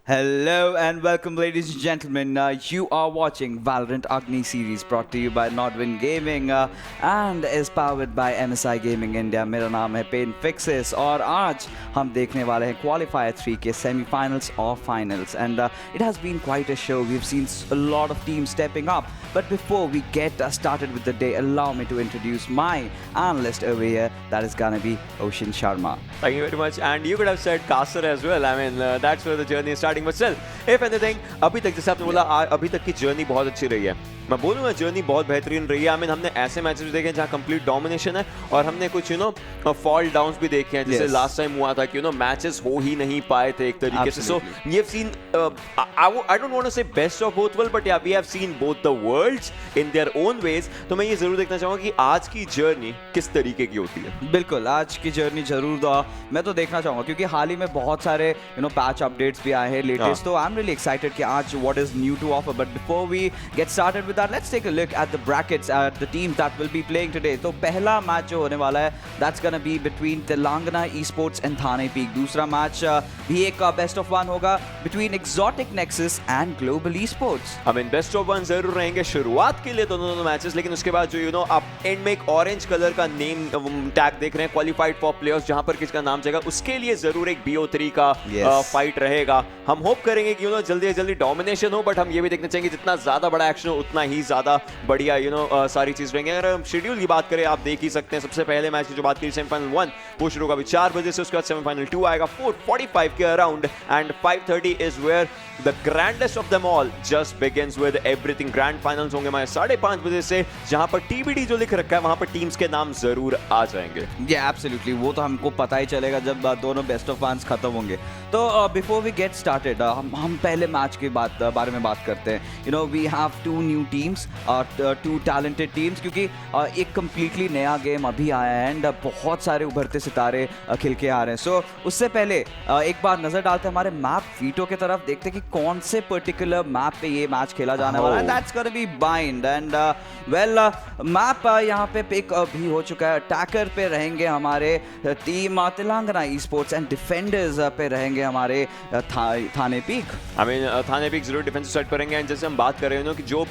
Hello and welcome, ladies and gentlemen. You are watching Valorant Agni Series, brought to you by Nodwin Gaming and is powered by MSI Gaming India. मेरा नाम है pen fixes और आज हम देखने वाले हैं Qualifier 3 के semi-finals और finals. And it has been quite a show. We've seen a lot of teams stepping up. But before we get started with the day, allow me to introduce my analyst over here. That is gonna be Ocean Sharma. Thank you very much. And you could have said caster as well. I mean, that's where the journey is starting. But still, if anything, अभी तक जैसे आपने बोला अभी तक की journey बहुत अच्छी रही है. मैं बोलूँगा जर्नी बहुत बेहतरीन रही है. I mean, हमने ऐसे मैचेस देखे हैं जहाँ कंप्लीट डोमिनेशन है और हमने कुछ फॉल डाउन्स भी देखे हैं जैसे लास्ट टाइम हुआ था कि मैचेस हो ही नहीं पाए थे एक तरीके से. So we have seen I don't want to say best of both worlds, but yeah, we have seen both the worlds in their own ways. तो मैं ये जरूर देखना चाहूँगा कि आज की जर्नी किस तरीके की होती है. बिल्कुल, आज की जर्नी जरूर मैं तो देखना चाहूँगा क्योंकि हाल ही में बहुत सारे पैच अपडेट्स भी आए हैं लेटेस्ट. तो आई एम रियली एक्साइटेड कि आज what is new to offer. But before we get started with that, let's take a look at the brackets at the teams that will be playing today. तो पहला match जो होने वाला है that's gonna be between Telangana esports and Thane peak. दूसरा match भी एक best of one होगा between exotic nexus and global esports. I mean, best of one जरूर रहेंगे शुरुआत के लिए दोनों मैचेस, लेकिन उसके बाद जो आप एंड में एक ऑरेंज कलर का नेम टैग देख रहे हैं क्वालिफाइड फॉर प्लेयर्स, जहां पर किसका नाम जाएगा उसके लिए जरूर एक BO3 का फाइट रहेगा. हम होप करेंगे कि जल्दी से जल्दी डोमिनेशन हो, बट हम ये भी देखना चाहेंगे जितना ज्यादा बड़ा एक्शन हो उतना ही ज्यादा बढ़िया सारी चीज रहेंगे. अगर हम शेड्यूल की बात करें आप देख ही सकते हैं. सबसे पहले मैच की जो बात करी सेमीफाइनल 1 वो शुरू होगा अभी 4 बजे से. उसके बाद सेमीफाइनल 2 आएगा 4:45 के around and 5:30 is where the grandest of them all just begins with everything. Grand finals होंगे हमारे 5:30 बजे से, जहां पर TBD जो लिख रखा है वहां पर टीम्स के नाम जरूर आ जाएंगे. एब्सोल्युटली, वो तो हमको पता ही चलेगा जब दोनों बेस्ट ऑफ वंस खत्म होंगे. तो बिफोर वी गेट स्टार्टेड हम पहले मैच के बारे में बात करते हैं. We have 2 new teams, 2 talented teams, क्योंकि एक कंप्लीटली नया गेम अभी आया है एंड बहुत सारे उभरते सितारे खिल के आ रहे हैं. सो उससे पहले एक बार नजर डालते हैं हमारे मैप वीटो की तरफ, देखते हैं कि कौन से पर्टिकुलर मैप पे ये मैच खेला जाने वाला है. That's gonna be bind and well map यहाँ पे पिक भी हो चुका है. अटैकर पे रहेंगे हमारे team Telangana esports and defenders पे रहेंगे हमारे थाने पीक. आई मीन थाने पीक जरूर डिफेंसिव साइड पर रहेंगे. एंड जैसे हम बात कर रहे हैं कि जो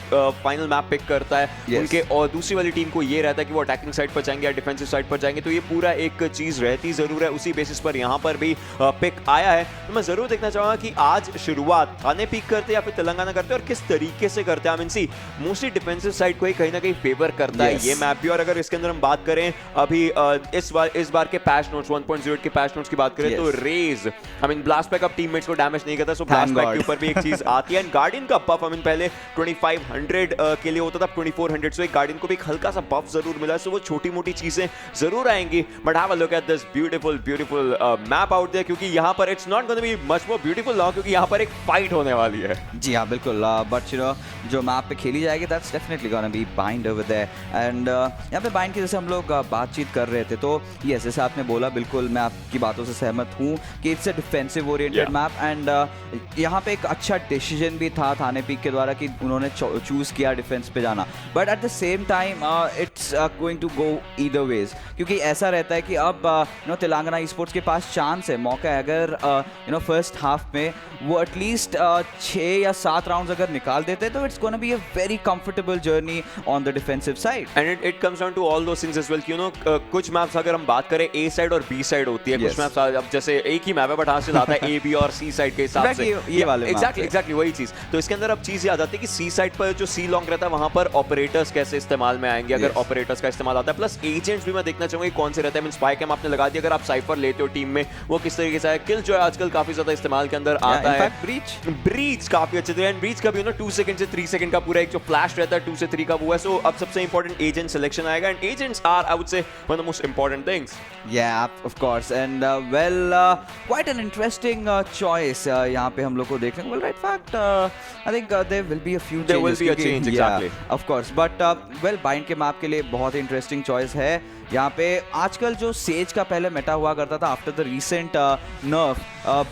फाइनल मैप पिक करता है उनके और दूसरी वाली टीम को ये रहता है कि वो अटैकिंग साइड पर जाएंगे या डिफेंसिव साइड पर जाएंगे. तो ये पूरा एक चीज रहती जरूर है. उसी बेसिस पर यहाँ पर भी पिक आया है. तो मैं जरूर देखना चाहूंगा कि आज शुरुआत थाने पीक करते या फिर तेलंगाना करते और किस तरीके से करते हैं. I mean see mostly defensive side को ही कहीं ना कहीं फेवर करता है ये मैप भी. और अगर इसके अंदर हम बात करें अभी इस बार के पैच नोट्स 1.0 के पैच नोट्स की बात करें तो Raze I mean blast pack अब टीममेट्स को डैमेज नहीं करता. सो ब्लास्ट पैक के ऊपर भी एक चीज आती है. एंड गार्डियन का बफ आई मीन पहले 2500 के लिए होता था 2400. सो एक गार्डियन को भी एक हल्का सा बफ जरूर मिला. सो वो छोटी मोटी चीजें जरूर आएंगी. But have a look at this beautiful map out there, क्योंकि यहाँ पर it's not gonna be much more beautiful now, क्योंकि यहाँ पर एक फाइट होने वाली है. जी हाँ, बिल्कुल. बट जो मैप पे खेली जाएगी that's definitely gonna be Bind over there. And यहाँ पे बाइंड की जैसे हम लोग बातचीत कर रहे थे तो यस, जैसे आपने बोला बिल्कुल मैं आपकी बातों से सहमत हूँ कि it's a defensive oriented map. And यहाँ पे एक अच्छा डिसीजन भी था थाने पीक के द्वारा कि उन्होंने चूज़ किया डिफेंस पे जाना. But at the same time it's going to go either ways, क्योंकि ऐसा रहता है कि अब तेलंगाना esports के पास चांस है, मौका है. अगर फर्स्ट हाफ में वो एटलीस्ट 6 या 7 राउंड्स अगर निकाल देते तो it's gonna be a very comfortable journey on the defensive side. And it comes down to all those things as well. कुछ मैप्स अगर हम बात करें A साइड और B साइड होती है. कुछ मैप्स अब जैसे एक ही मैप है बट हाथ से आता है A, B और C साइड के हिसाब से. ये वाले एग्जैक्टली वही चीज. तो इसके अंदर अब चीज ये आ जाती है कि C साइड पर जो C लॉन्ग रहता है वहां पर ऑपरेटर्स कैसे इस्तेमाल में आएंगे. अगर ऑपरेटर्स का इस्तेमाल आता है प्लस एजेंट्स भी मैं देखना चाहूंगा कौन से रहता है. मीन स्पाई कैम आपने लगा दिया, अगर आप साइफर लेते हो टीम में वो किस तरीके से है. किल जो है आजकल काफी ज्यादा इस्तेमाल के अंदर आता है. ब्रीच काफी अच्छे थे. एंड ब्रीच का भी 2 सेकंड से 3 सेकंड का पूरा एक जो फ्लैश रहता है 2 से 3 का वो है. सो अब सबसे इंपॉर्टेंट एजेंट सिलेक्शन आएगा. And agents are I would से one of the most important things. Yeah, of course. And quite an interesting choice यहाँ पे हम लोग को देखने को मिल रहा है. In fact, I think there will be a few changes. There will be a change, exactly. Of course. But bind के मैप के लिए बहुत इंटरेस्टिंग चॉइस है. यहाँ पे आजकल जो सेज का पहले मेटा हुआ करता था आफ्टर द रीसेंट नर्फ,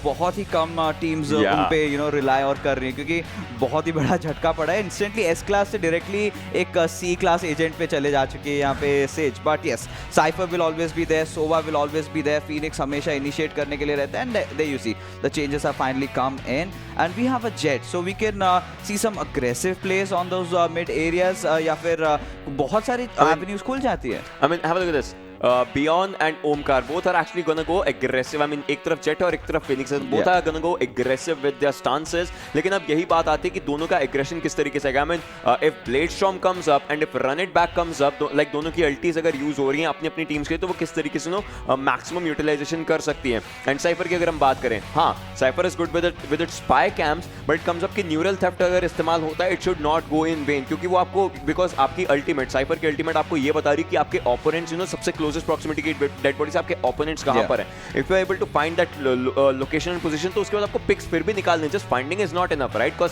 बहुत ही कम टीम्स उन पे रिलाई और कर रही हैं, क्योंकि बहुत ही बड़ा झटका पड़ा है। इंस्टेंटली एस क्लास से डायरेक्टली एक सी क्लास एजेंट पे चले जा चुके हैं यहाँ पे Sage. But yes, Cypher will always be there, Sova will always be there, Phoenix हमेशा इनिशिएट करने के लिए रहता है, and they you see the changes are finally come in and we have a Jett, so we can see some aggressive plays on those mid areas, या फिर बहुत सारी एवेन्यूज खुल जाती है। I mean, have a look at this. Beon and Omkar both are actually gonna go aggressive. I mean, एक तरफ Jet और एक तरफ Phoenix, both are gonna go aggressive with their stances. लेकिन अब यही बात आती है कि दोनों का aggression किस तरीके से है। I mean, if Blade Storm comes up and if Run It Back comes up, like दोनों की ultis अगर use हो रही हैं अपनी अपनी teams के लिए, तो वो किस तरीके से maximum utilization कर सकती हैं। And Cypher की अगर हम बात करें, हाँ, Cypher is good with its spy camps, but it comes up कि neural theft अगर इस्तेमाल होता है, it should not go in vain, क्योंकि वो आपको because आपकी ultimate Cypher की ultimate आपको ये बता रही है कि आपके opponents सबसे closest proximity की डेड बॉडी से आपके ओपोनेंट्स कहां पर हैं। If you are able to find that location and position, तो उसके बाद आपको पिक्स फिर भी निकालने, just finding is not enough, right? Because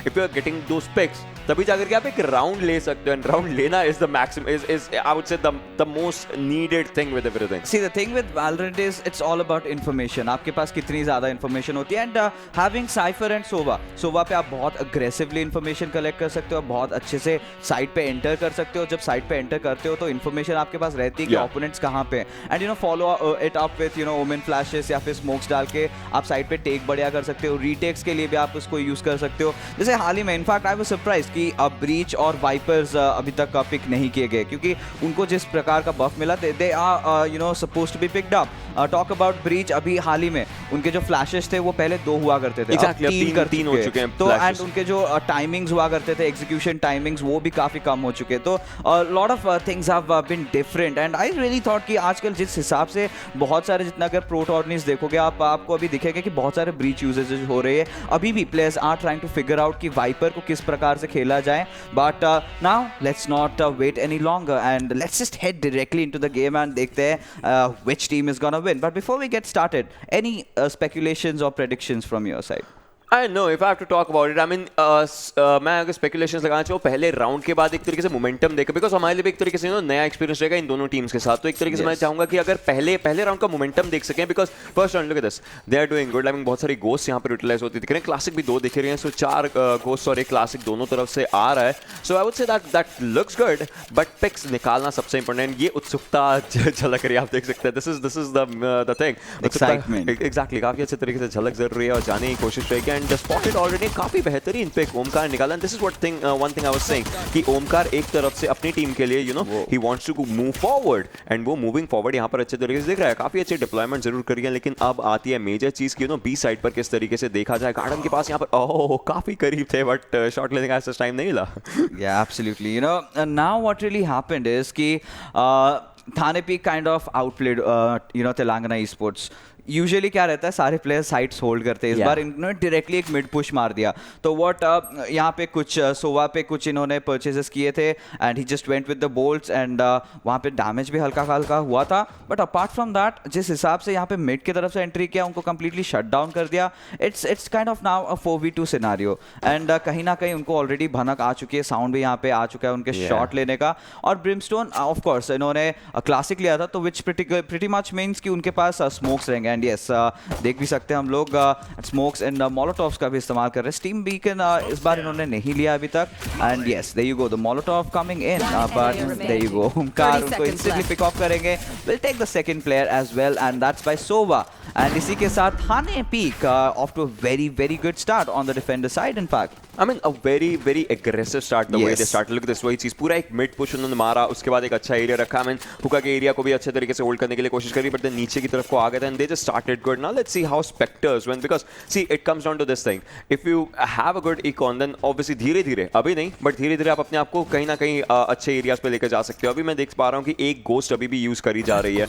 if you are getting those picks, तभी जाकर के आप एक राउंड ले सकते हो, एंड राउंड लेना is the maximum is I would say the most needed thing with everything. See the thing with Valorant is it's all about information. आपके पास कितनी ज्यादा इंफॉर्मेशन होती है, एंड हैविंग साइफर एंड सोवा पे आप बहुत अग्रेसिवली इंफॉर्मेशन कलेक्ट कर सकते हो, बहुत अच्छे से साइट पे एंटर कर सकते हो। जब साइट पे एंटर करते हो तो इंफॉर्मेशन आपके पास रहती है कि ओपोनेंट्स कहाँ पे, and follow it up with Omen flashes या फिर स्मोक्स डाल के आप साइट पे टेक बढ़िया कर सकते हो। रीटेक्स के लिए भी आप उसको यूज कर सकते हो। जैसे हाल ही में इनफैक्ट आई वाज सरप्राइज्ड कि ब्रीच और वाइपर्स अभी तक पिक नहीं किए गए, क्योंकि उनको जिस प्रकार का बफ मिला, they are supposed to be picked up. Talk about Breach, अभी हाल ही में उनके जो फ्लैशेस थे वो पहले 2 हुआ करते थे, तीन हो चुके हैं। तो एंड उनके जो टाइमिंग्स हुआ करते थे, एग्जीक्यूशन टाइमिंग्स, वो भी काफी कम हो चुके। तो lot of things have been different, and I really thought कि आजकल जिस हिसाब से बहुत सारे, जितना अगर प्रो टूर्नामेंट्स देखोगे आपको अभी दिखेगा कि बहुत सारे ब्रीच यूजेज हो रहे हैं। अभी भी players are trying to figure out कि वाइपर को किस प्रकार से खेला जाए। But now let's not wait any longer and let's just head directly into the game and देखते हैं which team is gonna win. But before we get started, any speculations और predictions from your side? I know if I have to talk about it, I mean, मैं अगर speculations लगाना चाहूँ पहले round के बाद एक तरीके से मोमेंटम देकर, बिकॉज हमारे लिए भी एक तरीके से नया एक्सपीरियंस रहेगा इन दोनों टीम्स के साथ, तो एक तरीके से मैं चाहूँगा कि अगर पहले राउंड का मोमेंटम देख सकें, because first round look at this, they are doing good. I mean बहुत सारी गोस्ट यहाँ पर यूटिलाइज होती दिख रहे हैं, क्लासिक भी 2 दिख रही हैं, सो 4 गोस्ट और एक क्लासिक दोनों तरफ से आ रहा है। So I would say that looks good, but picks निकालना सबसे इंपॉर्टेंट। ये उत्सुकता झलक रही है, आप देख सकते हैं, this is the thing, excitement. Exactly, काफी अच्छे तरीके से झलक जरूरी है और जाने की कोशिश रहेगी, एंड स्पॉटेड ऑलरेडी काफी बेहतरीन पिक ओमकार निकाला। This is what thing one thing I was saying कि ओमकार एक तरफ से अपनी टीम के लिए ही wants to move forward, and वो मूविंग फॉरवर्ड यहाँ पर अच्छे तरीके से दिख रहा है। काफी अच्छी डिप्लॉयमेंट जरूर करी है, लेकिन अब आती है मेजर चीज की बी साइड पर किस तरीके से देखा जाए। गार्डन के पास यहाँ पर ओह काफी करीब थे, बट शॉट लेने का ऐसा टाइम नहीं मिला। Yeah, absolutely. Now what really happened is कि Thane Peek kind of outplayed Telangana Esports. Usually क्या रहता है, सारे प्लेयर्स साइट्स होल्ड करते हैं। इस बार इन्होंने डायरेक्टली एक मिड पुश मार दिया। तो व्हाट यहाँ पे कुछ सोवा पे कुछ इन्होंने परचेजेस किए थे, and he just went with the bolts, and वहाँ पे डैमेज भी हल्का हल्का हुआ था। बट अपार्ट फ्रॉम दैट, जिस हिसाब से यहाँ पे मिड की तरफ से एंट्री किया, उनको कंप्लीटली शट डाउन कर दिया। It's kind of now a 4v2 scenario, and कहीं ना कहीं उनको ऑलरेडी भनक आ चुकी है, साउंड भी यहाँ पे आ चुका है उनके शॉट लेने का। और ब्रिमस्टोन ऑफ कोर्स इन्होंने क्लासिक लिया था, तो विच प्रीटी मच मीन्स कि उनके पास स्मोक्स रहेंगे, एंड यस देख भी सकते हैं हम लोग स्मोक्स एंड मोलोटॉव्स का भी इस्तेमाल कर रहे हैं। स्टीम बीकन इस बार इन्होंने नहीं लिया अभी तक, and yes there you go the molotov coming in, but there you go Omkar उनको इंस्टेंटली पिक ऑफ करेंगे। Will take the second player as well, and that's by Sova, and इसी के साथ Thane Peak off to very very good start on the defender side. In fact I mean a very aggressive start the way they started. Look at this, वही चीज पूरा एक mid push उन्होंने मारा, उसके बाद एक अच्छा एरिया रखा। I mean हुक्का के एरिया को भी अच्छे तरीके से होल्ड करने के लिए कोशिश करी, बट देन नीचे की तरफ को आ गए थे, and they just started good. Now let's see how Spectres win, because see it comes down to this thing, if you have a good econ then obviously धीरे-धीरे, अभी नहीं बट धीरे-धीरे आप अपने आप को कहीं ना कहीं अच्छे एरियाज पे लेकर जा सकते हो। अभी मैं देख पा रहा हूँ कि एक गोस्ट अभी भी यूज करी जा रही है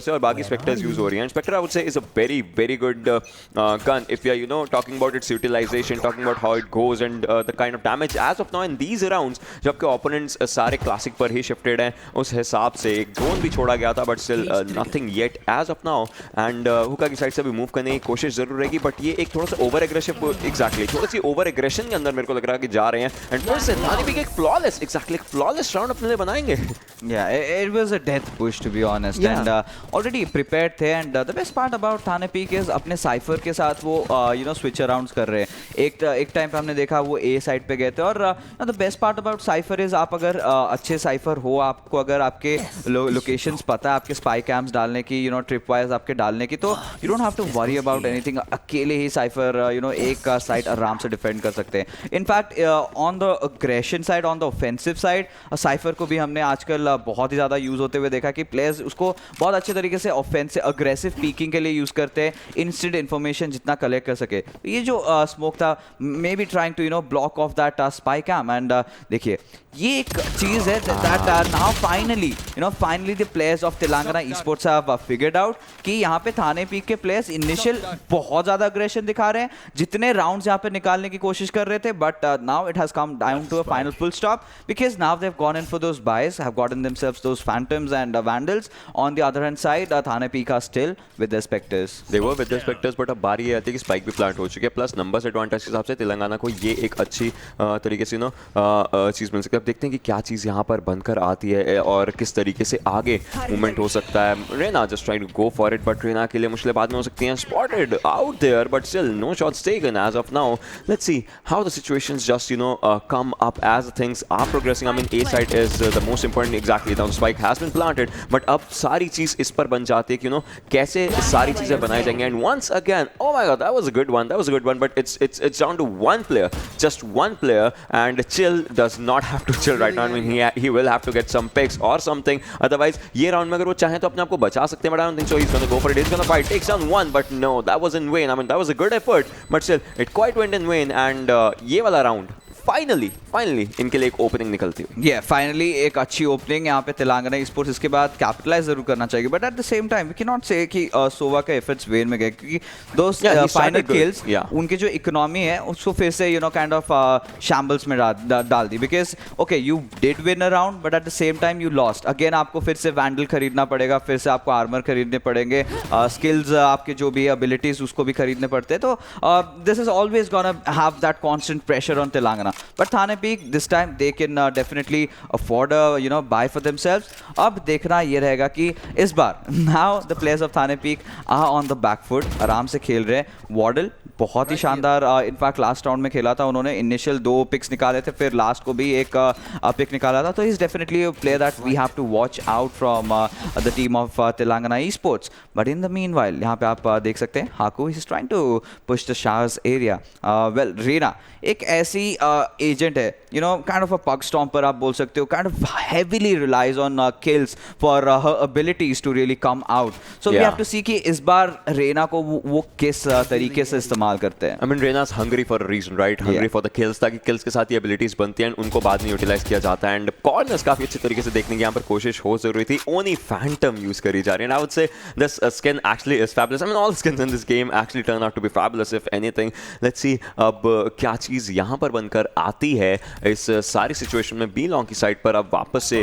और बाकी स्पेक्टर्स यूज हो रही हैं। Spectre I would say is a very good gun if you are talking about its utilization, talking about how it goes mentioned, the kind of damage as of now in these rounds, जबकि opponents सारे classic पर ही shifted हैं, उस हिसाब से एक drone भी छोड़ा गया था, but still nothing yet as of now. And हुक्का की साइड से भी मूव करने की कोशिश जरूर रहेगी, but ये एक थोड़ा सा ओवर एग्रेसिव, exactly थोड़ी सी ओवर एग्रेशन के अंदर मेरे को लग रहा है कि जा रहे हैं. एंड फिर से थाने पीक एक फ्लॉलेस, exactly एक फ्लॉलेस राउंड अपने लिए बनाएंगे. Yeah, it was a death push to be honest, Yeah. and already prepared थे. And the best part about Thane Peek is अपने साइफर के साथ वो switch arounds कर रहे हैं. एक टाइम पे हमने देखा वो A साइड पे गए थे, और the best part about cipher is आप अगर अच्छे साइफर हो, आपको अगर आपके लोकेशंस पता है, आपके स्पाई कैम्प्स डालने की, ट्रिप वाइज आपके डालने की, तो you don't have to worry about anything. अकेले ही साइफर एक साइड आराम से डिफेंड कर सकते हैं. In fact on the aggression side, on the offensive side, cipher को भी हमने आजकल बहुत ही ज़्यादा यूज़ होते हुए देखा कि प्लेयर्स उसको बहुत अच्छे तरीके से ऑफेंसिव अग्रेसिव पीकिंग के लिए यूज़ करते हैं, इंस्टेंट इन्फॉर्मेशन जितना कलेक्ट कर सके. ये जो स्मोक था, maybe trying to block off that spy cam. And देखिए ये एक चीज़ है that now finally the players of Telangana esports have figured out कि यहाँ पे थाने पीक के प्लेयर्स इनिशियल बहुत ज़्यादा अग्रेशन दिखा रहे हैं, जितने राउंड्स यहाँ पे निकालने की कोशिश कर रहे थे, but now it has come down to a final full stop because now they have gone in for those buys, have gotten themselves those phantoms and vandals. On the other hand side Thane Peak are still with the spectres. They were with the specters, but अब बारी आती है कि spike भी plant हो चुके हैं, plus numbers advantage के हिसाब से तेलंगाना को ये एक अच्छी तरीके से चीज़ मिल सकती है. अब देखते हैं कि क्या चीज़ यहाँ पर बनकर आती है और किस तरीके से आगे मूवमेंट हो सकता है. Reyna just trying to go for it, but Reyna के लिए मुश्किल बाद में हो सकती हैं. Spotted out there, but still no shots taken as of now. Let's see how the situations just come up as things are progressing. I mean A side is the most important, exactly the spike has been planted, but अब सारी चीज़ इस पर बन जाती है कि कैसे सारी चीज़ें बनाई जाएंगी. And once again, oh my God, that was a good one, but it's down to one player, just one player, and Chill does not have to chill right now. I mean, he will have to get some picks or something. Otherwise, ये round में अगर वो चाहें तो अपने आप को बचा सकते हैं, but I don't think so. He's gonna go for it. He's gonna fight, takes down one, but no, that was in vain. I mean, that was a good effort, but still, it quite went in vain. And ये वाला round finally इनके लिए एक opening निकलती हुई. Finally एक अच्छी opening यहाँ पे तेलंगाना स्पोर्ट्स इसके बाद कैपिटलाइज जरूर करना चाहिए, but at the same time we can not say कि सोवा का एफर्ट्स वेन में गए, क्योंकि दोस्त फाइनल किल्स उनके जो इकोनॉमी है उसको फिर से काइंड ऑफ शैम्बल्स में डाल दी. Because okay, you did win a round, but at the same time you lost again. आपको फिर से वैंडल खरीदना पड़ेगा, फिर से आपको आर्मर खरीदने पड़ेंगे, स्किल्स आपके जो भी एबिलिटीज उसको भी खरीदने पड़ते हैं. तो this is always gonna have that constant pressure on Telangana. But Thane peak this time they can definitely afford a buy for themselves. अब देखना ये रहेगा कि इस बार now the players of Thane Peek are on the back foot, आराम से खेल रहे हैं. वॉर्डल बहुत ही शानदार इनफैक्ट लास्ट राउंड में खेला था उन्होंने. इनिशियल 2 पिक्स निकाले थे, फिर लास्ट को भी एक पिक निकाला था. तो he is definitely a player that we have to watch out from the team of Telangana esports. But in the meanwhile यहाँ पे आप देख सकते हैं Haku is trying to push the shars area. Well, Reyna एक ऐसी एजेंट है, kind of अ पग स्टॉम्पर आप बोल सकते हो, kind of heavily relies on kills for her abilities to really come out. So we have to see कि इस बार रेना को वो किस तरीके से इस्तेमाल करते हैं. I mean, Rena's hungry for a reason, right? Hungry for the kills, ताकि kills के साथ ये abilities बनती हैं, उनको बाद में utilize किया जाता है. And corners काफी अच्छे तरीके से देखने की यहाँ पर कोशिश हो जरूरी थी. Only Phantom use करी जा रही है. And I would say this skin actually is fabulous. I mean, all skins in this game actually turn out to be fabulous if anything. Let's see अब क्या चीज़ यहाँ पर बनकर आती है इस सारी सिचुएशन में. B-Long की साइड पर अब वापस से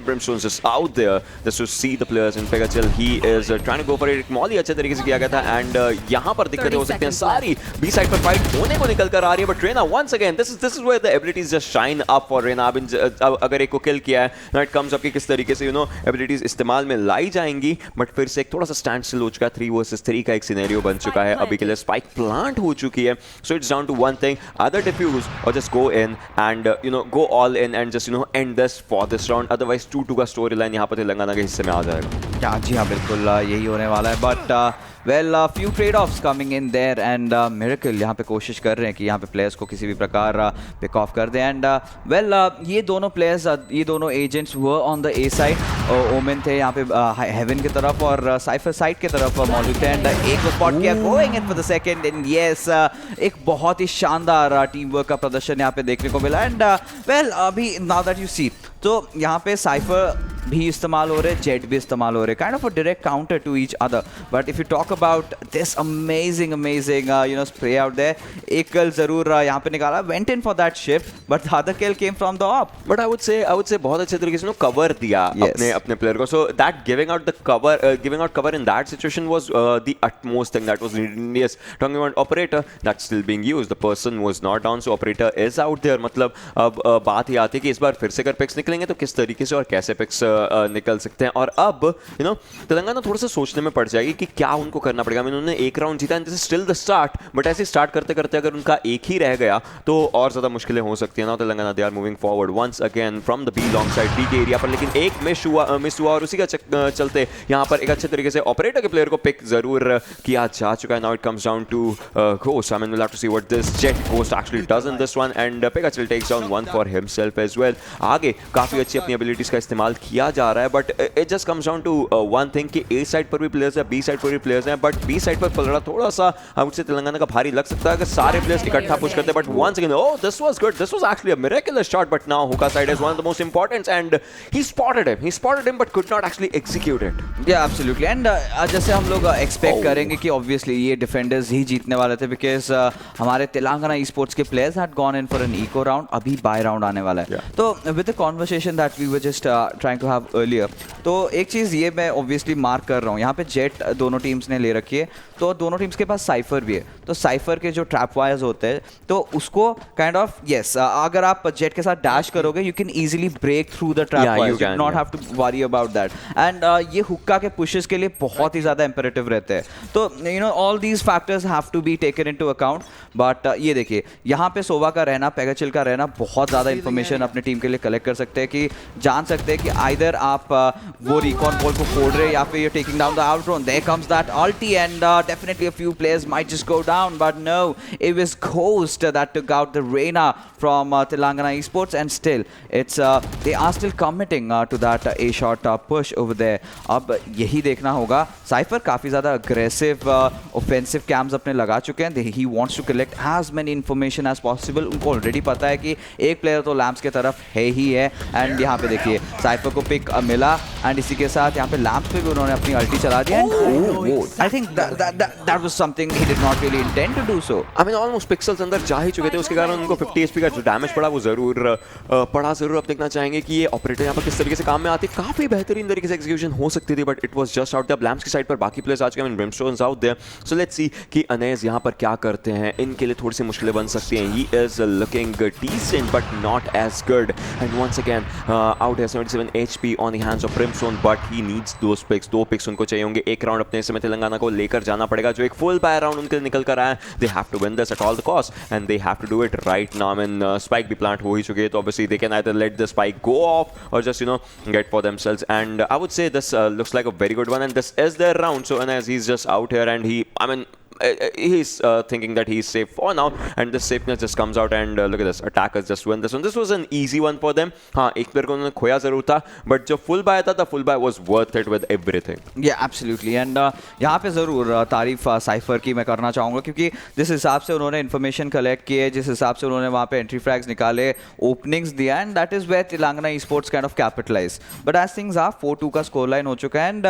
Brimstone's just out there just to see the players in Pega. Chill, he is trying to go for it. Molly अच्छे तरीके से किया गया था. And यहाँ पर दिक्कतें हो सकती हैं. सारी बी साइड पर फाइट होने को निकल कर आ रही है, but Reyna once again this is where the abilities just shine up for Reyna. अगर एक को किल किया है, नाउ इट कम्स अप कि किस तरीके से एबिलिटीज इस्तेमाल में लाई जाएंगी. बट फिर से एक थोड़ा सा स्टैंड स्टिल हो चुका है. 3 वर्सेस 3 का एक सिनेरियो बन चुका है अभी के लिए. स्पाइक प्लांट हो चुकी है. So it's down to one thing, either defuse or just go in and go all in and just end this for this round. Otherwise 2-2 का स्टोरी लाइन यहाँ पर तेलंगाना के हिस्से में आ जाएगा. जी हाँ, बिल्कुल यही होने वाला है. But well, few trade offs coming in their and miracle यहाँ पे कोशिश कर रहे हैं कि यहाँ पे प्लेयर्स को किसी भी प्रकार पिक ऑफ कर दें. एंड वेल, ये दोनों प्लेयर्स, ये दोनों agents were on the A side. Omen थे यहाँ पे हेवन की तरफ और साइफर साइड की तरफ मौजूद थे. एंड एक स्पॉट किया going in for the second. And yes, एक बहुत ही शानदार टीम वर्क का प्रदर्शन यहाँ पे देखने को मिला. एंड वेल, अभी नाउ दैट यू सी, तो यहाँ पे साइफर भी इस्तेमाल हो रहे, जेट भी इस्तेमाल हो रहे, kind of a direct counter to each other. But if you talk about this amazing spray out there, एक किल जरूर यहाँ पे निकाला, went in for that shift, but the other kill came from the op. But I would say बहुत अच्छे तरीके से cover दिया अपने प्लेयर को. So that giving out cover in that situation was the utmost thing that was needed. Yes, talking about operator, that's still being used. The person was not down, so operator is out there. मतलब अब बात ही आती है कि इस बार फिर से अगर पिक्स निकलेंगे तो किस तरीके से और कैसे पिक्स निकल सकते हैं. और अब तेलंगाना थोड़ा सा सोचने में पड़ जाएगी कि क्या उनको करना पड़ेगा. उन्होंने एक राउंड जीता, this is still the start, but ऐसे स्टार्ट करते करते अगर उनका एक ही रह गया तो और ज्यादा मुश्किलें हो सकती है. Now Telangana they are moving forward once again from the B long side, B के एरिया पर, लेकिन एक मिस हुआ और उसी का चलते यहाँ पर एक अच्छे तरीके से ऑपरेटर के प्लेयर को पिक जरूर किया जा चुका है. Now it comes down to Ghost. I mean, we'll have to see what this Jet Ghost actually does in this one, and Pega still takes down one for himself as well. आगे काफी अच्छी अपनी abilities का इस्तेमाल किया जा रहा है, but it just comes down to one thing कि A side पर भी players हैं, B side पर भी players हैं, but B side पर पलड़ा थोड़ा सा I would say तेलंगाना का भारी लग सकता है अगर सारे players इकट्ठा पुश करते हैं. But once again, oh, this was good. This was actually a miraculous shot, but now hookah side is one of the most important, and he spotted him, but could not actually execute it. Yeah, absolutely. And जैसे हम लोग expect करेंगे कि obviously ये defenders ही जीतने वाले थे, because हमारे तेलंगाना ई स्पोर्ट्स के players had gone in for an eco round. अभी बाय राउंड आने वाला है. तो with the conversation that we were just trying to have earlier, तो एक चीज़ ये मैं ऑब्वियसली मार्क कर रहा हूँ, यहाँ पे जेट दोनों टीम्स ने ले रखी है, तो दोनों टीम्स के पास साइफर भी है. तो साइफर के जो ट्रैप वायर्स होते हैं, तो उसको काइंड ऑफ यस अगर आप जेट के साथ डैश करोगे, you can easily break through the trap wires, you not have to worry about that. And ये हुक्का के पुशेस के लिए बहुत ही ज़्यादा इंपेरेटिव रहते हैं. तो all these factors have to be taken into account. But ये देखिए यहाँ पे सोवा का रहना, पेगाचिल का रहना, बहुत ज़्यादा इन्फॉर्मेशन अपने टीम के लिए कलेक्ट कर सकते हैं, कि जान सकते हैं कि आइदर आप वो रिकॉन बॉल को फोड़ रहे या फिर you're taking down the outrun. There comes that ulti, and definitely a few players might just go down, but no, it was Ghost that took out the Reina from Telangana Esports, and still it's they are still committing to that A shot push over there. अब यही देखना होगा. Cipher काफ़ी ज़्यादा aggressive offensive camps अपने लगा चुके हैं. He wants to collect as many information as possible. उनको ऑलरेडी पता है कि एक प्लेयर तो लैम्प्स की तरफ है ही है. एंड यहाँ पे देखिए साइफर को पिक मिला, एंड इसी के साथ यहाँ पे लैम्प्स पे भी उन्होंने अपनी अल्टी चला दिया. I think that was something he did not really intend to do so. I mean almost pixels अंदर जा ही चुके थे, उसके कारण उनको 50 एचपी का जो डैमेज पड़ा वो जरूर अब देखना चाहेंगे कि ये ऑपरेटर यहाँ पर किस तरीके से काम में आती. काफी बेहतरीन तरीके से एग्जीक्यूशन हो सकती थी, but it was just out the lamps की साइड पर. बाकी प्लेयर्स आज के I mean Brimstone's out there. So let's see कि अनैज यहाँ पर क्या करते हैं. इनके लिए थोड़ी सी मुश्किलें बन सकती हैं. He is looking decent but not as good, and once again out has 77 HP on the hands of Brimstone, but he needs those picks. 2 picks उनको चाहिए होंगे. एक राउंड अपने समय तेलंगाना को लेकर जाना पड़ेगा, जो एक फुल बाय राउंड उनके निकल कर आया. they have to win this at all the cost, and they have to do it right now. I mean spike भी प्लांट हो ही चुके हैं, तो obviously they can either let the spike go off or just get for themselves, and I would say this looks like a very good one, and this is their round. So Anaiz, he's just out here, and he's thinking that he's safe for now, and the safeness just comes out, and look at this, attackers just win this one. This was an easy one for them. हाँ, एक player को उन्होंने खोया जरूर था, but जो full buy था, the full buy was worth it with everything. Yeah, absolutely. And यहाँ पे ज़रूर तारीफ साइफर की मैं करना चाहूँगा, क्योंकि जिस हिसाब से उन्होंने इन्फॉर्मेशन कलेक्ट किए, जिस हिसाब से उन्होंने वहाँ पे एंट्री फ्रैग्स निकाले, ओपनिंग्स दिया, and that is where Telangana Esports kind of capitalise. But as things are 4-2 का स्कोर लाइन हो चुका है, एंड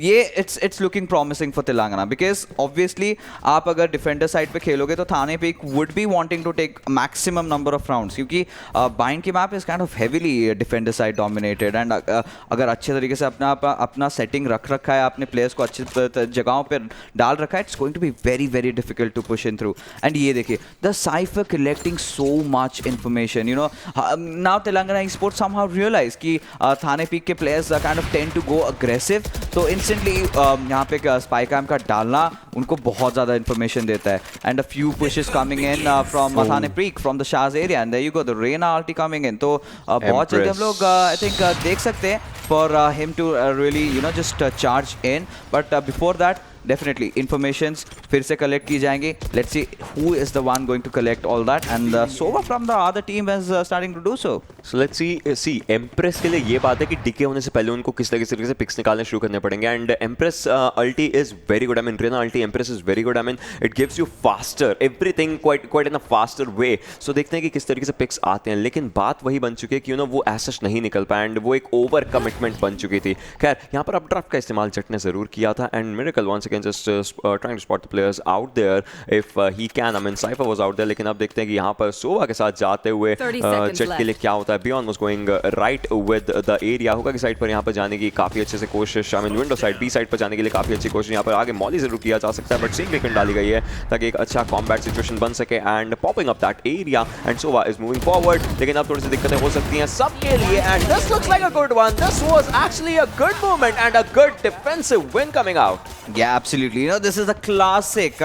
ये it's looking promising for Telangana, because obviously आप अगर डिफेंडर साइड पे खेलोगे तो Thane Peak would be wanting to take maximum number of rounds, क्योंकि बाइंड की map is kind of heavily defender side dominated. And अगर अच्छे तरीके से अपना सेटिंग रख रखा है, अपने प्लेयर्स को अच्छी जगहों पर डाल रखा है, it's going to be very very difficult to push in through. And ये देखिए the Cypher collecting so much information. Now Telangana esports somehow realise कि थाने पीक के players kind of tend to go aggressive, तो इंस्टेंटली यहाँ पे spy cam का डालना उनको बहुत ज़्यादा इन्फॉर्मेशन देता है. And a few pushes coming in from Thane peak from the shaz area, and there you go the Reyna ulti coming in. तो बहुत जल्दी हम लोग आई थिंक देख सकते हैं for him to really just charge in. But before that definitely informations फिर से collect की जाएंगी. Let's see who is the one going to collect all that, and Sova from the other team is starting to do so. So let's see Empress के लिए ये बात है कि डिके होने से पहले उनको किस तरीके से पिक्स निकालने शुरू करने पड़ेंगे. And Empress ulti is very good. I mean Rena ulti Empress is very good. I mean it gives you faster everything quite in a faster way. So देखते हैं कि किस तरीके से पिक्स आते हैं. लेकिन बात वही बन चुकी है कि वो एसएच नहीं निकल पाया एंड वो एक ओवर कमिटमेंट बन चुकी थी. खैर यहाँ पर अपड्राफ्ट का इस्तेमाल जट ने जरूर किया था and Miracle once again just trying to spot the players out there if he can. I mean Cypher was out there. लेकिन अब देखते हैं कि यहाँ पर सोवा के साथ जाते हुए जट के लिए क्या होता है. बियॉन was going right with the area. होगा की साइड पर यहाँ पर जाने की काफी अच्छे से कोशिश. I mean window side B side पर जाने के लिए काफी अच्छी कोशिश. यहाँ पर आगे मॉली जरूर किया जा सकता है बट सीन बेकन डाली गई है ताकि एक अच्छा कॉम्बैट सिचुएशन बन सके and popping up that area and Sova is moving forward. लेकिन अब थोड़ी सी दिक्कतें हो सकती हैं सबके लिए and this looks like a good one. This was actually a good movement and a good defensive win coming out. Yeah, absolutely. This is a classic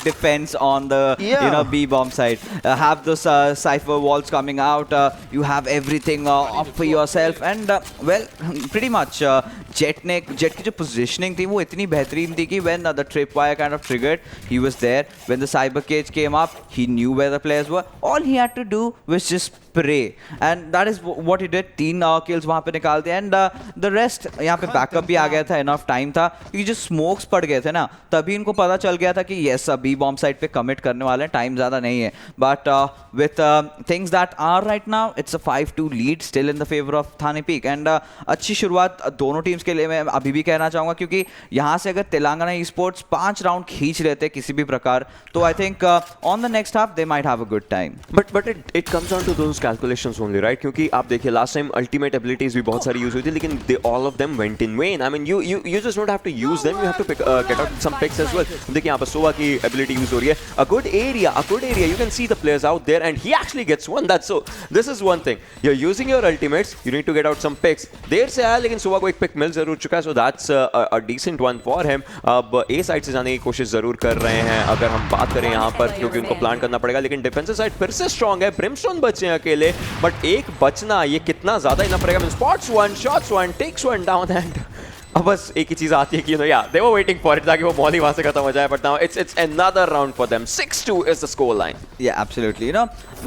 defense on the B bomb side. Have those cipher walls coming out. You have everything up for yourself, and well, pretty much Jet की जो positioning थी वो इतनी बेहतरीन थी कि when the tripwire kind of triggered, he was there. When the cyber cage came up, he knew where the players were. All he had to do was just pray, and that is what he did. 3 kills वहाँ पे निकाल दिए and the rest यहाँ पे backup भी आ गया था. enough time था क्योंकि जो smokes पड़ गए थे ना तभी इनको पता चल गया था कि yes B bomb side पे commit करने वाले हैं. टाइम ज़्यादा नहीं है but with things that are right now it's a 5-2 lead still in the favor of Thane Peek and अच्छी शुरुआत दोनों टीम्स के लिए मैं अभी भी कहना चाहूँगा क्योंकि यहाँ से अगर तेलंगाना esports 5 राउंड खींच लेते किसी भी प्रकार तो I think on the next half they might have a good time. But it comes down to those calculations only, right? क्योंकि आप देखिए last time ultimate abilities भी बहुत सारी यूज हुई थी लेकिन all of them went in vain. I mean you just don't have to use them. You have to get out some picks as well. देखिए यहाँ पर सोवा की ability यूज हो रही है. A good area. You can see the players out there and he actually gets one. That's so. This is one thing. You're using your ultimates. You need to get out some picks. देर से आया लेकिन सोवा को एक pick मिल जरूर चुका है. So that's a decent one for him. अब A side से जाने की कोशिश जरूर कर रहे हैं अगर हम बात करें यहाँ पर क्योंकि उनको प्लान करना पड़ेगा. लेकिन डिफेंसिव साइड फिर से स्ट्रॉन्ग है. ब्रिमस्टोन बचे हैं अकेले बट एक बचना ये कितना ज्यादा इनफ रहेगा. Spots one, shots one, takes one down and अब बस एक ही चीज आती है कि they were waiting for it ताकि वो मॉली वहां से खत्म हो जाए. But now it's another round for them. 6-2 is the score line. Yeah, absolutely.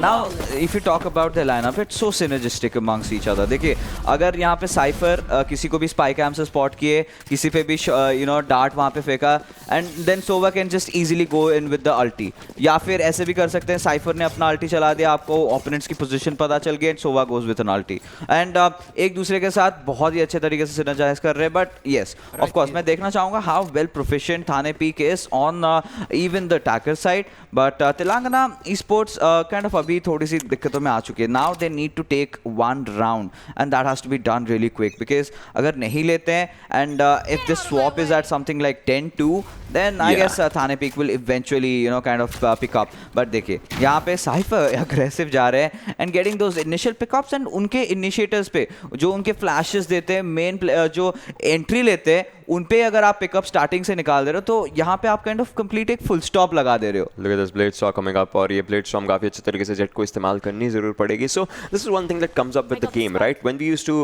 Now if you talk about the lineup, it's so synergistic amongst each other. देखिए अगर यहाँ पे साइफर किसी को भी स्पाई कैम से स्पॉट किए किसी पे भी डार्ट वहाँ पे फेंका and then Sova can just easily go in with the ulti. या फिर ऐसे भी कर सकते हैं साइफर ने अपना अल्टी चला दिया आपको ओपोनेंट्स की पोजीशन पता चल गई and Sova goes with an ulti and एक दूसरे के साथ बहुत ही अच्छे तरीके से सिनर्जाइज कर रहे हैं. बट yes of course मैं देखना चाहूँगा how well proficient Thane Peek is on even the attacker side but Telangana Esports kind of अभी थोड़ी सी दिक्कतों में आ चुकी है. Now they need to take one round and that has to be done really quick because अगर नहीं लेते हैं and if this swap is at something like 10-2 then I guess Thane Peek will eventually kind of pick up. But देखिए यहाँ पे Cypher aggressive जा रहे हैं and getting those initial pickups and उनके initiators पे जो उनके flashes देते हैं मेन जो एंट्री लेते हैं उन पे अगर आप पिकअप स्टार्टिंग से निकाल दे रहे हो तो यहाँ पे आप काइंड ऑफ कंप्लीट एक फुल स्टॉप लगा दे रहे हो. Look at this blade storm coming up और ये blade storm काफी अच्छे तरीके से जेट को इस्तेमाल करनी जरूर पड़ेगी. So this is one thing that comes up with the game, right? When we used to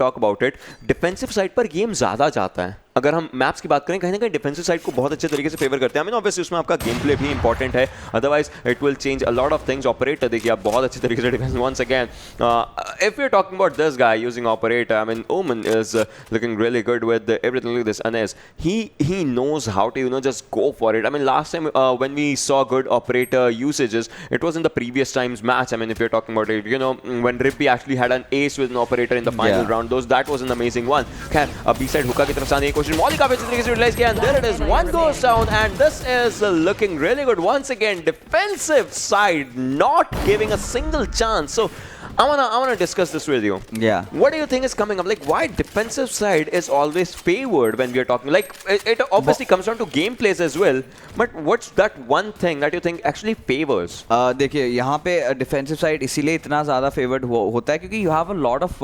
talk about it, defensive side पर गेम ज्यादा जाता है. अगर हम मैप्स की बात करें कहीं ना कहीं डिफेंसिव साइड को बहुत अच्छे तरीके से फेवर करते हैं. आई मीन ऑब्वियसली उसमें आपका गेम प्ले भी इंपॉर्टेंट है otherwise it will change a lot of things. Operator देखिए आप बहुत अच्छे तरीके से defence once again if you are talking about this guy using operator. I mean Omen is looking really good with everything like this. अनैज he knows how to just go for it. I mean last time when we saw good operator usages it was in the previous times match. I mean if you're talking about it when Rippy actually had an ace with an operator in the final round that was an amazing one. खैर अब B side हुक्का की तरफ से आने की कोशिश Molly काफी अच्छे तरीके से यूटिलाइज किया and there it is. One goes down and this is looking really good once again. Defensive side not giving a single chance. So I wanna discuss this with you. Yeah. What do you think is coming up? Like, why defensive side is always favored when we are talking? Like, it obviously comes down to gameplays as well. But what's that one thing that you think actually favors? देखिए यहाँ पे defensive side इसीलिए इतना ज़्यादा favored होता है क्योंकि you have a lot of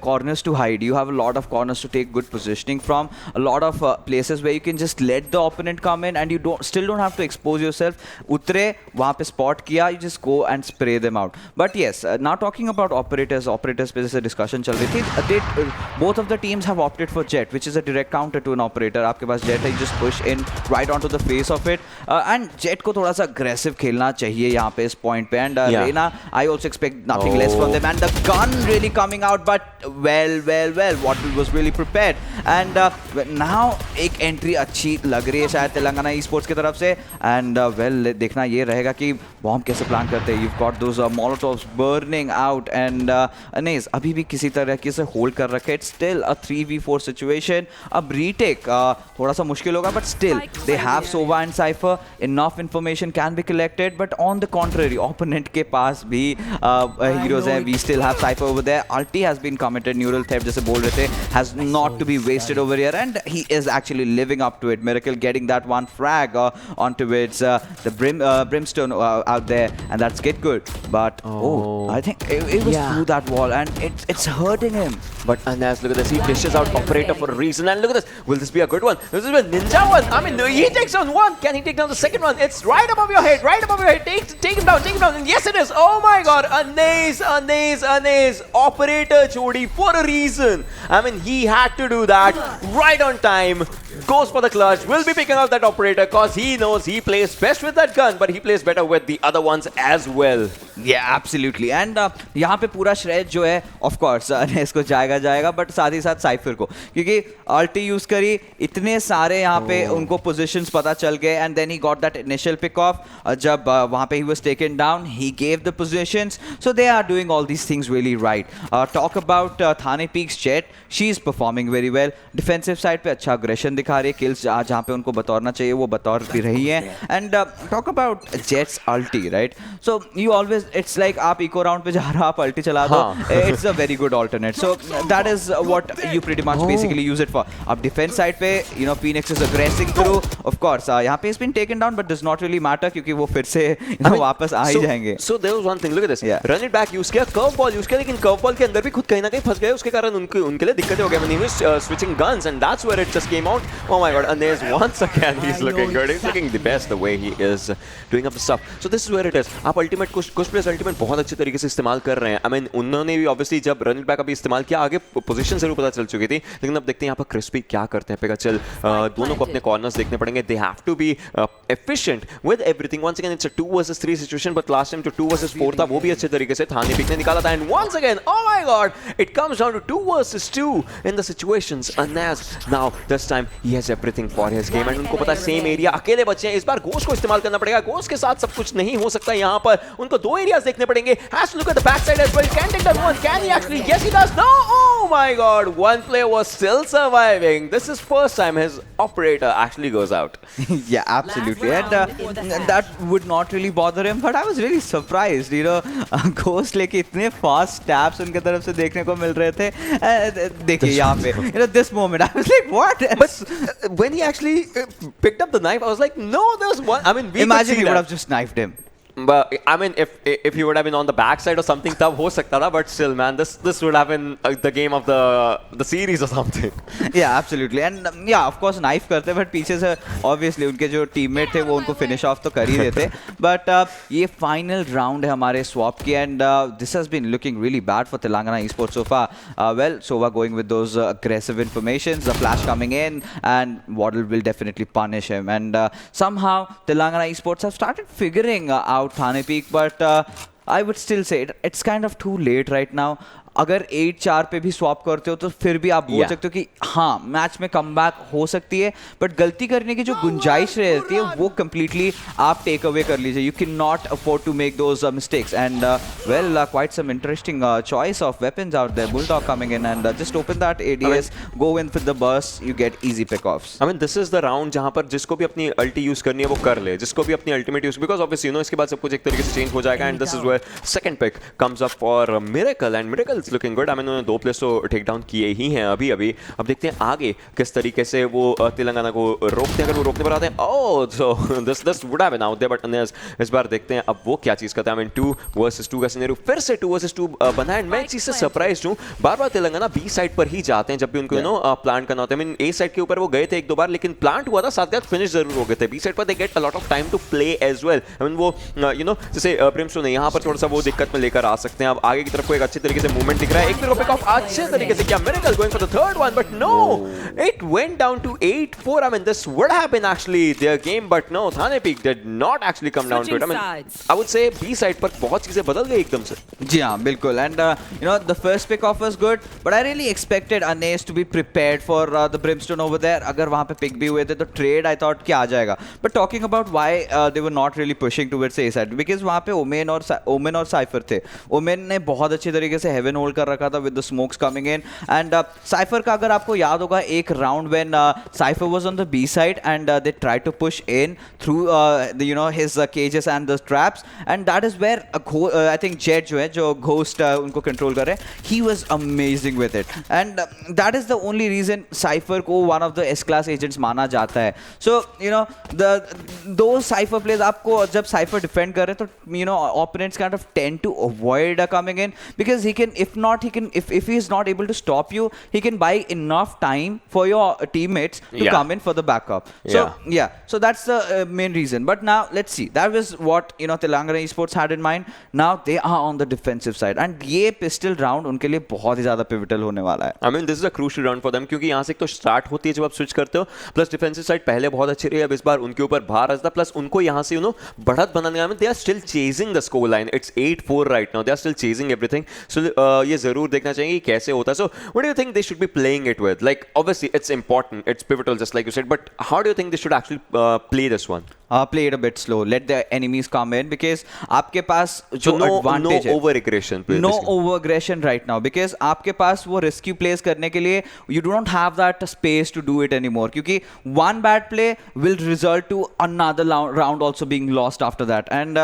corners to hide. You have a lot of corners to take good positioning from. A lot of places where you can just let the opponent come in and you still don't have to expose yourself. उतरे वहाँ पे spot किया, you just go and spray them out. But yes, now talking about operators पे जैसे discussion चल रही थी, both of the teams have opted for Jet, which is a direct counter to an operator. आपके पास Jet है, you just push in right onto the face of it, and Jet को थोड़ा सा aggressive खेलना चाहिए यहाँ पे इस point पे, and Reina, I also expect nothing less from them, and the gun really coming out, but well, wardell was really prepared, and now एक entry अच्छी लग रही है शायद तेलंगाना esports की तरफ से, and well देखना ये रहेगा कि bomb कैसे plan करते हैं. You've got those molotovs burning out, and Anaiz अभी भी किसी तरह की से hold कर रखे. It's still a 3v4 situation. अब retake थोड़ा सा मुश्किल होगा, but still they have Sova and Cypher. Enough information can be collected, but on the contrary, opponent के पास भी heroes हैं. We still have Cypher over there. Ulti has been committed. Neural theft जैसे बोल रहे थे has not to be wasted over here, and he is actually living up to it. Miracle getting that one frag onto its the brimstone out there, and that's gitgud. But I think it was through that wall, and it's hurting him. But Anaiz, look at this. He dishes out operator for a reason, and look at this. Will this be a good one? This is a ninja one. I mean, he takes down one. Can he take down the second one? It's right above your head. Right above your head. Take him down. Take him down. And yes, it is. Oh my God. Anaiz. Operator Chodi for a reason. I mean, he had to do that right on time. Goes for the clutch. Will be picking out that operator because he knows he plays best with that gun, but he plays better with the other ones as well. Yeah, absolutely. And यहाँ पे पूरा श्रेय जो है, of course, Anaiz को जाएगा, but साथ ही साथ Cypher को, क्योंकि ulti use करी, इतने सारे यहाँ पे उनको positions पता चल गए, and then he got that initial pick off. जब वहाँ पे he was taken down, he gave the positions, so they are doing all these things really right. Talk about Thane Peek's Jet. She's performing very well. Defensive side पे अच्छा aggression दिखा रही है. Kills जहाँ पे उनको बतौरना चाहिए वो बतौर भी रही है. And talk about Jet's ulti, right? So you always, it's like आप eco round पे जा रहा, आप ulti चला दो. It's a very good alternate. So that is what you pretty much basically use it for. अब defense side पे, you know, Phoenix is aggressing through. Of course, यहाँ पे he's been taken down, but does not really matter क्योंकि वो फिर से वापस आ ही जाएंगे. So there was one thing. Look at this. Run it back. use किया curve ball use किया, लेकिन curve ball के अंदर भी खुद कहीं ना कहीं फंस गए. उसके कारण उनके लिए दिक्कतें हो गई. When he was switching guns, and that's where it just came out. Oh my God. And there's once again he's looking good. He's looking the best the way he is doing up the stuff. So this is where it is. आप ultimate कुछ players ultimate बहुत अच्छे तरीके से इस्तेमाल कर रहे हैं. I mean उन्होंने भी obviously जब run it back अभी इस्तेमाल किया, आगे पोजीशन जरूर पता चल चुकी थी, लेकिन अब देखते हैं यहाँ पर क्रिस्पी क्या करते हैं. पेगा चल दोनों को अपने कॉर्नर्स देखने पड़ेंगे. They have to be efficient with everything. Once again it's a 2 versus 3 situation, but last time to 2 versus 4 था, वो भी अच्छे तरीके से थाने पीक ने निकाला था. And once again, oh my God, it comes down to 2 versus 2 in the situations. Anaiz now this time he has everything for his game, and उनको पता है सेम एरिया अकेले बचे हैं. इस बार घोष को इस्तेमाल करना पड़ेगा. घोष के साथ सब कुछ नहीं हो सकता. यहाँ पर उनको 2 एरियाज देखने पड़ेंगे. Has to look at the back side as well. Can take that one. Can he actually? Yes, he does. No. Oh my God. One player was still surviving. This is first time his operator actually goes out. Yeah, absolutely. And that would not really bother him. But I was really surprised. You know, Ghost लेके इतने fast stabs उनके तरफ से देखने को मिल रहे थे. देखिए यहाँ पे. You know, this moment I was like, what? But when he actually picked up the knife, I was like, no, there's one. I mean, imagine he would have just knifed him. But I mean, if he would have been on the backside or something, तब हो सकता था. But still, man, this would have been the game of the series or something. Yeah, absolutely. And yeah, of course, knife करते, but पीछे से obviously उनके जो teammate थे वो उनको finish off तो कर ही देते. But ये final round है हमारे swap की, and this has been looking really bad for Telangana Esports so far. Well, Sova going with those aggressive informations, the flash coming in, and wardell will definitely punish him. And somehow Telangana Esports have started figuring out Thane Peek, but I would still say it's kind of too late right now. अगर 8-4 पे भी swap करते हो तो फिर भी आप बोल सकते हो कि हाँ मैच में कमबैक हो सकती है, बट गलती करने की जो गुंजाइश रहती है वो कंप्लीटली आप टेक अवे कर लीजिए. You can not afford to make those mistakes. And well quite some interesting choice of weapons out there. Bulldog coming in and just open that ADS, go in with the burst, you get easy pick offs. I mean this is the round जहां पर जिसको भी अपनी अल्टी use करनी है वो कर ले, जिसको भी अपनी ultimate use, because obviously you know इसके बाद सब कुछ एक तरीके से चेंज हो जाएगा. And this is where second pick comes up for Miracle, and Miracle it's looking good. I mean उन्होंने 2 प्लेस तो टेक डाउन किए ही हैं अभी अभी। अब देखते हैं आगे किस तरीके से वो तेलंगाना को रोकते हैं। अगर वो रोकने पर आते हैं, oh so this would have been out there, but इस बार देखते हैं अब वो क्या चीज़ करते हैं। आई मीन 2 वर्सेस 2 का सिनेरियो फिर से 2 वर्सेस 2 बना है। मैं इस चीज़ से सरप्राइज्ड हूँ, बार-बार तेलंगाना बी साइड पर ही जाते हैं जब भी उनको प्लांट करना होता है। आई मीन ए साइड के ऊपर वो गए थे 1-2 बार, लेकिन प्लांट हुआ था, साथ साथ फिनिश जरूर हो गए थे। बी साइड पर they get a lot of time to play as well. I mean वो जैसे ब्रिमस्टोन है, यहाँ पर थोड़ा सा वो दिक्कत में लेकर आ सकते हैं। अब आगे की तरफ को एक अच्छे तरीके से मूवमेंट दिख रहा है। एक फिर पिक ऑफ अच्छे तरीके से किया, Miracle going for the third one, but no, it went down to 8-4। I mean this would have been actually their game, but no, Thane peak did not actually come down to it. I mean I would say B side पर बहुत चीजें बदल गई एकदम से। जी हाँ, बिल्कुल। And the first pick off was good, but I really expected अनेज to be prepared for the Brimstone over there. अगर वहाँ पे पिक भी हुए थे तो ट्रेड आई थॉट कि आ जाएगा। But talking about why they were not really pushing towards a side, because वहाँ पे ओमेन और साइफर थे। ओमेन ने बहुत अच्छे तरीके से हेवन होल्ड कर रखा था with the smokes coming in. And Cypher का अगर आपको याद होगा एक round when Cypher was on the B side and they try to push in through his cages and the traps, and that is where I think Jett जो है, जो ghost उनको कंट्रोल कर रहे हैं, he was amazing with it. And that is the only reason Cypher को one of the S class agents माना जाता है। सो दो साइफर प्लेयर्स, आपको जब साइफर डिफेंड कर रहे हैं तो opponents kind of tend to avoid coming in, because he can, if he is not able to stop you, he can buy enough time for your teammates to come in for the backup. So that's the main reason. But now let's see, that was what Telangana Esports had in mind. Now they are on the defensive side, and ये pistol round उनके लिए बहुत ही ज़्यादा pivotal होने वाला है। I mean this is a crucial round for them, क्योंकि यहाँ से एक तो स्टार्ट होती है जब आप स्विच करते हो, प्लस डिफेंसिव साइड पहले बहुत अच्छी रही है, अब इस बार उनके ऊपर भार आता, प्लस उनको यहाँ से बढ़त बनाने में, they are still chasing the score line. It's 8-4 right now. They are still chasing everything. So ये जरूर देखना चाहिए कि कैसे होता है. So what do you think they should be playing it with? Like obviously it's important, it's pivotal, just like you said. But how do you think they should actually play this one? Play it a bit slow. Let the enemies come in, because आपके पास जो advantage है, no over aggression. No over aggression right now, because आपके पास वो risky plays करने के लिए you do not have that space to do it anymore. क्योंकि one bad play will result to another round also being lost after that. And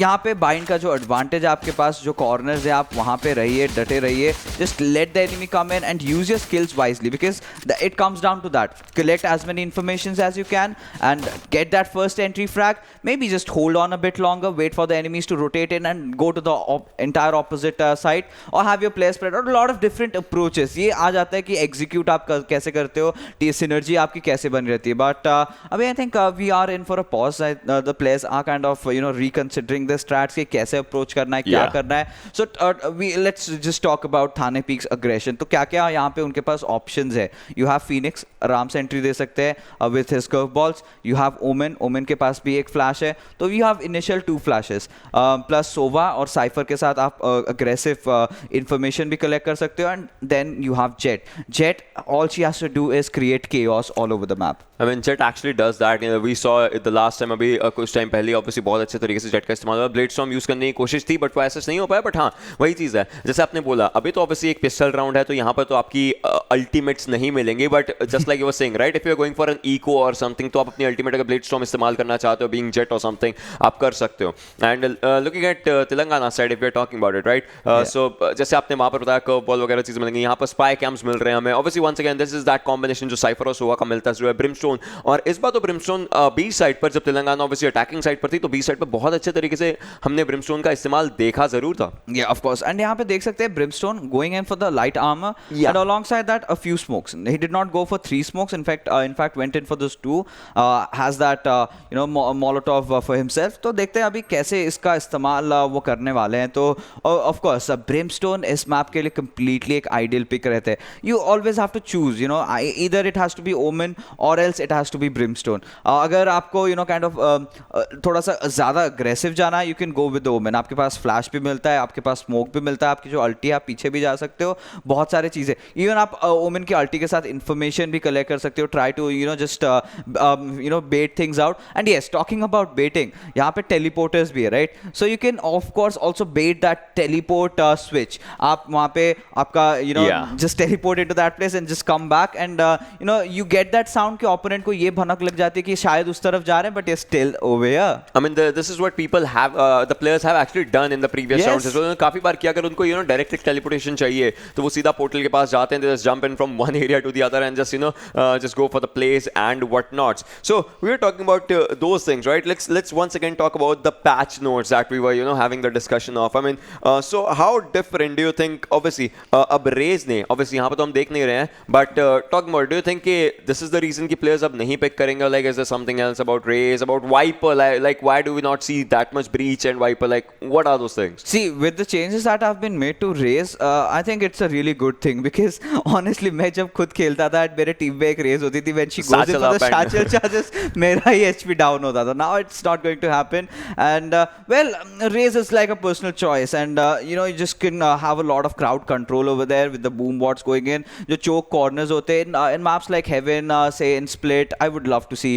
यहाँ पे bind का जो advantage है आपके पास, जो corners है, आप वहाँ पे रहिए, डटे रहिए. Just let the enemy come in and use your skills wisely, because it comes down to that. Collect as many informations as you can and get that first entry frag. Maybe just hold on a bit longer, wait for the enemies to rotate in and go to the entire opposite side, or have your player spread, or a lot of different approaches. ये आ जाता है कि execute आप कैसे करते हो, synergy आपकी कैसे बन रहती है. But अभी I think we are in for a pause. The players are kind of reconsidering the strats कि कैसे approach करना है, क्या करना है. So let's just talk about Thane Peek's aggression. तो क्या क्या यहाँ पे उनके पास options है. You have Phoenix, आराम से entry दे सकते हैं with his curveballs. You have Omen के पास भी एक फ्लैश है, तो we have initial 2 flashes, plus Sova और साइफर के साथ आप अग्रेसिव इंफॉर्मेशन भी कलेक्ट कर सकते हो. And then you have Jett all she has to do is create chaos all over the map. I mean, Jet actually does that. We saw it the last time. अभी कुछ time पहले obviously बहुत अच्छे तरीके से Jet का इस्तेमाल हुआ. ब्लेड स्टॉर्म यूज करने की कोशिश थी, बट वो ऐसा नहीं हो पाया. बट हाँ, वही चीज़ है जैसे आपने बोला, अभी तो obviously एक पिस्टल राउंड है, तो यहाँ पर तो आपकी अल्टीमेट्स नहीं मिलेंगे. But just like you were saying, right, if you are going for an eco और समथिंग, तो आप अपनी अल्टीमेट अगर ब्लेड स्टॉर्म इस्तेमाल करना चाहते हो, बीइंग जेट और समथिंग, आप कर सकते हो. And looking at Telangana side, if you are talking about it, right, so जैसे आपने वहाँ पर बताया कर्व बॉल वगैरह चीज़ें मिलेंगी, यहाँ पर स्पाई कैम्स मिल रहे हैं हमें. Obviously once again this is that combination जो साइफर और सोवा का मिलता है, जो है ब्रिमस्टोन. और इस बार तो ब्रिमस्टोन बी साइड पर, जब तेलंगाना ऑब्वियसली अटैकिंग साइड पर थी, तो बी साइड पर बहुत अच्छे तरीके से हमने ब्रिमस्टोन का इस्तेमाल देखा जरूर था. Yeah, of course. And यहाँ पे देख सकते हैं Brimstone going in for the light armor, and alongside that a few smokes. He did not go for 3 smokes. In fact went in for those 2. Has that Molotov for himself. तो देखते हैं अभी कैसे इसका इस्तेमाल वो करने वाले हैं. तो of course ब्रिमस्टोन इस मैप के लिए completely एक ideal pick रहते हैं. You always have to choose. Either it has to be Omen or else it has to be Brimstone. अगर आपको kind of थोड़ा सा ज़्यादा aggressive जाना है, you can go with the Omen. आपके पास flash भी मिलता है, आपके पास smoke भी मिलता है, आपकी जो ulti है आप पीछे भी जा सकते हो, बहुत सारे चीज़ें. Even आप Omen के ulti के साथ information भी collect कर सकते हो. Try to just bait things out. And yes, talking about baiting, यहाँ पे teleporters भी है, right? So you can of course also bait that teleport switch. आप वहाँ पे आपका just teleport into that place and just come back, and you get that sound कि opponent को ये भनक लग जाती है कि शायद उस तरफ जा रहे हैं, बट ये still over here. I mean, this is what people have, the players have actually done in the previous rounds as well. काफी बार किया, अगर उनको direct teleportation चाहिए तो वो सीधा पोर्टल के पास जाते हैं, they just jump in from one area to the other and just just go for the plays and whatnots. So we were talking about those things, right? Let's once again talk about the patch notes that we were having the discussion of. I mean, so how different do you think? Obviously, अब Raze ने obviously यहाँ पे तो हम देख नहीं रहे हैं, but talking about, do you think this is the reason कि players अब नहीं pick करेंगे? Like, is there something else about Raze, about Viper? Like, why do we not see that much Breach and Viper? Like, what are those things? See, with the changes that have been made to Raze, I think it's a really good thing, because honestly मैं जब खुद खेलता था, मेरे team में एक Raze होती थी, when she goes in for the satchel charges, मेरा ही HP down होता था. Now it's not going to happen, and well, Raze is like a personal choice, and you just can have a lot of crowd control over there with the boom bots going in. जो choke corners होते हैं in maps like Heaven, say in Split, I would love to see,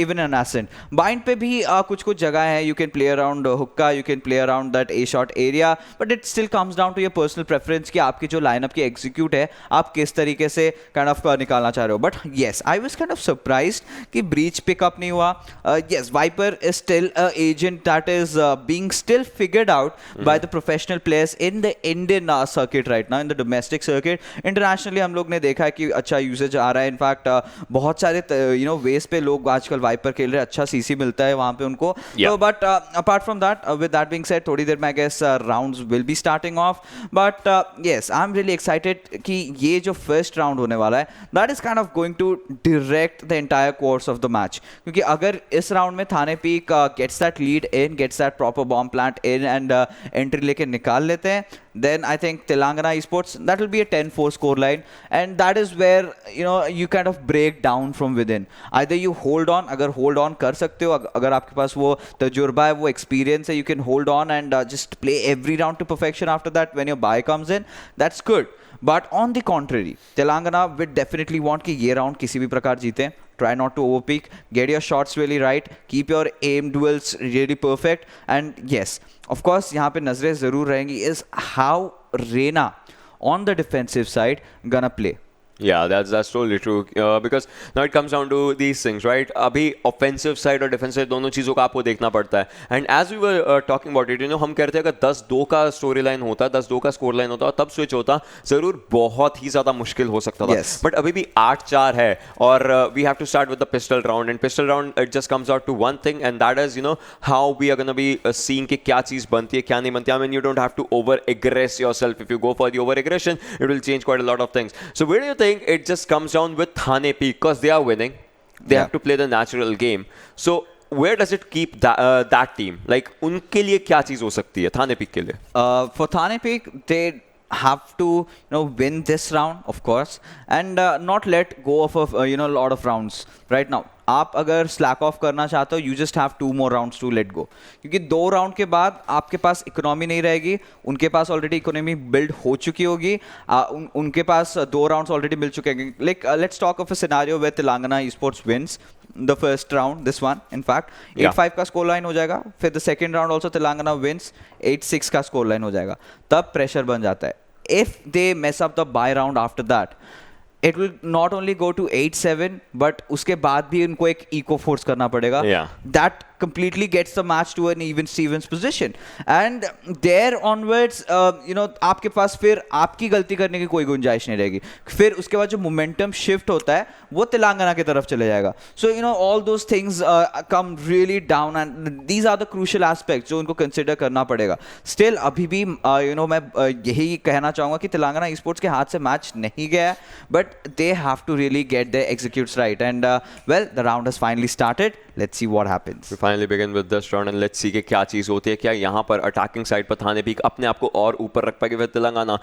even in Ascent. Bind पे भी कुछ जगह है, you can play around hookah, you can play around that A shot area, but it still comes down to your personal preference कि आपकी जो lineup की execute है, आप किस तरीके से kind of निकालना चाह रहे हो. But yes, I was kind of surprised कि breach pickup नहीं हुआ. Yes, Viper is still a agent that is being still figured out by the professional players in the Indian circuit right now, in the domestic circuit. Internationally हम लोग ने देखा है कि अच्छा usage आ रहा है. In fact, बहुत सारे ways पे लोग आजकल Viper खेल रहे हैं, अच्छा CC मिलता है वहाँ पे उनको. So, but apart from that, with that being said, थोड़ी देर में I guess rounds will be starting off. But yes, I'm really excited कि ये जो first round होने वाला है, that is kind of going to direct the entire course of the match. क्योंकि अगर इस round में Thane Peek gets that lead in, gets that proper bomb plant in and entry लेके निकाल लेते हैं, then I think Telangana Esports, that will be a 10-4 scoreline, and that is where you kind of break down from within. Either you hold on, अगर hold on कर सकते हो, अगर आपके पास वो तजुर्बा है, वो experience है, you can hold on and just play every round to perfection. After that, when your buy comes in, that's good. But on the contrary, Telangana would definitely want कि ये round किसी भी प्रकार जीते. Try not to overpeak, get your shots really right, keep your aim duels really perfect, and yes, of course यहाँ पे नजरें ज़रूर रहेंगी is how Reina on the defensive side gonna play. Yeah, that's totally true. Because now it comes down to these things, right? अभी offensive side और defensive दोनों चीज़ों का आपको देखना पड़ता है. And as we were talking about it, हम कहते हैं अगर 10-2 का story line होता, 10-2 का score line होता, तब switch होता, ज़रूर बहुत ही ज़्यादा मुश्किल हो सकता था. Yes. But अभी भी 8-4 है, और we have to start with the pistol round. And pistol round, it just comes out to one thing, and that is, how we are gonna be seeing कि क्या चीज़ बनती है, क्या नहीं बनती. I mean, you don't have to over-aggress yourself. If you go for the over-aggression, it will change quite a lot of things. So where do you think it just comes down with Thane Peek, because they are winning, they have to play the natural game. So where does it keep that team? Like, उनके लिए क्या चीज़ हो सकती है Thane Peek के लिए? For Thane Peek, they have to win this round, of course, and not let go of a lot of rounds right now. आप अगर स्लैक ऑफ करना चाहते हो, you just have 2 more rounds to let go, क्योंकि 2 round के बाद आपके पास economy नहीं रहेगी. उनके पास ऑलरेडी इकोनॉमी बिल्ड हो चुकी होगी, उनके पास 2 राउंड्स ऑलरेडी मिल चुके हैं. Like let's talk of a scenario where Telangana esports wins the first round, this one in fact 8-5 का स्कोर लाइन हो जाएगा. फिर the second round also Telangana wins 8-6 का स्कोर लाइन हो जाएगा. तब प्रेशर बन जाता है. If they mess up the buy round after that, it will not only go to 8-7, but उसके बाद भी उनको एक eco force करना पड़ेगा. That completely gets the match to an even Stevens position, and there onwards आपके पास फिर आपकी गलती करने की कोई गुंजाइश नहीं रहेगी. फिर उसके बाद जो momentum shift होता है वो तेलंगाना की तरफ चले जाएगा. So all those things come really down, and these are the crucial aspects जो उनको consider करना पड़ेगा. Still अभी भी मैं यही कहना चाहूँगा कि तेलंगाना esports के हाथ से मैच नहीं गया, but they have to really get their executes right, and well, the round has finally started. Let's see what happens. We finally begin with this round, and let's see कि क्या चीज़ होती है. क्या यहाँ पर अटैकिंग साइड पर Thane Peek अपने आप को और ऊपर रख पाएगी, फिर तेलंगाना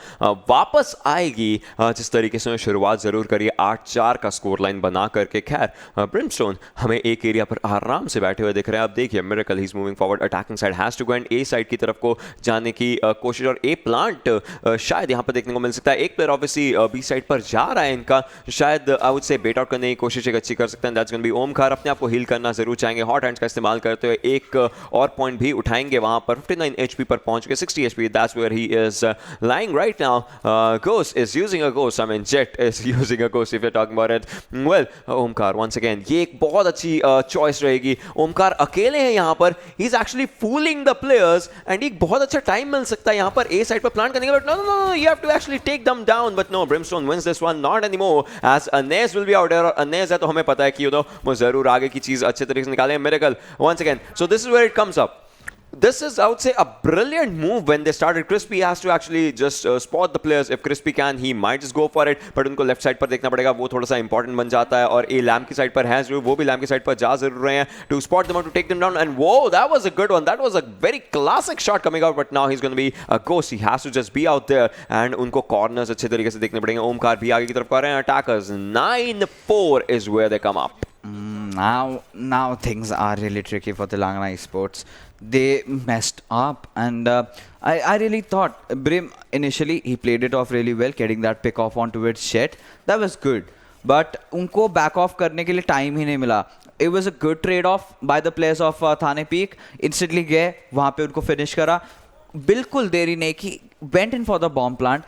वापस आएगी जिस तरीके से शुरुआत ज़रूर करिए 8-4 का स्कोर लाइन बना करके. खैर, ब्रिमस्टोन हमें एक एरिया पर आराम से बैठे हुए दिख रहे हैं. अब देखिए Miracle, he is moving forward, attacking side has to go, and A side की तरफ को जाने की कोशिश, और ए प्लांट शायद यहाँ पर देखने को मिल सकता है. एक प्लेयर ऑब्वियसली बी साइड पर जा रहा है इनका, शायद आई वुड से बेट आउट करने की कोशिश एक अच्छी कर सकते हैं. That's gonna B Omkar. अपने आप को हील करना जरूर चाहेंगे, हॉट हैंड्स का इस्तेमाल इस्तेमाल करते हुए एक और पॉइंट भी उठाएंगे वहां पर 59 HP पर पहुंच के 60 HP. That's where he is lying right now. Ghost is using a ghost. I mean, Jet is using a ghost if you're talking about it. Well, Omkar once again ये एक बहुत अच्छी चॉइस रहेगी. ओमकार अकेले हैं यहाँ पर. He's actually fooling the players and एक बहुत अच्छा टाइम मिल सकता है यहाँ पर A साइड पर प्लान करने का. But no, you have to actually take them down. But no, Brimstone wins this one. Not anymore. As Anaiz will be out there. और Anaiz है तो हमें पता है कि वो जरूर आगे की चीज अच्छे तरीके से निकाले. Miracle once again. So this is where it comes up. This is, I would say, a brilliant move when they started. Crispy has to actually just spot the players. If Crispy can, he might just go for it. But उनको left side पर देखना पड़ेगा. वो थोड़ा सा important बन जाता है. और A lamp की side पर है जो वो भी lamp की side पर जा जरूर रहे हैं to spot them out, to take them down. And whoa, that was a good one. That was a very classic shot coming out. But now he's going to be a ghost. He has to just be out there. And उनको corners अच्छे तरीके से देखने पड़ेंगे. ओमकार भी आगे की तरफ कर रहे हैं. Attackers 9-4 is where they come up. Now things are really tricky for Telangana Esports. They messed up, and I really thought Brim initially he played it off really well, getting that pick off onto its jet. That was good, but उनको back off करने के लिए time ही नहीं मिला. It was a good trade off by the players of Thane Peek. Instantly गए वहाँ पे उनको finish करा. बिल्कुल देरी नहीं की. Went in for the bomb plant,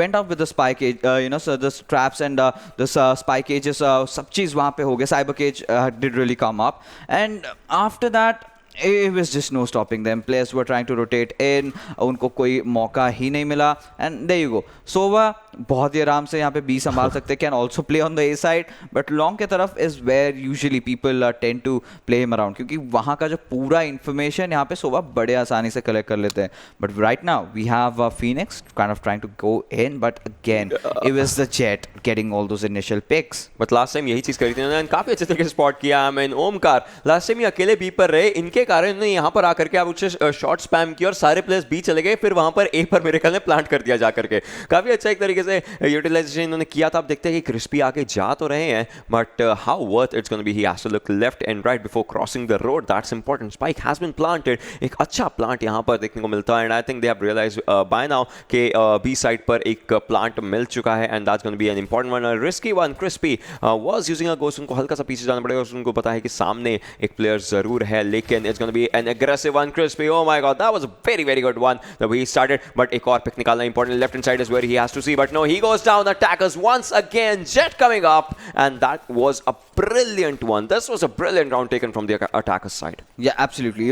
went out with the spy cage, so the traps and the spy cages, सब चीज़ वहाँ पे हो गया. Cyber cage did really come up, and after that it was just no stopping them. Players were trying to rotate in, उनको कोई मौका ही नहीं मिला, and there you go. Sova बहुत ही आराम से यहाँ पे B संभाल सकते, can also play on the A side, but long के तरफ is where usually people tend to play him around, क्योंकि वहाँ का जो पूरा information यहाँ पे सोवा बड़े आसानी से collect कर लेते हैं. But right now we have Phoenix kind of trying to go in, but again it was the Jet getting all those initial picks. But last time यही चीज़ करी थी उन्होंने, काफ़ी अच्छे तरीके से spot किया. I mean, Omkar last time ये अकेले B पर रहे, इनके कारण इन्होंने यहाँ पर आकर के आप उससे शॉट स्पैम किया और सारे प्लेयर्स B चले गए. फिर वहाँ पर A पर मिरेकल ने प्लांट कर दिया जा करके. काफ़ी अच्छा एक तरीके से यूटिलाइजेशन इन्होंने किया था. अब देखते हैं कि क्रिस्पी आके जा तो रहे हैं, but how worth it's gonna be. He has to look left and right before crossing the road. That's important. Spike has been planted. एक अच्छा प्लांट यहाँ पर देखने को मिलता है, and I think they have realized by now कि B side पर एक प्लांट मिल चुका है, and that's gonna be an important one. Risky one. Crispy was using a ghost. उनको हल्का सा पीछे जाना पड़ेगा. उनको पता है कि सामने एक प्लेयर जरूर है, लेकिन it's gonna be an aggressive one. Crispy, oh my God, that was a very very good one that he started. But एक और पिक निकालना important. Left hand side is where he has to see, but no, he goes down. Attackers once again. Jet coming up, and that was a brilliant one. This was a brilliant round taken from the attackers side. Yeah, absolutely.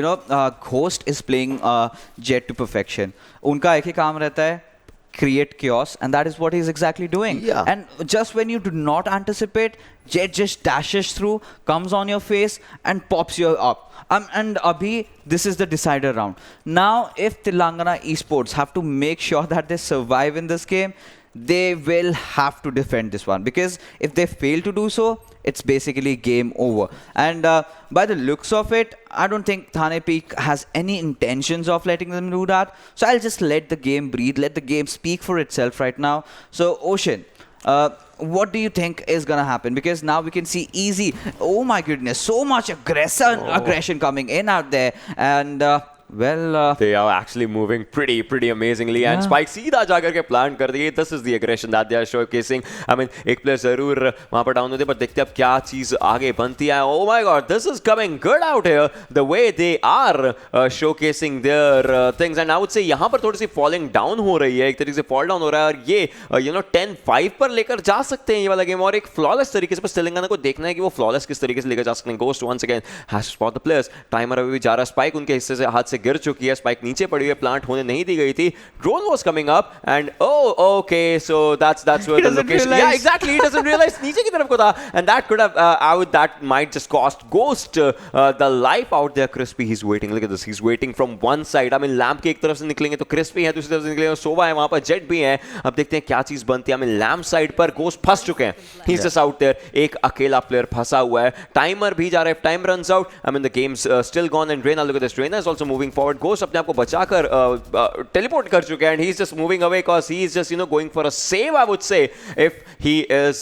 Ghost is playing Jet to perfection. उनका एक ही काम रहता है, create chaos, and that is what he's exactly doing. Yeah. And just when you do not anticipate, Jet just dashes through, comes on your face, and pops you up. And Abhi, this is the decider round. Now, if Telangana Esports have to make sure that they survive in this game, they will have to defend this one, because if they fail to do so, it's basically game over. And by the looks of it, I don't think Thane Peek has any intentions of letting them do that. So I'll just let the game breathe, let the game speak for itself right now. So Ocean, what do you think is gonna happen? Because now we can see easy. Oh my goodness, so much aggression coming in out there, and they are actually moving pretty amazingly, and Spike सीधा जाकर के plan कर दिए. This is the aggression that they are showcasing. I mean, एक player जरूर वहाँ पर down होते, पर देखते अब क्या चीज आगे बनती है. Oh my God, this is coming good out here. The way they are showcasing their things, and I would say यहाँ पर थोड़ी सी falling down हो रही है, एक तरीके से fall down हो रहा है, और ये 10-5 पर लेकर जा सकते हैं ये वाला गेम, और एक flawless तरीके से. बस तेलंगाना को देखना है कि वो flawless किस तरीके से लेकर जा सकते हैं. Ghost once again has to spot the players. Timer अभी भी जा रहा है. स्पाइक उनके हिस्से से हाथ से गिर चुकी है. स्पाइक नीचे पड़ी हुई है, प्लांट होने नहीं दी गई थी. Drone was coming up, and okay, so that's where the location. Yeah exactly, he doesn't realize नीचे की तरफ को था, and that could have that might just cost ghost the life out there. Crispy, he is waiting. Look at this, he is waiting from one side. I mean, lamp की एक तरफ से निकलेंगे तो क्रिस्पी है, दूसरी तरफ से निकलेंगे सोवा है, वहां पर जेट भी है. अब देखते हैं क्या चीज बनती है. आई मीन, लैम्प साइड पर गोस्ट फंस चुके हैं. He is just out there. एक अकेला प्लेयर फंसा हुआ है. टाइमर भी जा रहा है. Time runs out. I mean, the game's still gone, and ड्रेना, लुक एट दिस, ड्रेना is also moving forward. Ghost अपने आप को बचाकर teleport कर चुके हैं, and he's just moving away because he is just going for a save, I would say, if he is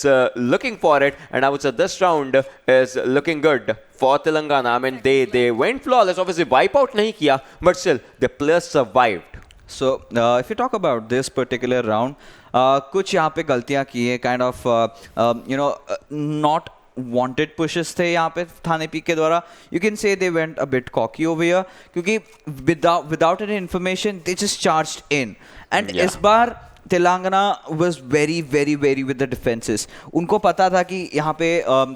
looking for it. And I would say this round is looking good for Telangana. I mean, they went flawless. Obviously wipe out nahi kiya, but still the players survived. So if you talk about this particular round, कुछ यहाँ पे गलतियाँ की है, kind of not wanted pushes थे यहाँ पे Thane peak के द्वारा. You can say they went a bit cocky over here क्योंकि without any information they just charged in. And इस बार Telangana was very with the defenses. उनको पता था कि यहाँ पे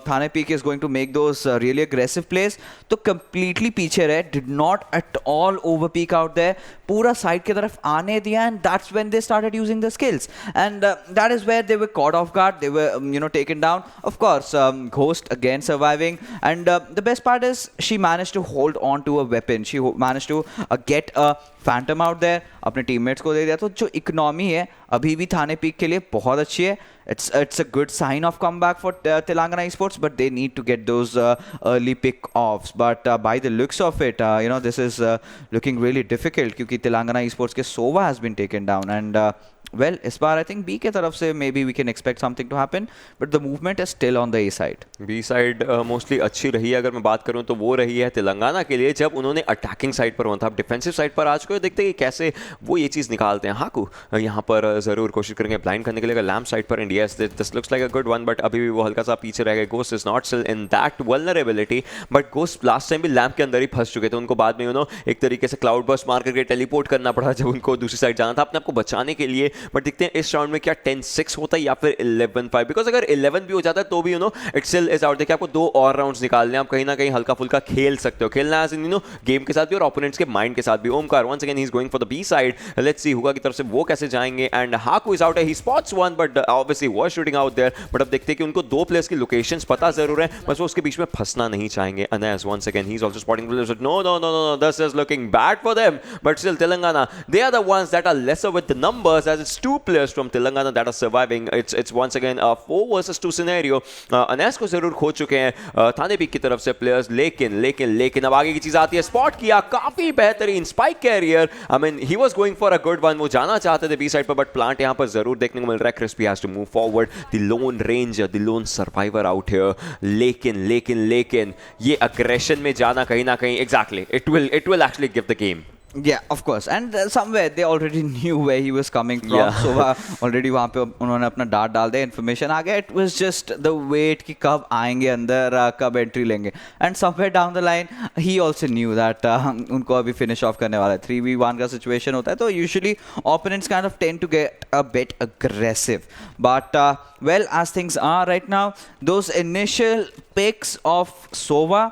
Thane peak is going to make those really aggressive plays, तो completely पीछे रहे, did not at all over peek out there, पूरा side की तरफ आने दिया, and that's when they started using the skills, and that is where they were caught off guard, they were taken down. Of course, Ghost again surviving, and the best part is she managed to hold on to a weapon, she managed to get a phantom out there, अपने teammates को दे दिया. तो जो economy है अभी भी थाने peak के लिए बहुत अच्छी है. It's a good sign of comeback for Telangana Esports, but they need to get those early pick-offs. But by the looks of it, this is looking really difficult क्योंकि Telangana Esports के Sova has been taken down, and well, इस बार I think B के तरफ से maybe we can expect something to happen, but the movement is still on the A side. B side mostly अच्छी रही है. अगर मैं बात करूँ तो वो रही है तेलंगाना के लिए जब उन्होंने अटैकिंग साइड पर होना था. अब डिफेंसिव साइड पर आज को देखते हैं कि कैसे वो ये चीज़ निकालते हैं. हाकू यहाँ पर ज़रूर कोशिश करेंगे ब्लाइंड करने के लिए. लैम्प साइड पर India this looks like a good one, but अभी भी वो हल्का सा पीछे रह गए. Ghost is not still in that vulnerability, but ghost last time भी लैम्प के अंदर ही फंस चुके थे. उनको बाद में एक तरीके से क्लाउड बर्स्ट मार करके टेलीपोर्ट करना पड़ा जब उनको दूसरी साइड जाना था अपने आप को बचाने के लिए. बट देखते हैं इस राउंड में क्या 10-6 होता है या फिर 11-5, बिकॉज अगर 11 भी हो जाता है तो भी इट स्टिल इज आउट. देखिए आपको 2 और राउंड्स निकालने हैं. आप कहीं ना कहीं हल्का फुल्का खेल सकते हो. खेलना एज इन गेम के साथ भी और ओपोनेंट्स के माइंड के साथ भी. Omkar once again he is going for the B side. Let's see हुआ की तरफ से वो कैसे जाएंगे. And Haku is out. He spots one but obviously was shooting out there. But अब देखते हैं कि उनको 2 प्लेयर्स की लोकेशंस पता जरूर है, बस वो उसके बीच में फंसना नहीं चाहेंगे. अनैज once again he is also spotting players. No this is looking bad for them, but still Telangana they are the ones that are lesser with the numbers as it's 2 players from Telangana that are surviving. It's once again a 4 versus 2 scenario. अनैज को जरूर खो चुके हैं थाने peak की तरफ से players, लेकिन अब आगे की चीज आती है. स्पॉट किया काफी बेहतरीन spike carrier. I mean he was going for a good one. वो जाना चाहते थे बी साइड पर, बट प्लांट यहां पर जरूर देखने को मिल रहा है. Crispy has to move forward. The lone ranger, the lone survivor out here. लेकिन ये अग्रेशन में जाना कहीं ना कहीं exactly it will actually give the game. Yeah, of course, and somewhere they already knew where he was coming from. Yeah. So already वहाँ पे उन्होंने अपना डार्ट डाल दिया, इन्फॉर्मेशन आ गया. It was just the wait कि कब आएंगे अंदर, कब एंट्री लेंगे. And somewhere down the line he also knew that उनको अभी finish off करने वाला है. 3v1 का situation होता है तो usually opponents kind of tend to get a bit aggressive. But well, as things are right now, those initial picks of Sova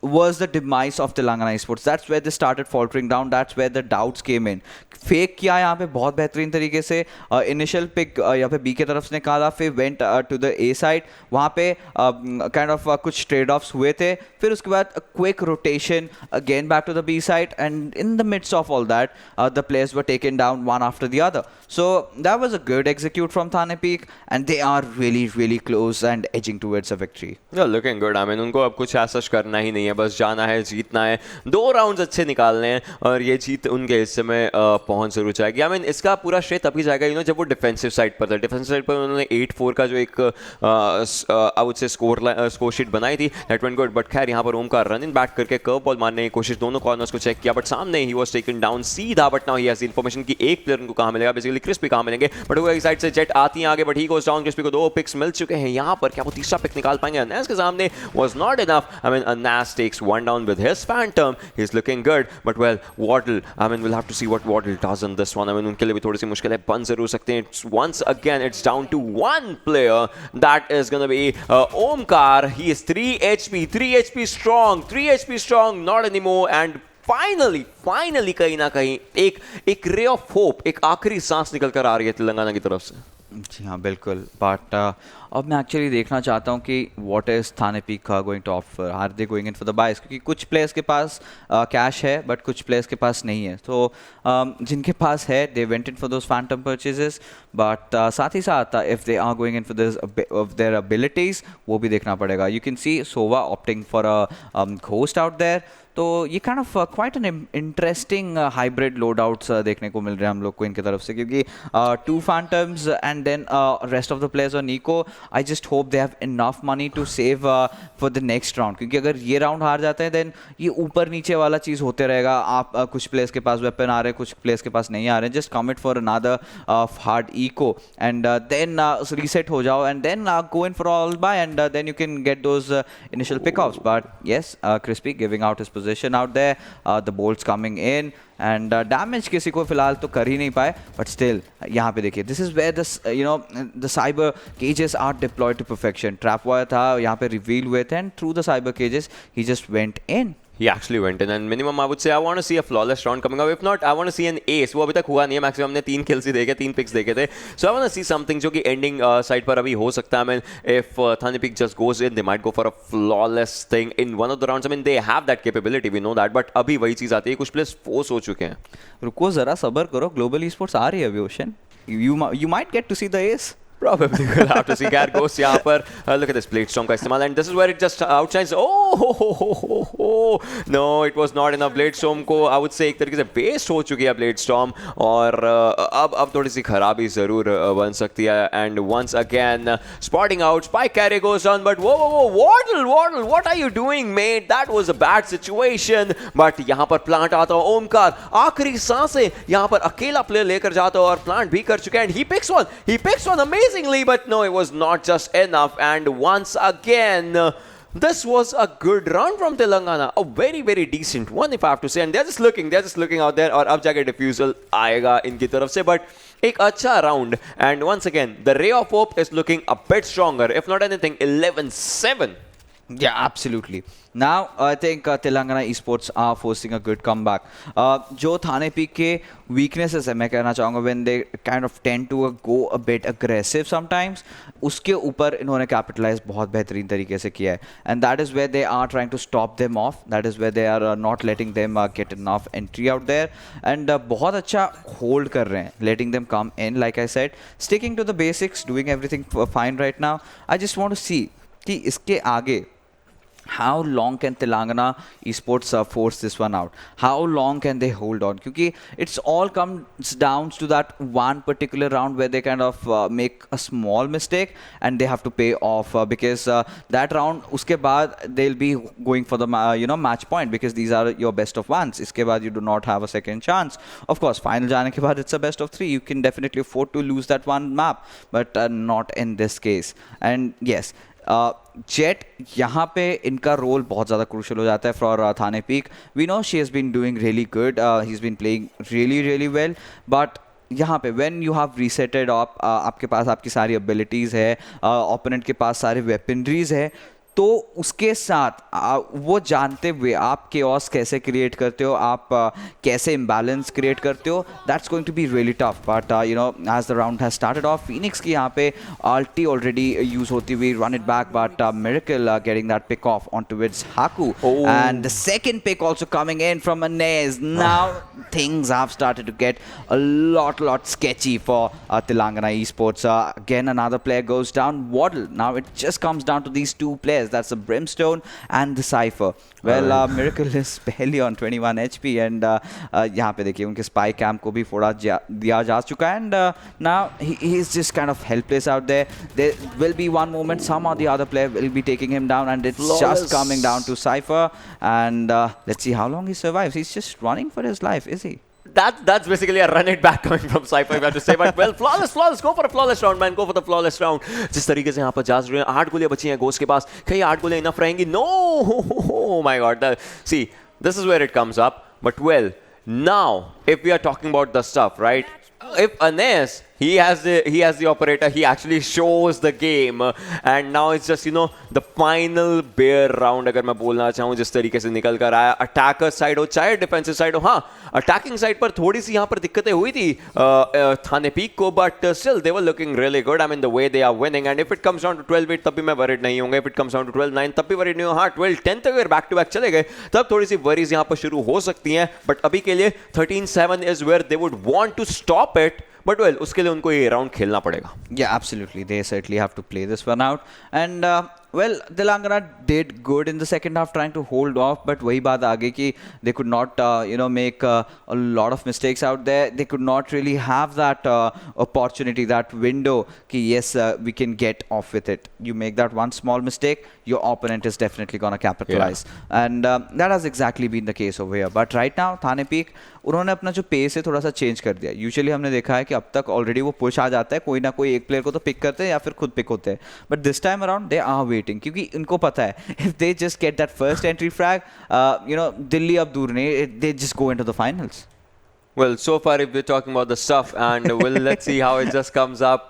was the demise of Telangana Esports. That's where they started faltering down. That's where the doubts came in. Fake किया यहाँ पे बहुत बेहतरीन तरीके से. Initial pick यहाँ पे B की तरफ से निकाला, फिर went to the A side. वहाँ पे काइंड ऑफ कुछ ट्रेड ऑफ्स हुए थे. फिर उसके बाद quick rotation again back to the B side, and in the midst of all that the players were taken down one after the other. So that was a good execute from Thane Peak, and they are really close and edging towards a victory. Looking good. I mean उनको अब कुछ ऐसा करना ही नहीं है, बस जाना है, जीतना है. 2 राउंड्स अच्छे निकालने हैं और ये जीत उनके हिस्से में पहुंच जरूर जाएगी. आई मीन इसका पूरा श्रेय तभी जाएगा जब वो डिफेंसिव साइड पर था. डिफेंसिव साइड पर उन्होंने 8-4 का जो एक आई वुड से स्कोर शीट बनाई थी. That went good. बट खैर यहाँ पर ओमकार रन इन बैट करके कर्व बॉल मारने की कोशिश, दोनों कॉर्नर्स को चेक किया, बट सामने ही वाज टेकन डाउन सीधा. But now he has information कि एक प्लेयर उनको कहाँ मिलेगा, बेसिकली क्रिस्पी कहाँ मिलेंगे. बट वो एक साइड से जेट आती है आगे, but he goes down. Crispy को 2 पिक्स मिल चुके हैं यहाँ पर. क्या वो तीसरा पिक निकाल पाएंगे? अनैज के सामने was not enough. I mean अनैज takes 1 down with his phantom. He's looking good, but well, wardell, I mean we'll have to see what wardell does on this one. I mean उनके लिए भी थोड़ी सी मुश्किल है, बन जरूर सकते हैं. Once again it's down to 1 player. That is gonna be Omkar. He is 3 HP strong, not anymore. And finally कहीं ना कहीं एक रे ऑफ होप, एक आखिरी सांस निकल कर आ रही है तेलंगाना की तरफ से. जी हाँ बिल्कुल. बट अब मैं एक्चुअली देखना चाहता हूँ कि what is Thane Peak going to offer. Are they going in for the buys, क्योंकि कुछ प्लेयर्स के पास कैश है बट कुछ प्लेयर्स के पास नहीं है. तो जिनके पास है they went in for those phantom purchases. But साथ ही साथ if they are going in for this of their abilities, वो भी देखना पड़ेगा. You can see Sova opting for a ghost out there. तो ये kind of quite an interesting hybrid loadouts देखने को मिल रहे हैं हम लोग को इनकी तरफ से, क्योंकि 2 phantoms and then rest of the players और Nico, I just hope they have enough money to save for the next round, क्योंकि अगर ये राउंड हार जाते हैं देन ये ऊपर नीचे वाला चीज़ होते रहेगा. आप कुछ प्लेयर्स के पास वेपन आ रहे हैं, कुछ प्लेयर्स के पास नहीं आ रहे हैं. Just commit for another hard eco and then reset हो जाओ and then go in for all by and then you can get those initial pickoffs. But yes, Crispy giving out his position out there, the bolts coming in and damage किसी को फिलहाल तो कर ही नहीं पाए, but still यहाँ पे देखिए, this is where this the cyber cages are deployed to perfection. Trap wire था यहाँ पे reveal हुए थे and through the cyber cages he just went in. He actually went in, and minimum I would say I want to see a flawless round coming up. If not, I want to see an ace. वो अभी तक हुआ नहीं है. Maximum हमने 3 kills ही देखे, 3 picks देखे थे. So I want to see something जो कि ending side पर अभी हो सकता है. I mean, if Thane Peek just goes in, they might go for a flawless thing in one of the rounds. I mean, they have that capability, we know that. But अभी वही चीज़ आती है, कुछ players force हो चुके हैं. रुको ज़रा सबर करो, Global Esports आ रही है अभी ocean. You might get to see the ace. Probably we'll have to see. Cat Ghost यहाँ पर look at this Blade Storm का इस्तेमाल, and this is where it just outshines. Oh, no, it was not enough. Blade Storm को I would say एक तरीके से waste हो चुकी है Blade Storm, और अब थोड़ी सी खराबी ज़रूर बन सकती है. And once again spotting out, spike carry goes on, but whoa, Wardell, what are you doing, mate? That was a bad situation. But यहाँ पर प्लांट आता है ओमकार, आखिरी सांसें यहाँ पर अकेला प्लेयर लेकर जाता है और प्लांट भी कर चुका है. And he picks one amazingly, but no, it was not just enough. And once again, this was a good round from Telangana, a very very decent one if I have to say. And they're just looking out there, और अब जाके defusal आएगा इनकी तरफ से. But एक अच्छा round, and once again the ray of hope is looking a bit stronger, if not anything. 11-7. Yeah, absolutely. Now I think Telangana Esports are forcing a good comeback. जो Thane Peek के weaknesses है, मैं कहना चाहूँगा, when they kind of tend to go a bit aggressive sometimes, उसके ऊपर इन्होंने capitalize बहुत बेहतरीन तरीके से किया है. And that is where they are trying to stop them off. That is where they are not letting them get enough entry out there. And बहुत अच्छा hold कर रहे हैं, letting them come in, like I said, sticking to the basics, doing everything fine right now. I just want to see कि इसके आगे how long can Telangana Esports force this one out? How long can they hold on? Because it's all comes down to that one particular round where they kind of make a small mistake and they have to pay off, because that round uske baad they'll be going for the match point, because these are your best of ones. Iske baad you do not have a second chance. Of course, final jaane ke baad it's a best of 3. You can definitely afford to lose that one map, but not in this case. And yes, jet यहाँ पे इनका role बहुत ज़्यादा crucial हो जाता है for Thane Peak. We know she has been doing really good, he is been playing really well, but यहाँ पे when you have resetted up, आपके पास आपकी सारी एबिलिटीज़ है, ओपोनेंट के पास सारे वेपनरीज है, तो उसके साथ वो जानते हुए आप केओस कैसे क्रिएट करते हो, आप कैसे इम्बैलेंस क्रिएट करते हो, that's going to be really tough. But as the round has started off, Phoenix की यहाँ पे अल्टी ऑलरेडी यूज होती हुई, run it back, but Miracle getting that pick off onto it's Haku, and the second pick also coming in from Anaiz. Now things have started to get a lot sketchy for Telangana Esports. Again another player goes down, Wardell. Now it just comes down to these two players. That's the Brimstone and the Cypher. Well, Miracle is barely on 21 HP, and यहाँ पे देखिए उनके spy camp को भी फोड़ा दिया जा चुका है, and now he is just kind of helpless out there. There will be one moment somehow the other player will be taking him down, and it's just coming down to Cypher, and let's see how long he survives. He's just running for his life, is he? That's basically a run it back coming from Cypher, you have to say. But well, flawless, go for a flawless round, man. Go for the flawless round. जिस तरीके से यहाँ पर जा रहे हैं, 8 गोलियां बची हैं घोस्ट के पास. कहीं 8 गोलियां enough रहेंगी? No! Oh my God. See, this is where it comes up. But well, now if we are talking about the stuff, right? If Anaiz, he has the operator, he actually shows the game, and now it's just the final bare round. अगर मैं बोलना चाहूँ, जिस तरीके से निकल कर आया, अटैकर साइड हो चाहे डिफेंसिव साइड हो, हाँ अटैकिंग साइड पर थोड़ी सी यहाँ पर दिक्कतें हुई थी थाने पीक को, but still they were looking really good. I mean the way they are winning, and if it comes down to 12-8 तब भी मैं वरीड नहीं होंगे. If it comes down to 12-9 तब भी वरीड नहीं हूँ. हाँ 12-10 तक अगर बैक टू बैक चले गए तब थोड़ी सी वरीज यहाँ पर शुरू हो सकती हैं, बट अभी के लिए 13-7 is where they would want to stop it. But well, उसके लिए उनको ये राउंड खेलना पड़ेगा. Yeah, absolutely. They certainly have to play this one out. And Well, Telangana did good in the second half, trying to hold off, but वही बात आ गई कि they could not, make a lot of mistakes out there. They could not really have that opportunity, that window कि yes, we can get off with it. You make that one small mistake, your opponent is definitely gonna capitalize, and that has exactly been the case over here. But right now, Thane Peek, उन्होंने अपना जो pace है थोड़ा सा change कर दिया. Usually हमने देखा है कि अब तक ऑलरेडी वो पुश आ जाता है, कोई ना कोई एक प्लेयर को तो पिक करते हैं या फिर खुद पिक होते हैं. But this time around they are waiting, क्योंकि उनको पता है if they just get that first entry frag, Delhi अब दूर नहीं, they just go into the finals. Well, so far if we're talking about the stuff, and let's see how it just comes up.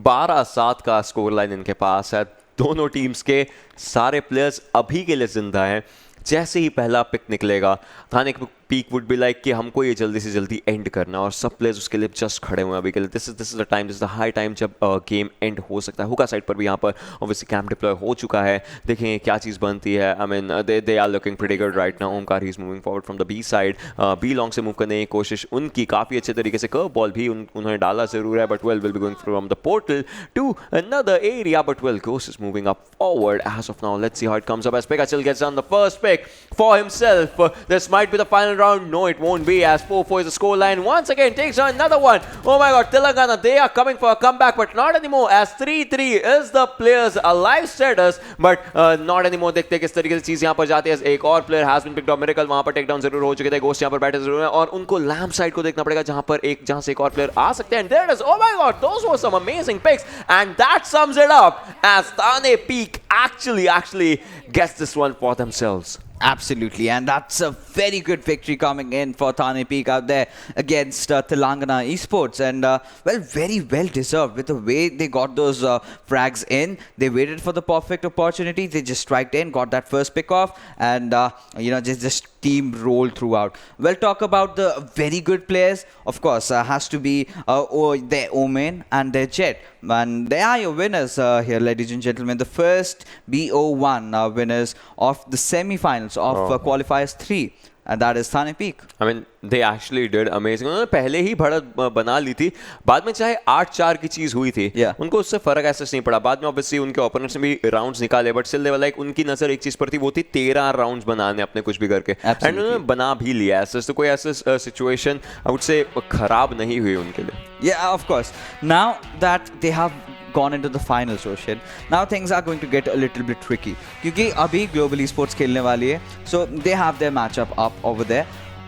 12-7 का score line इनके पास है. दोनों teams के सारे players अभी के लिए जिंदा हैं. जैसे ही पहला पिक निकलेगा, थाने पीक वुड बी लाइक कि हमको ये जल्दी से जल्दी एंड करना, और सब प्लेयर्स उसके लिए जस्ट खड़े हुए हैं अभी के लिए. This is the time, this is the high time जब गेम एंड हो सकता है. हुका साइड पर भी यहाँ पर ऑब्वियसली कैंप डिप्लॉय हो चुका है. देखें क्या चीज़ बनती है. I mean they are looking pretty good right now. Omkar he is moving forward from the B side. B long से मूव करने की कोशिश उनकी काफ़ी अच्छे तरीके से. कर्व बॉल भी उन्होंने डाला ज़रूर है, but well will be going from the portal to another area, but well Ghost is moving up forward as of now. Let's see how it comes up as Pega still gets on the first pick for himself. This might be the final round. No, it won't be, as 4-4 is the scoreline. Once again takes on another one. Oh my god, Telangana, they are coming for a comeback, but not anymore, as 3-3 is the players alive status, but not anymore. देखते हैं किस तरीके से चीज़ यहाँ पर जाती है. एक और player has been picked up. Miracle वहाँ पर टेक डाउन जरूर हो चुके थे. Ghost यहाँ पर बैठे जरूर हैं, और उनको लैम्प साइड को देखना पड़ेगा जहाँ से एक और प्लेयर आ सकते हैं. And there it is. Oh my god, those were some amazing picks, and that sums it up as Thane Peek actually gets this one for themselves. Absolutely, and that's a very good victory coming in for Thane Peek out there against Telangana Esports, and very well deserved with the way they got those frags in. They waited for the perfect opportunity, they just striked in, got that first pick off, and just team roll throughout. We'll talk about the very good players. Of course, has to be their Omen and their Jet, and they are your winners here, ladies and gentlemen. The first BO1 winners of the semi-finals of Qualifiers 3, and that is Thane Peek. I mean, they actually did amazing. उन्होंने पहले ही बढ़त बना ली थी. बाद में चाहे 8-4 की चीज़ हुई थी, उनको उससे फर्क ऐसा नहीं पड़ा. बाद में ऑब्वियसली उनके ओपोनेंट्स ने भी राउंड्स निकाले, but still they were like, उनकी नज़र एक चीज़ पर थी, वो थी 13 राउंड्स बनाने अपने कुछ भी करके, एंड उन्होंने बना भी लिया. ऐसा तो कोई ऐसा सिचुएशन आई वुड से खराब नहीं हुई उनके लिए. Yeah, of course. Now that they have gone into the finals, Roshan, now things are going to get a little bit tricky, क्योंकि अभी Global Esports खेलने वाली है, so they have their matchup up over there.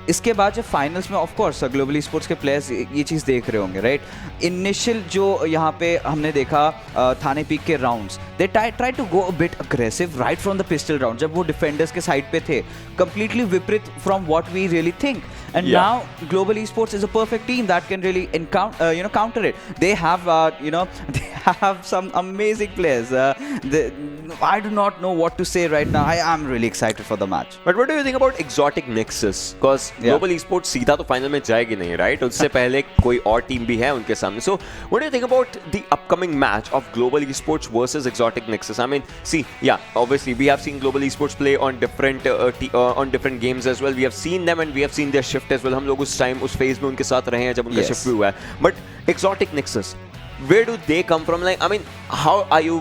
इसके बाद जब finals में of course global sports के प्लेयर्स ये चीज़ देख रहे होंगे, राइट. इनिशियल जो यहाँ पे हमने देखा थाने पीक के rounds, they try to go a bit aggressive right from the pistol round, जब वो डिफेंडर्स के साइड पे थे, कंप्लीटली विपरीत from what we really think. And now Global Esports is a perfect team that can really counter it. They have they have some amazing players. I do not know what to say right now. I am really excited for the match. But what do you think about exotic Nexus? Because Global Esports सीधा तो final में जाएगी नहीं, right? उससे पहले कोई और team भी है उनके सामने. So what do you think about the upcoming match of Global Esports versus exotic Nexus? I mean, see, obviously we have seen Global Esports play on different games as well. We have seen them and we have seen their shift as well. हम लोग उस time उस phase में उनके साथ रहे हैं जब उनका शिफ्ट भी हुआ है. But exotic Nexus, where do they come from? Like, I mean, how are you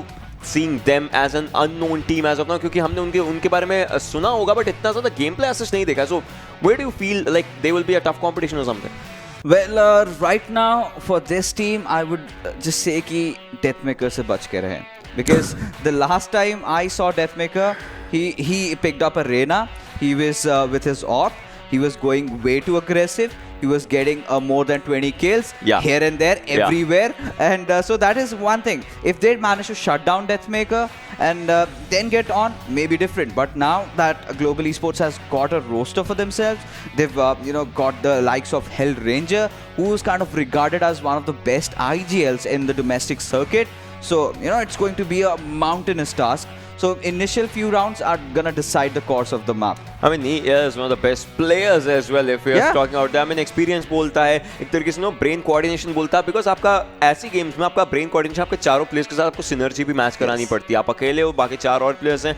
seeing them as an unknown team as of now? क्योंकि हमने उनके बारे में सुना होगा, बट इतना ज़्यादा गेम प्ले ऐसा नहीं देखा. So where do you feel like they will be a tough competition or something? Well, right now for this team, I would just say कि DEATHMAKER से बच के रहें, because the last time I saw DEATHMAKER, he picked up a Reyna. He was with his AWP. He was going way too aggressive. He was getting more than 20 kills here and there, everywhere. And so that is one thing. If they manage to shut down DEATHMAKER and then get on, maybe different. But now that Global Esports has got a roster for themselves, they've got the likes of hellrangeR, who is kind of regarded as one of the best IGLs in the domestic circuit. So it's going to be a mountainous task. So initial few rounds are gonna decide the course of the map. I mean, he is one of the best players as well. If we are talking about that, I mean, experience बोलता है, एक तरीके से brain coordination बोलता है, because आपका ऐसी games में आपका brain coordination आपके चारों प्लेयर्स के साथ आपको सिनर्जी भी मैच करानी पड़ती है. आप अकेले हो, बाकी 4 और प्लेयर्स हैं,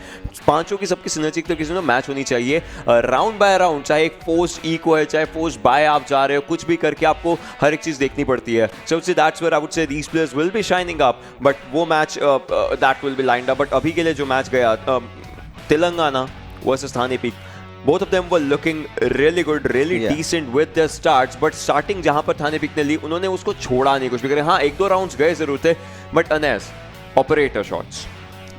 पांचों की सबकी सिनर्जी एक तरीके से मैच होनी चाहिए राउंड बाय राउंड. चाहे एक फोर्स इको है, चाहे फोर्स बाय आप जा रहे हो, कुछ भी करके आपको हर एक चीज़ देखनी पड़ती है. So that's where I would say these players will be shining up, but वो match that will be lined up. But अभी के लिए जो मैच गया Telangana versus Thane peak, both of them were looking really good, really Yeah. decent with their starts, but starting जहां पर थाने Peak ने ली उन्होंने उसको छोड़ा नहीं, कुछ भी करे. हाँ, एक दो राउंड्स गए जरूर थे, बट अनैज ऑपरेटर शॉट्स,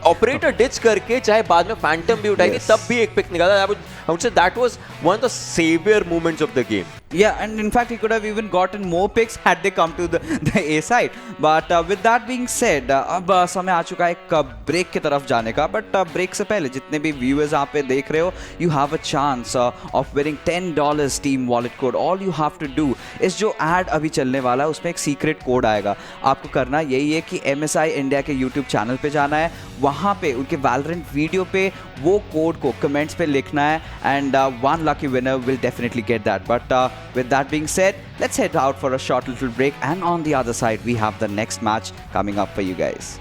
ऑपरेटर डिच करके चाहे बाद में फैंटम भी उठाएगी, Yes. तब भी एक पिक निकाला. I would say that was one of the savior moments of the game. Yeah, and in fact, he could have even gotten more picks had they come to the A side. But with that being said, अब समय आ चुका है एक break की तरफ जाने का. But break से पहले जितने भी व्यूअर्स यहाँ पे देख रहे हो, you have a chance of winning $10 Steam Wallet code. All you have to do is जो ad अभी चलने वाला है उसमें एक सीक्रेट कोड आएगा. आपको करना यही है कि MSI इंडिया के YouTube चैनल पे जाना है, वहाँ पे उनके Valorant वीडियो पे वो कोड को कमेंट्स पे लिखना है, and one lucky winner will definitely get that. But with that being said, let's head out for a short little break, and on the other side we have the next match coming up for you guys.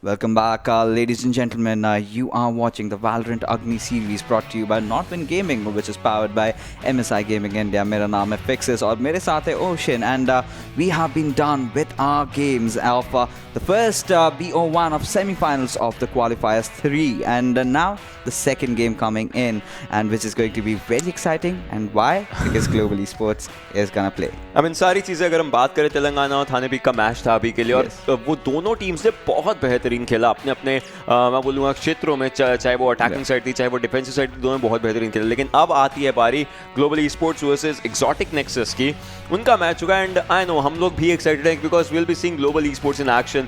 Welcome back, ladies and gentlemen. You are watching the Valorant Agni Series brought to you by Nodwin Gaming, which is powered by MSI Gaming India. मेरा नाम है Fixes और मेरे साथ है Ocean, and we have been done with our games of the first BO1 of semi-finals of the Qualifiers 3, and now the second game coming in, and which is going to be very exciting. And why? Because Global Esports is gonna play. I mean, सारी चीज़ें अगर हम बात करें तेलंगाना और थाने peak का match था अभी के लिए, और वो दोनों टीम्स ने बहुत बेहतरीन खेला अपने अपने मैं बोलूँगा क्षेत्रों में, चाहे वो अटैकिंग साइड थी चाहे वो डिफेंसिव साइड थी, दोनों बहुत बेहतरीन खेले. लेकिन अब आती है बारी global esports versus exotic nexus की. उनका मैच होगा एंड आई नो हम लोग भी एक्साइटेड हैं because will be seeing Global esports in action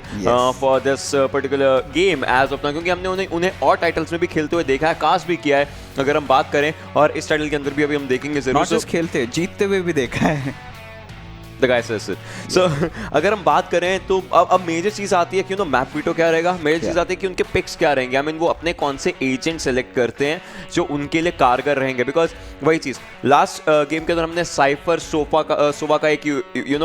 for this particular game as of now, क्योंकि हमने उन्हें और टाइटल्स में भी खेलते हुए देखा है, कास्ट भी किया है अगर हम बात करें, और इस टाइटल के अंदर भी अभी हम देखेंगे जरूर. Not just खेलते, जीतते हुए भी देखा है. The guy says it. So, अगर हम बात करें तो अब मेजर चीज़ आती है कि मैप वीटो क्या रहेगा. मेजर चीज़ आती है कि उनके पिक्स क्या रहेंगे. आई मीन वो अपने कौन से एजेंट सेलेक्ट करते हैं जो उनके लिए कारगर रहेंगे. बिकॉज वही चीज़ लास्ट गेम के अंदर हमने साइफर सोफा का एक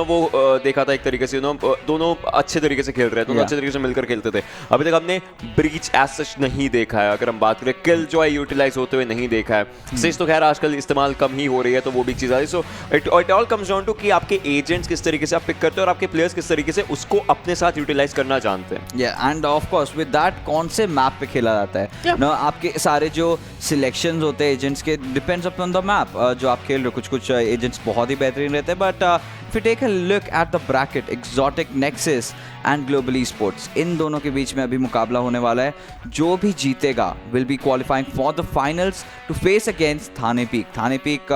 वो देखा था एक तरीके से. दोनों अच्छे तरीके से खेल रहे थे, दोनों अच्छे तरीके से मिलकर खेलते थे. अभी तक हमने ब्रीच एज सच नहीं देखा है. अगर हम बात करें किल जो है यूटिलाइज होते हुए नहीं देखा है. सिस तो खैर आजकल इस्तेमाल कम ही हो रही है, तो वो भी चीज़ आ रही है. So it all comes down to कि आपके एजेंट्स किस तरीके से आप पिक करते हैं और आपके प्लेयर्स किस तरीके से उसको अपने साथ यूटिलाइज करना जानते हैं. End of course with that कौन से मैप पे खेला जाता है ना, आपके सारे जो सिलेक्शंस होते हैं एजेंट्स के डिपेंड्स अपॉन द मैप जो आप खेल रहे हो. कुछ एजेंट्स बहुत ही बेहतरीन रहते हैं, but if you take a look at the bracket, Exotic nexus and Global esports, इन दोनों के बीच में अभी मुकाबला होने वाला है. जो भी जीतेगा will be qualifying for the finals to face against Thane Peak. Thane Peak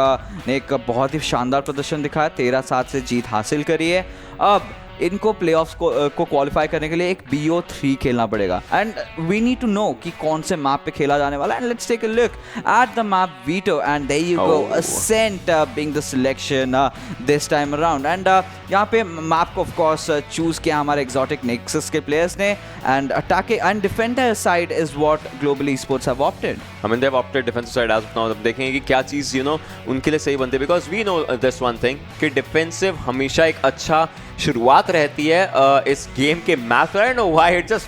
ने एक बहुत ही शानदार प्रदर्शन दिखाया, 13-7 से जीत हासिल करी है. अब इनको प्लेऑफ्स को क्वालिफाई करने के लिए एक BO3 खेलना पड़ेगा, and we need to know कि कौन से मैप पे खेला जाने वाला है. And let's take a look at the map veto, and there you go, Ascent being the selection this time around. And यहाँ पे मैप को ऑफ कोर्स चूज किया हमारे एक्सोटिक नेक्सस के प्लेयर्स ने, and attack and defender side is what Global esports have opted. I mean, they've opted defensive side as of now. अब देखेंगे कि क्या चीज़ उनके लिए सही बनती है. Because we know this one thing कि डिफेंसिव हमेशा एक अच्छा शुरुआत रहती है इस गेम के map. I know why it just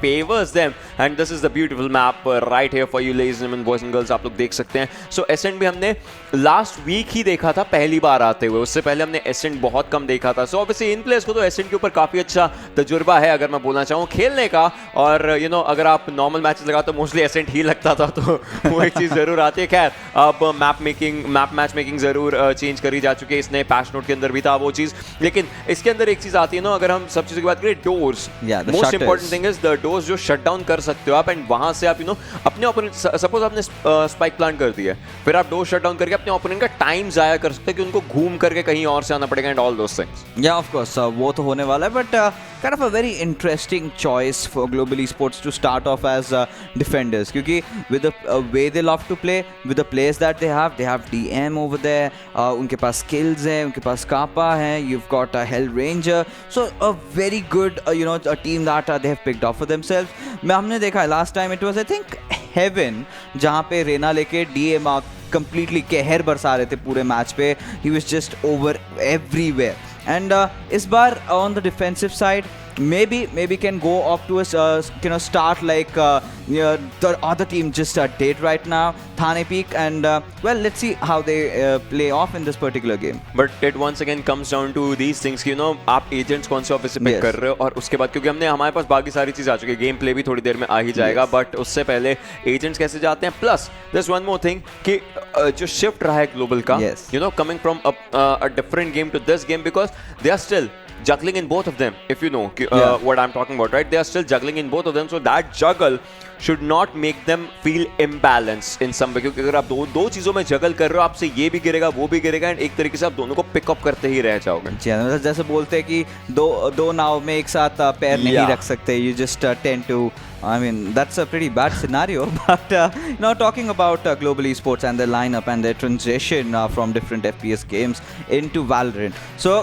favours them, and this is the beautiful map right here for you ladies and boys and girls. आप लोग देख सकते हैं. सो एसेंट भी हमने लास्ट वीक ही देखा था पहली बार आते हुए, उससे पहले हमने एसेंट बहुत कम देखा था. सो ऑब्वियसली इन प्लेयर्स को तो एसेंट के ऊपर काफ़ी अच्छा तजुर्बा है अगर मैं बोलना चाहूँ खेलने का. और अगर आप नॉर्मल मैचेस लगा तो मोस्टली एसेंट ही लगता था, तो वो एक चीज़ ज़रूर आती है. खैर अब मैप मैच मेकिंग ज़रूर चेंज करी जा चुकी है. इसने पैच नोट के अंदर भी था वो चीज़, लेकिन इसके अंदर एक चीज़ आती है अगर हम सब चीज़ों की बात करें, doors. Most important thing is the doors जो शट डाउन कर सकते हो आप, एंड वहां से आप अपने ओपोनेंट, सपोज आपने स्पाइक प्लांट कर दिया, फिर आप डोर शट डाउन करके अपने ओपोनेंट का टाइम जाया कर सकते हैं कि उनको घूम करके कहीं और से आना पड़ेगा, एंड ऑल दोस थिंग्स. या ऑफ कोर्स वो तो होने वाला है, but kind of a very interesting choice for Global Esports to start off as defenders, क्योंकि with the way they love to play, with the players that they have DM over there, उनके पास Skillz है, उनके पास Kappa है, you've got HellrangeR, so a very good a team that they have picked up for themselves. हमने देखा last time it was I think Heaven, जहाँ पे रेना लेके DEATHMAKER completely कहर बरसा रहे थे पूरे मैच पे. He was just over everywhere. And इस बार on the defensive side maybe can go up to a start like the other team just did right now, Thane Peek, and well, let's see how they play off in this particular game. But it once again comes down to these things कि आप agents कौन से office से pick कर रहे हो, और उसके बाद क्योंकि हमारे पास बाकी सारी चीज़ आ चुकी है, गेम प्ले भी थोड़ी देर में आ ही जाएगा, बट उससे पहले एजेंट्स कैसे जाते हैं. Plus this one more thing कि जो शिफ्ट रहा है ग्लोबल का, coming from a different game to this game, because they are still juggling in both of them, if you know what I'm talking about, right? They are still juggling in both of them, so that juggle should not make them feel imbalanced in some way. क्योंकि अगर आप दो चीज़ों में जगल कर रहे हो, आपसे ये भी गिरेगा वो भी गिरेगा, एंड एक तरीके से आप दोनों को पिकअप करते ही रह जाओगे. जैसे बोलते हैं कि दो नाव में एक साथ पैर नहीं रख सकते. You just tend to, I mean, that's a pretty bad scenario. But now talking about Global Esports and their lineup and their transition from different FPS games into Valorant. So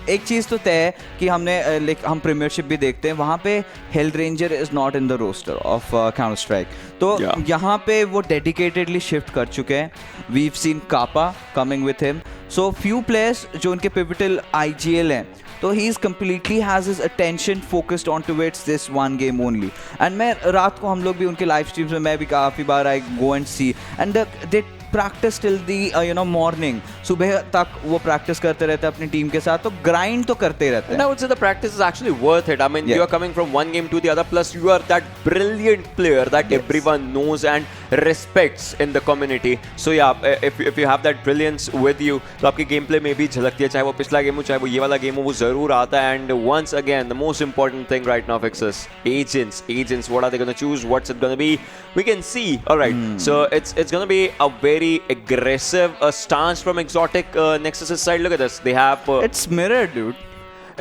एक चीज़ तो तय है कि हम प्रीमियरशिप भी देखते हैं, वहाँ पे HellrangeR is not in the roster of Counter Strike. तो यहाँ पे वो डेडिकेटेडली शिफ्ट कर चुके हैं. We've seen Kappa coming with him. So few players जो उनके पिविटल IGL हैं तो he is completely has his attention focused on towards this one game only. And मैं रात को हम लोग भी उनके लाइव स्ट्रीम्स में मैं भी काफ़ी बार I go and see and they practise till the morning. सुबह तक वो प्रैक्टिस करते रहते हैं अपनी टीम के साथ, तो ग्राइंड तो करते ही रहते हैं. And I would say the practice is actually worth it. I mean, Yeah. you are coming from one game to the other, plus you are that brilliant player that Yes. everyone knows and respects in the community. So yeah, if you have that brilliance with you, तो आपके game play में भी झलकती है. चाहे वो पिछला game हो, चाहे वो ये वाला गेम हो, वो जरूर आता है. And once again, the most important thing right now, Fixes, agents. What are they going to choose? What's it going to be? We can see. All right. So it's going to be a very aggressive stance from Exotic Nexus' side. Look at this. They have. It's mirrored, dude.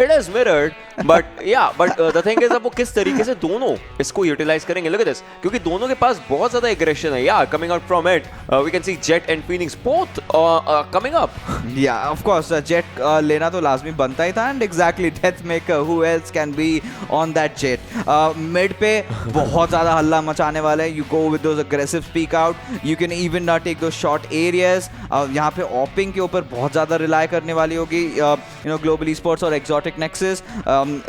It is mirrored, but yeah, but the thing is, अब वो किस तरीके से दोनों इसको utilise करेंगे. Look at this, क्योंकि दोनों के पास बहुत ज़्यादा aggression है. Yeah, coming out from it, we can see Jet and Phoenix both coming up. Yeah, of course, Jet लेना तो लाजमी बनता ही था. And exactly, DEATHMAKER, who else can be on that Jet? Mid पे बहुत ज़्यादा हल्ला मचाने वाले हैं. You go with those aggressive speak out. You can even take those short areas. यहाँ पे opping के ऊपर बहुत ज़्यादा rely करने वाली होगी. Global Esports और Exotic Nexus,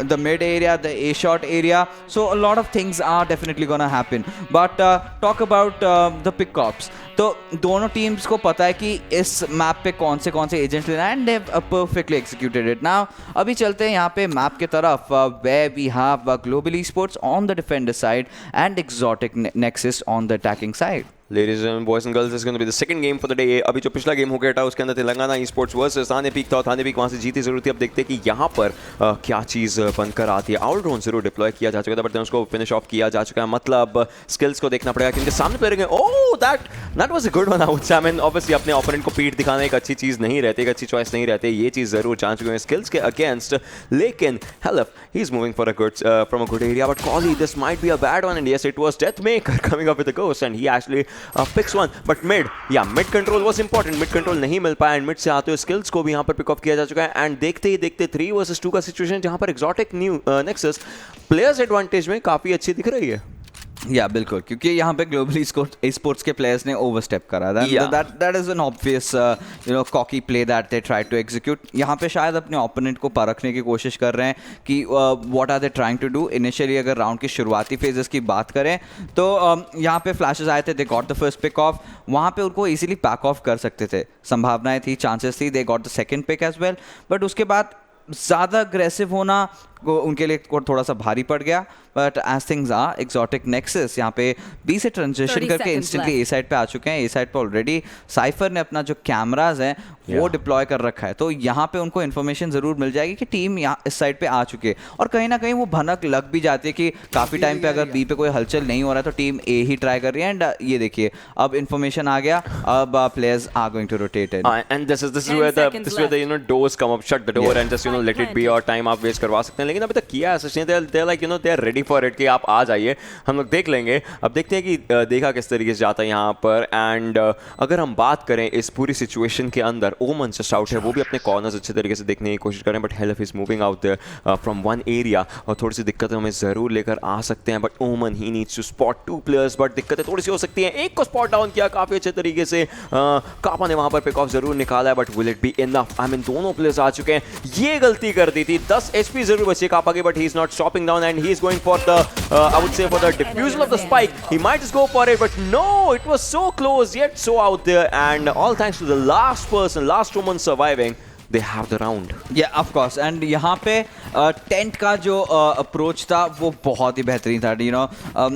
the mid area, the A shot area. So a lot of things are definitely gonna happen. But talk about the pickups. तो दोनों टीम्स को पता है कि इस मैप पे कौन से एजेंट्स लेना है and they perfectly executed it. Now अभी चलते हैं यहाँ पे मैप के तरफ, where we have Global Esports on the defender side and Exotic Nexus on the attacking side. Ladies and boys and girls, this is going to be the second game for the day. अभी जो पिछला game हो गया था उसके अंदर Telangana Esports versus थाने peak था. थाने peak वहाँ से जीती जरूर थी. अब देखते हैं कि यहाँ पर क्या चीज़ बनकर आती है. आउट ड्रोन जरूर डिप्लॉय किया जा चुका था, बट उसको फिनिश ऑफ किया जा चुका है. मतलब स्किल्स को देखना पड़ेगा कि उनके सामने प्लेयर हैं. Oh, that was a good one. I mean obviously अपने ओपोनेंट को पीठ दिखाना एक अच्छी चीज़ नहीं रहती, एक अच्छी चॉइस नहीं रहती. ये चीज़ जरूर जान चुके हैं स्किल्स के अगेंस्ट. लेकिन hellff, he is moving for a good from a good area, but Kolly, this might be a bad one. And yes, it was DEATHMAKER coming up with a ghost, and he actually picks one. But mid control was important. Mid control नहीं मिल पाया, and mid से आते हुए skills को भी यहाँ पर pick of किया जा चुका है. एंड देखते ही देखते 3 versus 2 का सिचुएशन जहाँ पर एक्सोटिक नेक्सस प्लेयर्स एडवांटेज में काफ़ी अच्छी दिख रही है. या बिल्कुल, क्योंकि यहाँ पे ग्लोबल esports के प्लेयर्स ने ओवरस्टेप करा. That is an obvious cocky play that they try to execute. यहाँ पे शायद अपने ओपोनेंट को परखने की कोशिश कर रहे हैं कि what are they trying to do. Initially अगर राउंड की शुरुआती फेजेस की बात करें तो यहाँ पे फ्लैशेस आए थे, they got the first pick off. वहाँ पे उनको इजीली पैक ऑफ कर सकते थे, संभावनाएं थी, चांसेस थी. They got the second pick as well, but उसके बाद ज़्यादा अग्रेसिव होना उनके लिए थोड़ा सा भारी पड़ गया. But as things are, Exotic Nexus यहाँ पे बी से ट्रांजिशन करके इंस्टेंटली ए साइड पे आ चुके हैं. ए साइड पे ऑलरेडी साइफर ने अपना जो कैमराज हैं वो डिप्लॉय कर रखा है, तो यहाँ पे उनको इन्फॉर्मेशन ज़रूर मिल जाएगी कि टीम यहाँ इस साइड पे आ चुके हैं. और कहीं ना कहीं वो भनक लग भी जाती है कि काफ़ी टाइम पे अगर बी पे कोई हलचल नहीं हो रहा है तो टीम ए ही ट्राई कर रही है. एंड ये देखिए, अब इन्फॉर्मेशन आ गया, अब players are going to rotate it. And this is where the doors come up, shut the door and just let it be, और टाइम आप वेस्ट करवा सकते हैं. लेकिन अभी तक किया ऐसा नहीं. they are like they are ready for it कि आप आ जाइए, हम लोग देख लेंगे. अब देखते हैं कि देखा किस तरीके से जाता है यहाँ पर. एंड अगर हम बात करें इस पूरी सिचुएशन के अंदर, ओमन जस्ट आउट है, वो भी अपने कॉर्नर्स अच्छे तरीके से देखने की कोशिश करें. But hellff is moving out there from one area, और थोड़ी सी दिक्कतें हमें ज़रूर लेकर आ सकते हैं. But Omen he needs to spot 2 players, but दिक्कतें थोड़ी सी हो सकती हैं. एक को स्पॉट डाउन किया काफ़ी अच्छे तरीके से, कापा ने वहाँ पर पिक ऑफ जरूर निकाला है. But will it be enough? I mean दोनों प्लेयर्स आ चुके हैं. ये गलती कर दी थी, 10 HP जरूर बचे कापा के, but he is not stopping down and he is going for the I would say for the defusal of the spike. He might just go for it, but no, it was so close yet so out there. And all thanks to the last person, last woman surviving, they have the round. Yeah, of course. And यहाँ पे tent का जो approach था वो बहुत ही बेहतरीन था.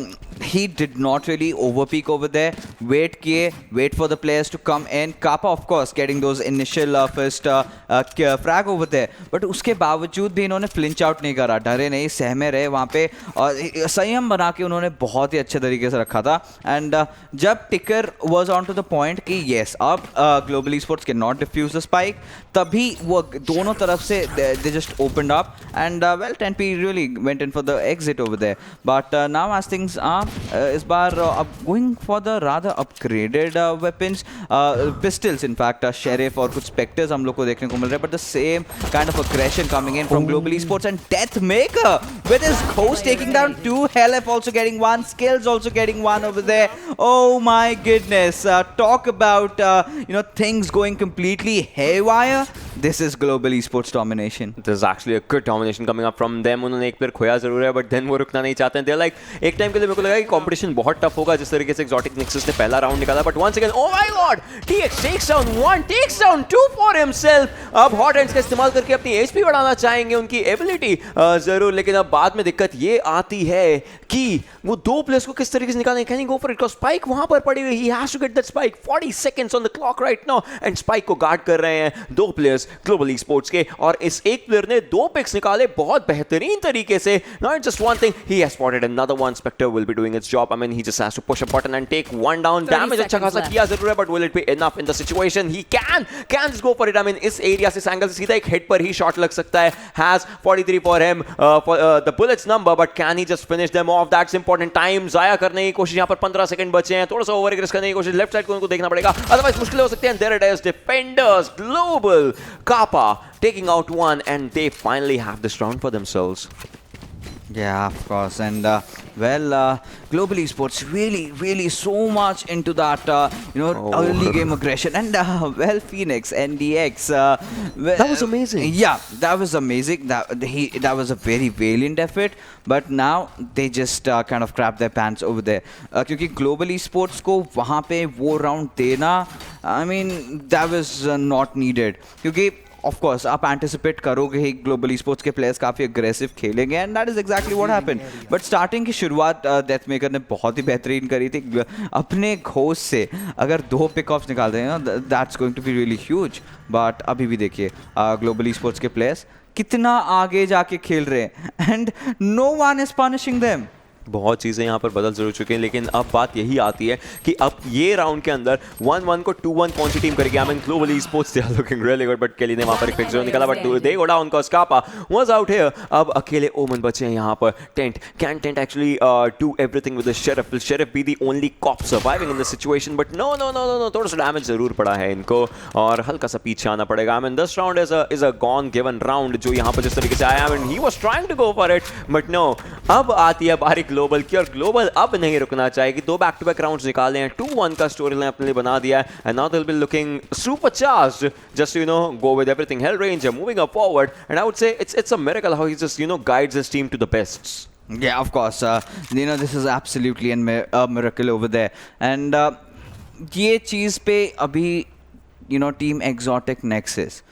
He did not really overpeak over there. Wait for the players to come in. Kappa, of course, getting those initial first frag over there. But उसके बावजूद भी इन्होंने flinch out नहीं करा, डरे नहीं, सहमे रहे वहाँ पे, और संयम बना के उन्होंने बहुत ही अच्छे तरीके से रखा था. And जब टिकर was on to the point कि yes, अब Global Esports cannot defuse the spike, तभी वो दोनों तरफ से they just opened up. And well, Thane Peek really went in for the exit over there. But now as things are, इस बार अब going for the rather upgraded weapons, pistols in fact, sheriff और कुछ spectres हम लोग को देखने को मिल रहे हैं, but the same kind of aggression coming in from Global esports and Deathmaker with his ghost taking down 2, hellff also getting 1, Skillz also getting 1 over there. Oh my goodness, talk about things going completely haywire. This is global esports domination. There's actually a good domination coming up from them. उन्होंने एक player खोया जरूर है, but then वो रुकना नहीं चाहते हैं. They're like, एक टाइम के लिए मेरे को लगा कि कंपटीशन बहुत टफ होगा जिस तरीके से एक्सोटिक नेक्सस ने पहला राउंड निकाला, but once again, oh my lord, TX takes down 1, takes down 2 for himself. अब हॉट हैंड्स का इस्तेमाल करके अपनी HP बढ़ाना चाहेंगे, उनकी एबिलिटी जरूर, लेकिन अब बाद में दिक्कत ये आती है कि वो दो प्लेयर्स को किस तरीके से निकालें. Can he go for it? Because spike वहां पर पड़ी हुई, he has to get that spike. 40 seconds on the clock right now, and spike को गार्ड कर रहे हैं दो प्लेयर्स ग्लोबल esports के, और इस एक प्लेयर ने दो पिक्स निकाले बहुत बेहतरीन तरीके से. Not just one thing, he has spotted another one. Spectre will be doing its job. I mean, he just has to push a button and take one down. Damage अच्छा खासा किया जरूर है, but will it be enough in the situation? He can just go for it. I mean, इस area से, इस angle से सीधा एक हेड पर ही शॉट लग सकता है. Has 43 for him, for the bullets number, but can he just finish them off? That's important. Time जाया करने की कोशिश, यहाँ पर 15 सेकंड बचे हैं, थोड़ा सा ओवर एग्रेस करने की कोशिश, लेफ्ट साइड को उनको देखना पड़ेगा, अदरवाइज मुश्किल हो सकती है. There it is, defenders, global, Kappa taking out one, and they finally have this round for themselves. Yeah, of course. And global esports really so much into that early game aggression, and Phoenix NDX, that was amazing. Yeah, that was amazing. That was a very valiant effort, but now they just kind of crap their pants over there, क्योंकि global esports को वहाँ पे वो round देना, I mean that was not needed, क्योंकि of course आप anticipate करोगे ही global esports के प्लेयर्स काफ़ी अग्रेसिव खेलेंगे, and that is exactly what happened. But starting की शुरुआत डेथमेकर ने बहुत ही बेहतरीन करी थी. अपने घोष से अगर 2 पिक ऑफ्स निकाल दें, that's going to be really huge. But अभी भी देखिए ग्लोबल esports के प्लेयर्स कितना आगे जाके खेल रहे हैं, and no one is punishing them. बहुत चीज़ें यहाँ पर बदल जरूर चुकी हैं, लेकिन अब बात यही आती है कि अब ये राउंड के अंदर 1-1 को 2-1 कौन सी टीम करेगी. I mean global esports they are looking really good, but केली ने वहाँ पर एक पिक जो निकाला, but they go down because Kappa was out here. अब अकेले ओमन बचे हैं यहाँ पर. Can Tent actually do everything with the Sheriff? Will Sheriff be the only cop surviving in this situation? But no, थोड़ा सा डैमेज जरूर पड़ा है इनको, और हल्का सा पीछे आना पड़ेगा. आई mean this round is a gone given round जो यहाँ पर जिस तरीके से आया. I mean he was trying to go for it, but no. अब आती है बारी ग्लोबल की, और ग्लोबल अब नहीं रुकना चाहेगी. 2 बैक टू बैक राउंड्स निकाले हैं, 2-1 का स्टोरी लाइन अपने लिए बना दिया है, and now they will be looking super charged just to go with everything. HellrangeR moving up forward, and I would say it's a miracle how he just guides his team to the bests. Yeah, of course. This is absolutely a miracle over there, and ये चीज़ पे अभी team exotic nexus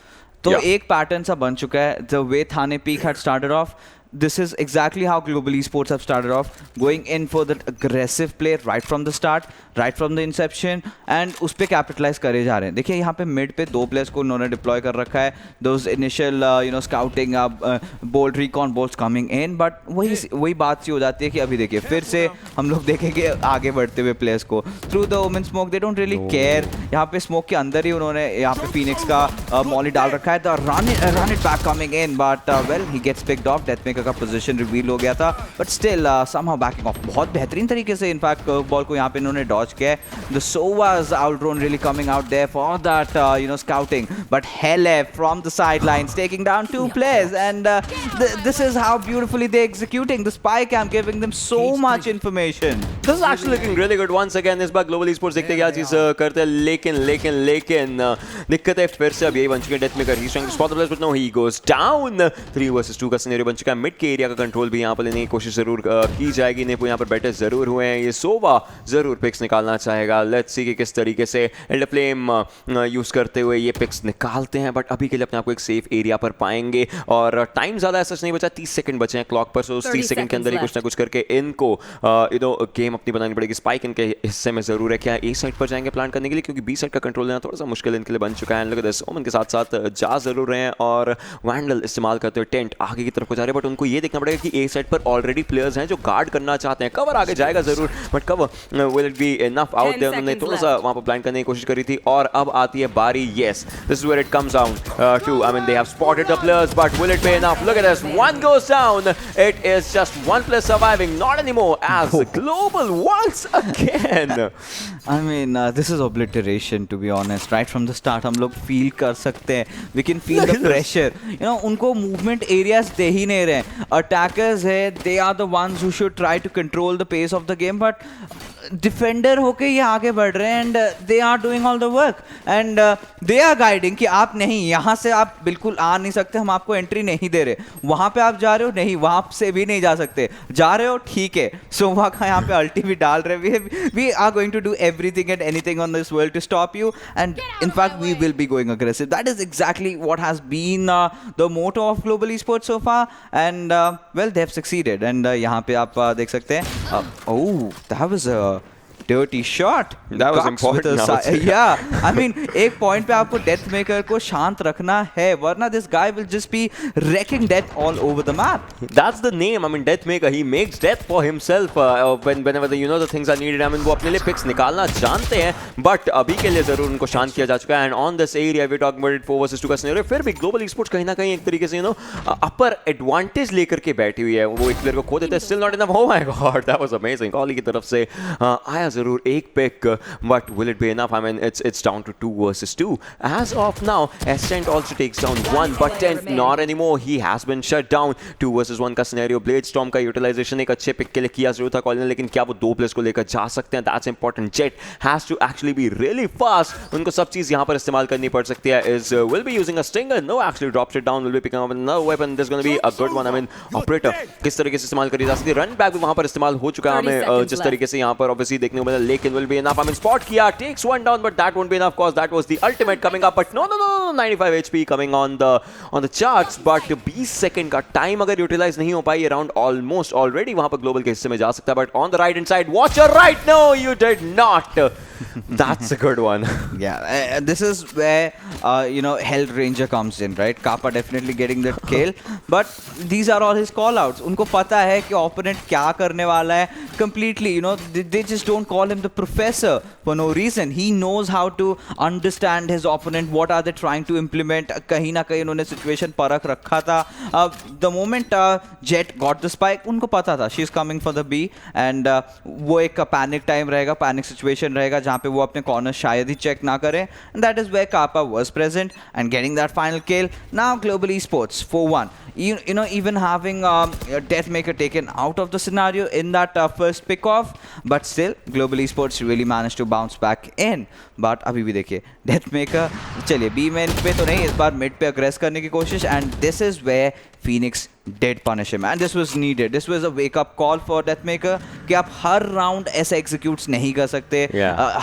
तो एक pattern सा बन चुका है. The way Thane Peek had started off, this is exactly how global esports have started off, going in for that aggressive play right from the start, right from the inception, and उस पे capitalise करे जा रहे हैं. देखिए यहाँ पे mid पे 2 प्लेयर्स को उन्होंने डिप्लॉय कर रखा है. Those initial scouting bold recon bolts coming in, but वही बात सी हो जाती है कि अभी देखिए फिर से हम लोग देखेंगे आगे बढ़ते हुए प्लेयर्स को through the women smoke. They don't really care. यहाँ पे स्मोक के अंदर ही उन्होंने यहाँ पे फिनिक्स का मॉली डाल रखा है. The run it back coming in, but well he gets picked off. Deathmaker का पोजीशन रिवील हो गया था, but still somehow backing off. बहुत बेहतरीन तरीके से इनफैक्ट बॉल को यहाँ पे इन्होंने डॉज किया है. The Sova's owl drone really coming out there for that scouting, but hellff from the sidelines taking down 2 players, and this is how beautifully they executing the spy cam, giving them so much information. This is actually looking really good once again. इस बार global esports देखते क्या चीज करते हैं, लेकिन दिक्कत है फिर से अब यही बन चुकी है. डेथमेकर he's trying to spot the players, but no, he goes down. 3 versus 2 का सिनेरियो बन चुका है. मिड के एरिया का कंट्रोल भी यहाँ पर लेने की कोशिश जरूर की जाएगी. नेपू यहाँ पर बेटर जरूर हुए हैं. ये सोवा जरूर पिक्स निकालना चाहेगा. लेट्स सी कि किस तरीके से एल्डर फ्लेम यूज करते हुए ये पिक्स निकालते हैं, बट अभी के लिए अपने आप को एक सेफ एरिया पर पाएंगे, और टाइम ज्यादा ऐसा नहीं बचा. 30 सेकंड बचे हैं क्लॉक पर, सो 30 सेकंड के अंदर ही कुछ ना कुछ करके इनको गेम अपनी बनानी पड़ेगी. स्पाइक इनके हिस्से में जरूर है. क्या ए साइड पर जाएंगे प्लान करने के लिए, क्योंकि बी साइड का कंट्रोल लेना थोड़ा सा मुश्किल इनके लिए बन चुका है. लुक एट दिस, ओमन के साथ साथ जा जरूर रहे हैं और वैंडल इस्तेमाल करते हुए टेंट आगे की तरफ को जा रहे हैं, बट उनको ये देखना पड़ेगा कि ए साइड पर ऑलरेडी प्लेयर्स हैं जो गार्ड करना चाहते हैं. कवर आगे जाएगा जरूर, but cover will it be enough out there. उन्होंने थोड़ा सा वहां पर प्लान करने की कोशिश करी थी, और अब आती है बारी. Yes, this is where it comes down to. I mean they have spotted the players, but will it be enough? Look at this, one goes down. It is just one player surviving, not anymore, as global kill once again. I mean, this is obliteration, to be honest. Right from the start, हम लोग feel कर सकते हैं. We can feel the pressure. You know, उनको movement areas दे ही नहीं रहे. Attackers है, they are the ones who should try to control the pace of the game, but defender होके ये आगे बढ़ रहे हैं, and they are doing all the work, and they are guiding कि आप नहीं, यहाँ से आप बिल्कुल आ नहीं सकते, हम आपको एंट्री नहीं दे रहे. वहाँ पे आप जा रहे हो, नहीं, वहाँ से भी नहीं जा सकते. जा रहे हो, ठीक है. सोवा का यहाँ पे अल्टी भी डाल रहे हैं. We are going to do everything and anything on this world to stop you, and in fact we will be going aggressive. That is exactly what has been the motto of global esports so far, and well, they have succeeded. And यहाँ पे आप देख सकते हैं. Oh, that was a dirty shot. That was important. Yeah, I mean, एक point पे आपको DEATHMAKER को शांत रखना है, वरना this guy will just be wrecking death all over the map. That's the name. I mean, DEATHMAKER, he makes death for himself whenever the things are needed. I mean, वो अपने लिए picks निकालना जानते हैं, but अभी के लिए जरूर उनको शांत किया जा चुका है. And on this area, we're talking about it 4 versus 2 का scenario. फिर भी global esports कहीं ना कहीं एक तरीके से upper advantage लेकर के बैठी हुई है. वो एक player को खो देते हैं. Still not enough. Oh my God, that was amazing. Kolly की तरफ से आया जरूर एक pick, but will it be enough? I mean, it's down to 2 versus 2. As of now, Ascent also takes down 1, but Tent not anymore. He has been shut down. 2 versus 1 का scenario. Bladestorm का utilization एक अच्छे pick के लिए किया जरूर था Kolly ने, लेकिन क्या वो 2 players को लेकर जा सकते हैं? That's important. Jet has to actually be really fast. उनको सब चीज यहाँ पर इस्तेमाल करनी पड़ सकती है. Will be using a stinger. No, actually drops it down. Will be picking up another weapon. There's going to be a good one. I mean, operator किस तरीके से इस्तेमाल करी जा सकती है. Run back भी वहाँ पर इस्तेमाल हो चुका है हमें जिस तरीके से यहाँ पर obviously देखने को मिला, लेकिन will be enough. I mean, spot kiya, takes one down, but that won't be enough cause that was the ultimate coming up. But no, 95 HP coming on the charts, but 20 second का time अगर utilize नहीं हो पाई around almost already वहाँ पर global के हिस्से में जा सकता है. But on the right hand side, watch your right. No, you did not. That's a good one. Yeah, this is where HellrangeR comes in, right? Kappa definitely getting that kill, but these are all his call outs. उनको पता है कि opponent क्या करने वाला है. Completely, they just don't call him the professor for no reason. He knows how to understand his opponent. What are they trying to implement? कहीं ना कहीं उन्होंने situation परख रखा था. The moment Jet got the spike, उनको पता था she's coming for the B, and वो एक panic time रहेगा, panic situation रहेगा जहाँ पे वो अपने corner शायद ही check ना करें. And that is where Kappa was present and getting that final kill. Now global esports 4-1. Even having DEATHMAKER taken out of the scenario in that first pick off, but still global esports really managed to bounce back in. But अभी भी देखिए DEATHMAKER चलिए B main पे तो नहीं, इस बार mid पे aggress करने की कोशिश, and this is where Phoenix did punish him, and this was needed. This was a wake up call for DEATHMAKER कि आप हर round ऐसे executes नहीं कर सकते.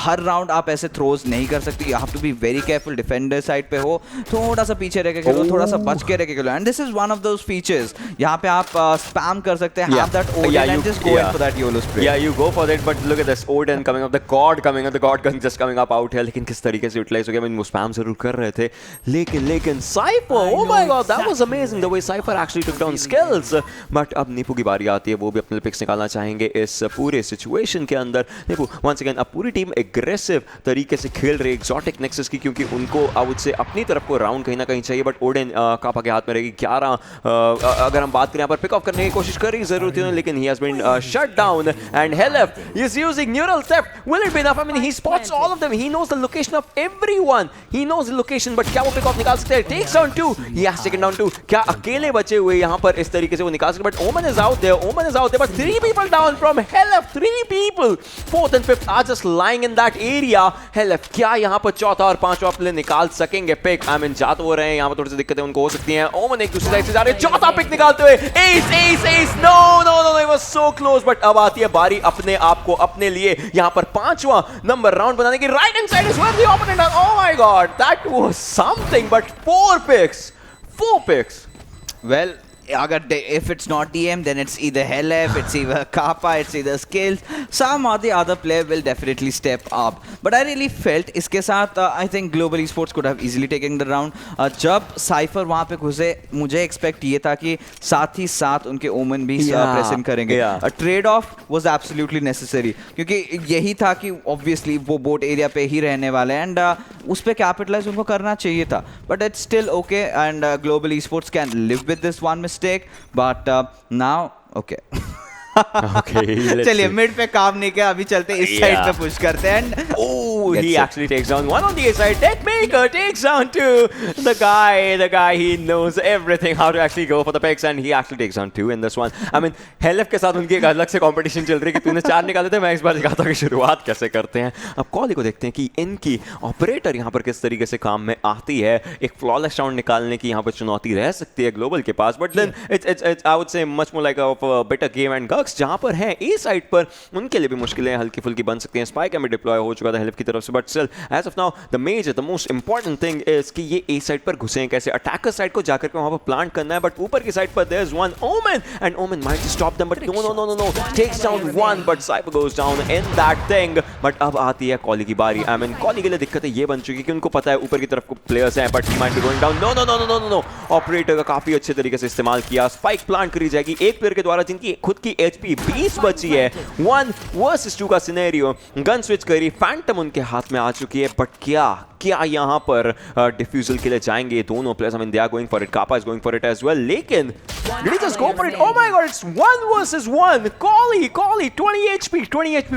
हर round आप ऐसे throws नहीं कर सकते. You have to be very careful. Defender side पे हो, थोड़ा सा पीछे रह के खेलो, थोड़ा सा बच के रह के खेलो, and this is one of those features. यहाँ पे आप spam कर सकते हैं. Have that Odin and just go in for that YOLO spray. Yeah, you go for it, but look at this Odin coming up, the God coming up, the God gun just coming up out here. लेकिन किस तरीके से utilize हो गया? I mean, वो spam जरूर कर रहे थे, लेकिन Cypher, oh my God, that was amazing the way Cypher actually took down Skillz. But अब Nepu की बारी आती है, वो भी अपने पिक्स निकालना चाहेंगे इस पूरे सिचुएशन के अंदर. Nepu once again, अब पूरी टीम एग्रेसिव तरीके से खेल रही है एक्सोटिक नेक्सस की, क्योंकि उनको आई वुड से अपनी तरफ को राउंड कहीं ना कहीं चाहिए. बट ओडेन कापा के हाथ में रहेगी 11. अगर हम बात करें यहाँ पर पिक ऑफ करने की कोशिश कर रही जरूर थी, लेकिन he has been shut down, and hellff is using neural theft. Will it be enough? I mean, he spots all of them. He knows the location of everyone. He knows the location, but क्या वो pick of निकाल सकते हैं? Takes down 2. He has taken down 2. क्या अकेले बचे हुए यहाँ पर इस तरीके से वो निकाल सकते? But Omen is out there. But 3 people down from hellff. 3 people. 4th and 5th are just lying in that area. hellff क्या यहाँ पर चौथा और पांचवा प्ले निकाल सकेंगे पिक? I mean, जा तो हो रहे हैं, यहाँ पर थोड़ी सी दिक्कतें उनको हो सकती हैं. Omen एक दूसरी साइड से जा रहे हैं, चौथा पिक निकालते हुए. Ace. No, it was so close. But अब आती है बारी अपने आप को अपने लिए यहाँ पर 5वां नंबर राउंड बनाने की. Right hand side is where the opponent are. Oh my God, that was something. But 4 picks. Well, if it's not TM, then it's either hellff, it's either Kappa, it's either Skillz. Some or the other player will definitely step up. But I really felt इसके साथ I think global esports could have easily taken the round. जब Cypher वहाँ पे घुसे, मुझे expect ये था कि साथ ही साथ उनके Omen भी press in करेंगे. A trade off was absolutely necessary, क्योंकि यही था कि obviously वो boat area पे ही रहने वाले हैं, and उस पे capitalize उनको करना चाहिए था. But it's still okay, and global esports can live with this one mistake. But now, okay. Okay, चलिए मिड पे काम नहीं किया, अभी चलते इस साइड पे पुश करते हैं and Oh, he actually takes down one on the A side. DEATHMAKER takes down two. The guy, he knows everything how to actually go for the picks, and he actually takes down two in this one. I mean, hellff के साथ उनकी एक अलग से competition चल रही है कि तूने 4 निकाले थे, मैं इस बार दिखाता हूं कि शुरुआत कैसे करते हैं. अब कॉली को देखते हैं कि इनकी ऑपरेटर यहाँ पर किस तरीके से काम में आती है. एक फ्लॉलेस राउंड निकालने की यहाँ पर चुनौती रह सकती है ग्लोबल के पास, but then it's I would say much more like a better game and गक्स जहाँ पर है ए साइड पर उनके लिए भी मुश्किलें हल्की फुल्की बन सकती हैं. स्पाइक में डिप्लॉय हो चुका था hellff की तरफ से, but still as of now the most important thing is कि ये ए साइड पर घुसे कैसे. अटैकर साइड को जाकर के वहां पर प्लांट करना है, बट ऊपर की साइड पर there is one Omen and Omen might stop them, but no takes down one, but Cypher goes down in that thing. But अब आती है कॉली की बारी. आई मीन कॉली के लिए दिक्कतें ये बन चुकी है कि उनको पता है ऊपर की तरफ को प्लेयर्स हैं, but he might be going down. No operator का काफी अच्छे तरीके से इस्तेमाल किया. स्पाइक प्लांट करी जाएगी एक प्लेयर के द्वारा जिनकी खुद की एचपी 20 बची है. 1 वर्सेस 2 का सिनेरियो. गन स्विच करी, फैंटम उनके हाथ में आ चुकी है, बट क्या यहाँ पर डिफ्यूजल के लिए जाएंगे दोनों players. I mean they are going for it. Kapa is going for it as well, लेकिन did he just go for it? Oh my god, it's 1 versus 1. Kolly 20 HP.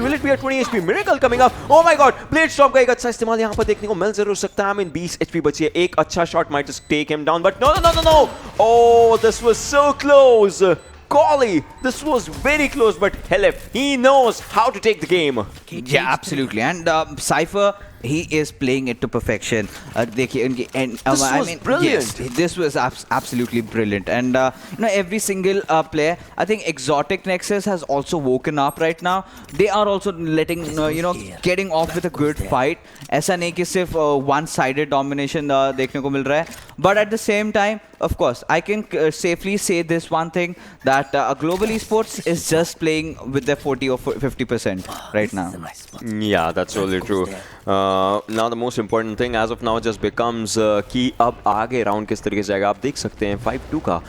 Will it be a 20 HP miracle coming up? Oh my god, blade storm का एक अच्छा इस्तेमाल यहाँ पर देखने को मिल जरूर सकता है. I mean 20 HP बची है, एक अच्छा shot might just take him down, but no. Oh, this was so close. Kolly, this was very close, but hellff, he knows how to take the game. Yeah, absolutely. And Cypher, he is playing it to perfection. देखिए इनकी This was brilliant. Yes, this was absolutely brilliant. And every single player, I think Exotic Nexus has also woken up right now. They are also letting getting off with a good fight. ऐसा नहीं कि सिर्फ one-sided domination देखने को मिल रहा है. But at the same time, of course, I can safely say this one thing that Global Esports is just playing with their 40 or 50% right now. Yeah, that's totally true. Now the most important thing as of now just becomes कि अब आगे round किस तरीके से जाएगा. आप देख सकते हैं 5-2 का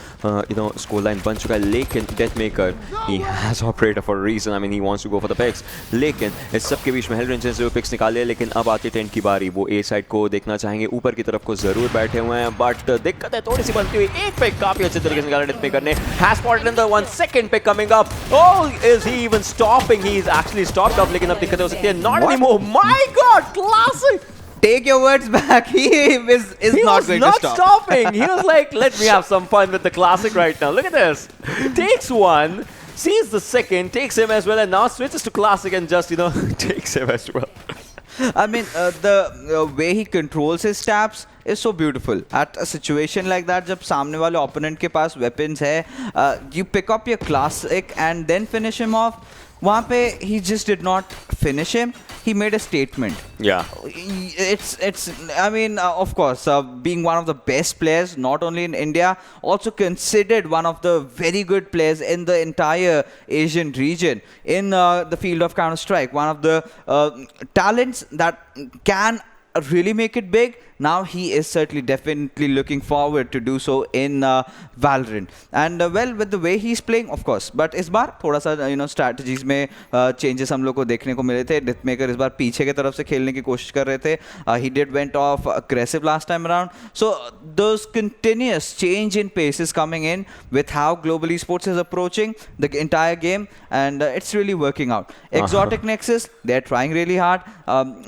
स्कोर लाइन बन चुका है, लेकिन DEATHMAKER he has operated for a reason. I mean he wants to go for the picks, लेकिन इस सब के बीच में hellrangeR से वो पिक्स निकाले. लेकिन अब आती टेंट की बारी. वो ए साइड को देखना चाहेंगे, ऊपर की तरफ को जरूर बैठे हुए हैं, बट दिक्कत है थोड़ी सी बनती हुई. एक पिक काफी अच्छे तरीके से निकाला DEATHMAKER ने. has spotted in the 1 second pick coming up. Oh, is he even stopping? He is actually stopped up, लेकिन अब दिक्कत हो सकती है. Not anymore. My god, classic. Take your words back. He is not going to stop. Stopping. He was like, let me have some fun with the classic right now. Look at this. Takes one, sees the second, takes him as well, and now switches to classic and just takes him as well. I mean, the way he controls his stabs is so beautiful. At a situation like that, जब सामने वाले opponent के पास weapons है, you pick up your classic and then finish him off. वहाँ पे he just did not finish him. He made a statement. Yeah. It's. I mean, of course, being one of the best players, not only in India, also considered one of the very good players in the entire Asian region in the field of Counter-Strike. One of the talents that can really make it big. Now he is certainly definitely looking forward to do so in Valorant. And well, with the way he's playing, of course. But इस बार थोड़ा सा strategies में changes हम लोग को देखने को मिले थे. DEATHMAKER इस बार पीछे की तरफ से खेलने की कोशिश कर रहे थे. He did went off aggressive last time around. So those continuous change in pace is coming in with how Global Esports is approaching the entire game, and it's really working out. Exotic Nexus, they're trying really hard.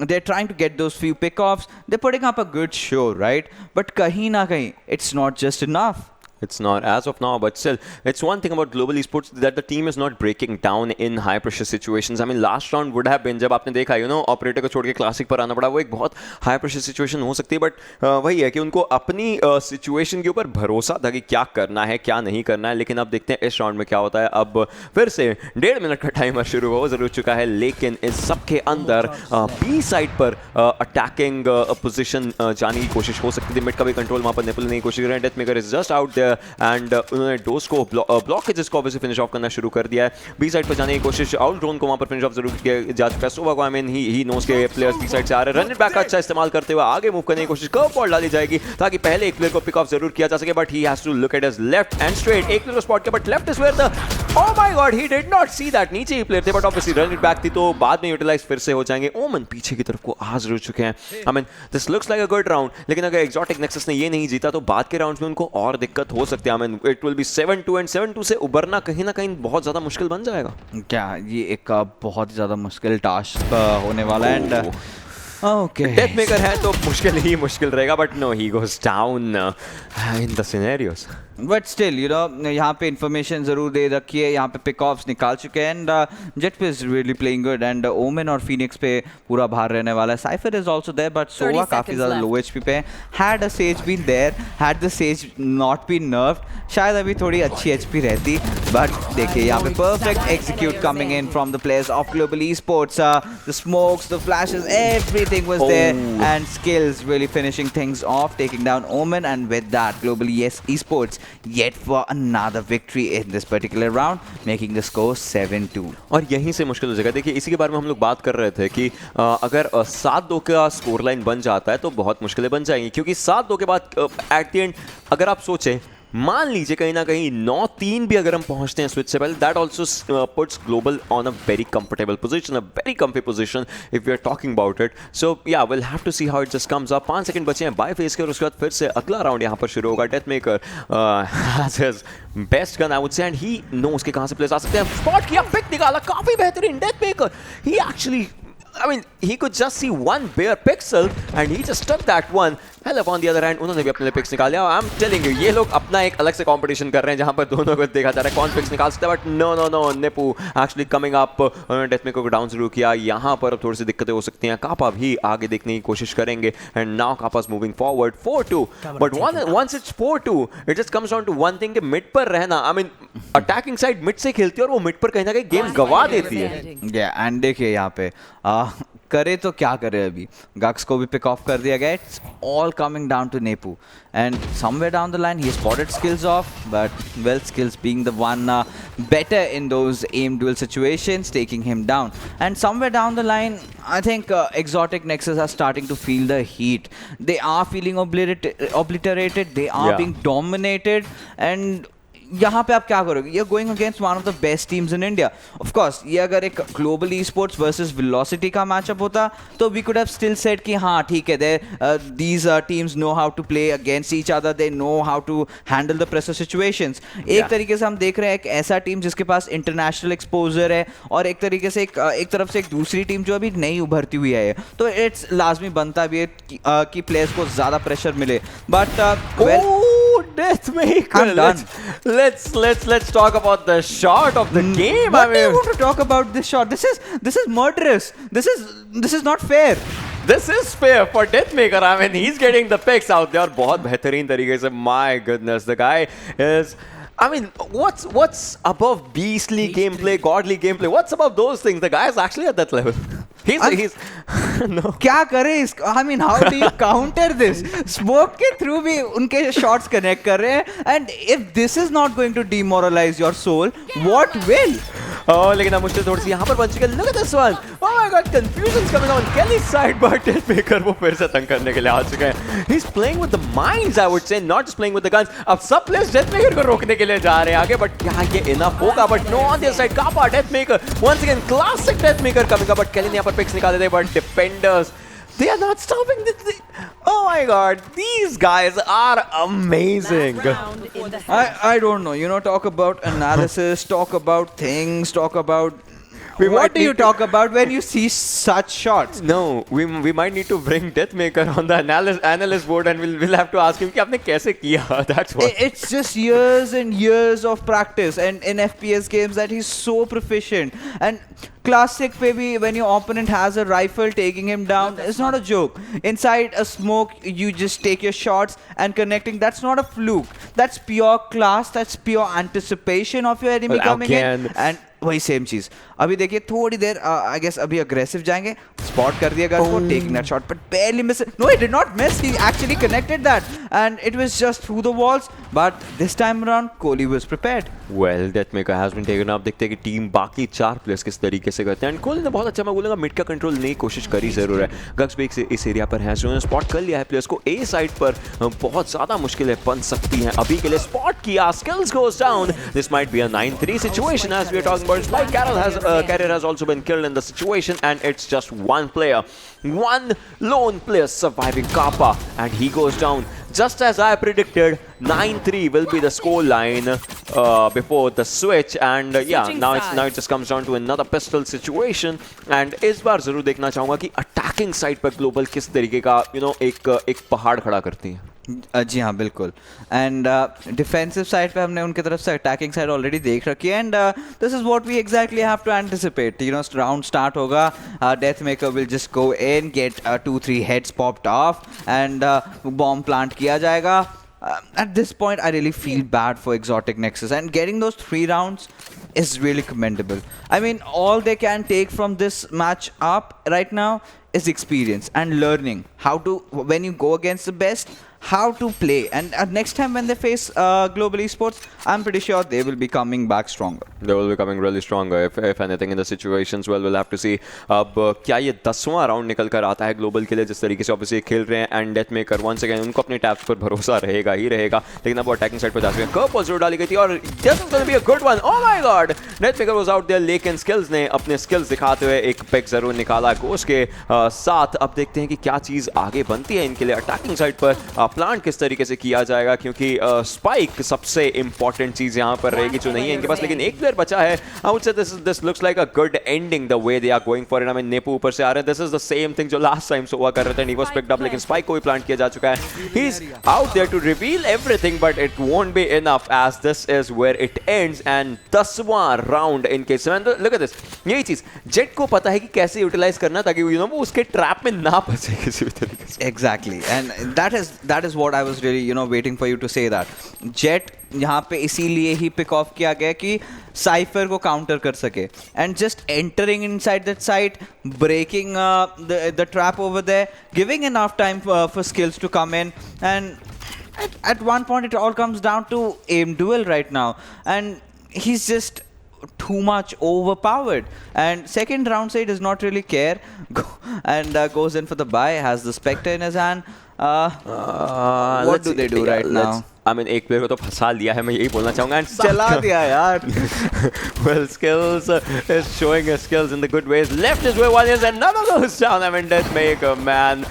They're trying to get those few pickoffs. They're putting up a good show, right? But kahin na kahin, it's not just enough. It's not as of now, but still, it's one thing about Global Esports that the team is not breaking down in high pressure situations. I mean, last round would have been जब आपने देखा operator को छोड़ के classic पर आना पड़ा, वो एक बहुत हाई प्रेशर सिचुएशन हो सकती है, बट वही है कि उनको अपनी सिचुएशन के ऊपर भरोसा था कि क्या करना है क्या नहीं करना है. लेकिन अब देखते हैं इस राउंड में क्या होता है. अब फिर से 1.5 मिनट का टाइमर शुरू हो जरूर चुका है, लेकिन इस सब के अंदर बी साइड पर अटैकिंग पोजिशन जाने की कोशिश हो सकती थी. मिड का भी कंट्रोल वहाँ पर नेपल ने कोशिश कर रहे हैं. DEATHMAKER is just out there and उन्होंने डोज को ब्लॉकेजेस को ऑब्वियसली फिनिश ऑफ करना शुरू कर दिया है. बी साइड पर जाने की कोशिश, आउट ड्रोन को वहां पर फिनिश ऑफ जरूर किया जा चुका है. सोवा को आई मीन ही नोस के प्लेयर्स बी साइड से आ रहे हैं. रन इट बैक का अच्छा इस्तेमाल करते हुए आगे मूव करने की कोशिश, कर्व बॉल डाली जाएगी ताकि पहले एक प्लेयर को पिक ऑफ जरूर किया जा सके, but he has to look at his left and straight. एक प्लेयर को स्पॉट किया, but left is where the Oh my god, he did not see that. नीचे ही प्लेयर थे, but obviously run it back थी तो बाद में यूटिलाइज फिर से हो जाएंगे. ओमन पीछे की तरफ को आ जरूर चुके हैं. I mean, this looks like a good round. लेकिन अगर एक्सोटिक नेक्सस ने ये नहीं जीता तो बाद के राउंड्स में उनको और दिक्कत हो सकती है. I mean, it will be 7-2 and 7-2 से उबरना कहीं ना कहीं बहुत ज्यादा मुश्किल बन जाएगा. क्या ये एक बहुत ही ज्यादा मुश्किल टास्क होने वाला है. एंड ओके डेथमेकर है तो मुश्किल ही मुश्किल रहेगा. But no, he goes down in the scenarios. But still you know यहाँ पे इन्फॉर्मेशन जरूर दे रखी है. यहाँ पे पिक ऑफ्स निकाल चुके हैं. एंड जेट पे is really playing good. And Omen और फिनिक्स पे पूरा भार रहने वाला है. Cypher is also there but Sova काफी ज्यादा लो एचपी पे है. Had a Sage been there, had the Sage not been nerfed, शायद अभी थोड़ी अच्छी एचपी रहती. बट देखिए यहाँ पे perfect execute coming in from the players of global esports. The smokes, the flashes, everything was there. And Skillz really finishing things off, taking down Omen. And with that, global esports yet for another victory in this particular round, making the score 7-2. और यहीं से मुश्किल हो जाएगा. देखिए इसी के बारे में हम लोग बात कर रहे थे कि अगर 7-2 का स्कोर लाइन बन जाता है तो बहुत मुश्किलें बन जाएंगी. क्योंकि 7-2 के बाद एट द एंड अगर आप सोचें, मान लीजिए कहीं ना कहीं 9-3 भी अगर हम पहुंचते हैं स्विच से पहले, that also puts Global on a very comfortable position, a very comfy position if we are talking about it. So yeah will have to see how it just comes up. 5 second बचे हैं by face के और उसके बाद फिर से अगला round यहाँ पर शुरू होगा. Deathmaker has his best gun I would say, and he knows के कहां से प्लेस आ सकते हैं. स्पॉट किया, पिक निकाला, काफी बेहतरीन. डेथमेकर ही actually, I mean, he could just see one bare pixel and he just took that one. hellff on the other hand, उन्होंने भी अपने लिए पिक्स निकाल लिया. I'm telling you, ये लोग अपना एक अलग से कंपटीशन कर रहे हैं जहां पर दोनों को देखा जा रहा है कौन पिक्स निकाल सकता है. बट नो, नेपू एक्चुअली कमिंग अप. उन्होंने डेथमेकर को डाउन जरूर किया. यहाँ पर थोड़ी सी दिक्कतें हो सकती हैं. कापा भी आगे देखने की कोशिश करेंगे. एंड नाउ कापा's moving forward 4-2. But once it's 4-2, it just comes down to one thing कि मिड पर रहना. I mean, attacking side mid से खेलती है और वो मिड पर कहीं ना कहीं गेम गवा देती है. एंड देखिए यहाँ पे करे तो क्या करे. अभी गक्स को भी पिक ऑफ कर दिया गया. It's all coming down to नेपू. And somewhere down the line he spotted Skills off, but well Skills being the one better in those aim duel situations, taking him down. And somewhere down the line, I think exotic Nexus are starting to feel the heat. They are feeling obliterated. They are being dominated. And यहाँ पे आप क्या करोगे? You're going against one of the best teams in India. Of course, ये अगर एक global esports versus velocity का matchup होता तो we could have still said कि हाँ ठीक है, these teams know how to play against each other. They know how to handle the pressure situations. एक तरीके से हम देख रहे हैं एक ऐसा टीम जिसके पास इंटरनेशनल एक्सपोजर है और एक तरीके से एक तरफ से एक दूसरी टीम जो अभी नई उभरती हुई है. तो इट्स लाजमी बनता भी है कि प्लेयर्स को ज़्यादा प्रेशर मिले. But Deathmaker. Let's talk about the shot of the game. What do you want to talk about this shot? This is murderous. This is not fair. This is fair for Deathmaker. I mean, he's getting the picks out there. बहुत बेहतरीन तरीके से. My goodness, the guy is. I mean, what's above beastly gameplay, godly gameplay? What's above those things? The guy is actually at that level. He's no. क्या करे इसको? I mean, how do you counter this? Smoke के through भी उनके shots connect कर रहे हैं. And if this is not going to demoralize your soul, what will? Oh, लेकिन अब मुश्किल थोड़ी सी यहाँ पर बन चुकी है. Look at this one. Oh my God, confusion's coming on Kelly's side, but Deathmaker वो फिर से तंग करने के लिए आ चुके हैं. He's playing with the minds, I would say, not just playing with the guns. अब सब players Deathmaker को रोकने के लिए जा रहे हैं आगे, but क्या ये enough होगा? But no, on the other side, Kappa, Deathmaker, once again, classic Deathmaker coming up, but Kelly ने यहाँ पर picks निकाले थे, but defenders, they are not stopping. Oh my God, these guys are amazing. I don't know. You know, talk about analysis, talk about things, talk about. What do you talk about when you see such shots? No, we might need to bring Deathmaker on the analyst board and we'll have to ask him कि आपने कैसे किया. That's what. It's just years and years of practice and in FPS games that he's so proficient. And classic baby, when your opponent has a rifle, taking him down is not a joke. Inside a smoke, you just take your shots and connecting. That's not a fluke. That's pure class. That's pure anticipation of your enemy coming in. And वही same चीज. अभी देखिए थोड़ी देर I guess अभी aggressive जाएंगे spot कर दिया gun को, taking that shot, but barely miss it. No, he did not miss. He actually connected that, and it was just through the walls. But this time around, Kolly was prepared. Well, DEATHMAKER has been taken up. देखते हैं कि team बाकी 4 players किस तरीके से करते हैं. And Kohli ने बहुत अच्छा, मैं बोलूँगा, मिड का कंट्रोल नहीं कोशिश करी जरूर है. गक्स भी इस एरिया पर है, जो स्पॉट कर लिया है प्लेयर्स को. ए साइड पर बहुत ज़्यादा मुश्किलें बन सकती हैं. अभी के लिए स्पॉट किया. Skillz goes down. This might be a 9-3 situation as we are talking about. Spike Carrier has also been killed in the situation, and it's just one player. One lone player surviving, Kappa, and he goes down. Just as I predicted, 9-3 will be the score line before the switch, and yeah, now it just comes down to another pistol situation. And इस बार जरूर देखना चाहूँगा कि attacking side पर global किस तरीके का एक पहाड़ खड़ा करती है. जी हाँ, बिल्कुल. एंड डिफेंसिव साइड पे हमने उनकी तरफ से अटैकिंग साइड ऑलरेडी देख रखी है. And this is what we exactly have to anticipate. You know, round start होगा, Deathmaker will just go in, get 2-3 heads popped off, and bomb plant किया जाएगा. At this point, I really feel bad for Exotic Nexus, and getting those 3 rounds is really commendable. I mean, all they can take from this match up right now is experience and learning how to, when you go against the best, how to play. And next time when they face Global Esports, I'm pretty sure they will be coming back stronger. They will be coming really stronger, if anything, in the situations. Well, we'll have to see. अब क्या ये 10वां round निकल कर आता है Global के लिए, जिस तरीके से ऑब्वियसली खेल रहे हैं. एंड डेथमेकर वंस अगेन, उनको अपने टैप्स पर भरोसा रहेगा ही रहेगा. लेकिन अब वो अटैकिंग साइड पर जा चुके हैं. कर्व जरूर डाली गई थी, और this is gonna be a good one. Oh my God, Deathmaker was out there, लेकिन स्किल्स ने अपने स्किल्स दिखाते हुए एक पिक जरूर निकाला कोच के साथ. अब देखते हैं कि क्या चीज़ आगे बनती है इनके लिए. अटैकिंग साइड पर प्लांट किस तरीके से किया जाएगा, क्योंकि स्पाइक सबसे इंपॉर्टेंट चीज़ यहाँ पर रहेगी, जो नहीं है इनके पास. लेकिन एक प्लेयर बचा है. I would say this looks like a good ending the way they are going for it. I mean, नेपू ऊपर से आ रहे हैं. This is the same thing जो लास्ट टाइम से हुआ कर रहे थे. ही वाज पिक्ड अप, लेकिन स्पाइक को भी प्लांट किया जा चुका है. He is out there to reveal everything, but it won't be enough as this is where it ends. And 10वां round इनके समय. लुक एट दिस, यही चीज़ जेट को पता है कि कैसे यूटिलाइज करना, ताकि वो उसके ट्रैप में ना फंसे किसी भी तरीके से. Exactly, and that is what I was really waiting for you to say that. Jet यहाँ पे इसीलिए ही पिक ऑफ किया गया कि साइफर को काउंटर कर सके, and just entering inside that site, breaking the trap over there, giving enough time for Skills to come in. And at one point it all comes down to aim duel right now, and he's just too much overpowered. And second round say he does not really care, and goes in for the buy, has the Spectre in his hand. What do they do right now? I mean, एक player को तो फंसा लिया है, मैं यही बोलना चाहूँगा. एंड चला दिया यार. Well, Skillz is showing his skills in the good ways. Left is where one is, and another goes down. I mean, DEATHMAKER, man,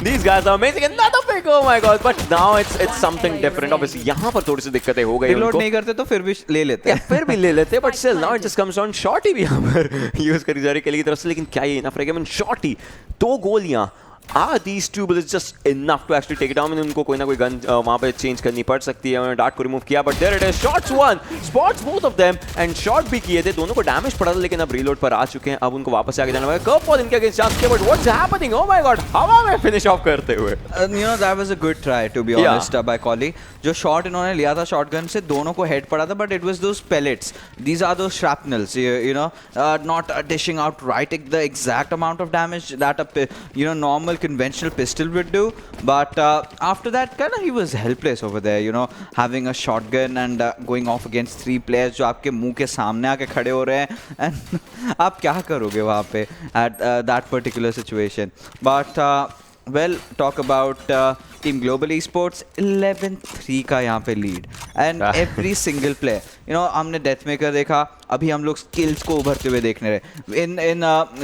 these guys are amazing. Another pick, oh my god! But now it's something different. Obviously, यहाँ पर थोड़ी सी दिक्कतें हो गई. Reload नहीं करते तो फिर भी ले लेते. फिर भी ले लेते, but still now it just comes down. Shorty भी यहाँ पर यूज करी जा रही है Kelly की तरफ से, लेकिन क्या ये इनफ रहेगा? I mean, Shorty 2 गोलियाँ. Are these two bullets just enough to actually take it down? उनको कोई ना कोई गन वहाँ पे चेंज करनी पड़ सकती है. उन्होंने डार्ट को रिमूव किया, but there it is. Shots one, spots both of them, and shot भी किए थे. दोनों को डैमेज पड़ा था, लेकिन अब रीलोड पर आ चुके हैं. अब उनको वापस से आगे जाना होगा. कर्व बॉल इनके अगेंस्ट चांस किया, but what's happening? Oh my god, हवा में फिनिश ऑफ करते हुए. That was a good try, to be honest, by Kolly. जो शॉट इन्होंने लिया था शॉटगन से, दोनों को हेड पड़ा था, but it was those pellets. These are those shrapnels, not dishing out right the exact amount of damage that a normal conventional pistol would do. But after that, kind of he was helpless over there, having a shotgun and going off against 3 players जो आपके मुंह के सामने आके खड़े हो रहे हैं. And आप क्या करोगे वहाँ पे at that particular situation? But well, talk about Team Global Esports. 11-3 का यहाँ पे lead, and every single player. हमने डेथमेकर देखा, अभी हम लोग स्किल्स को उभरते हुए देखने रहे. In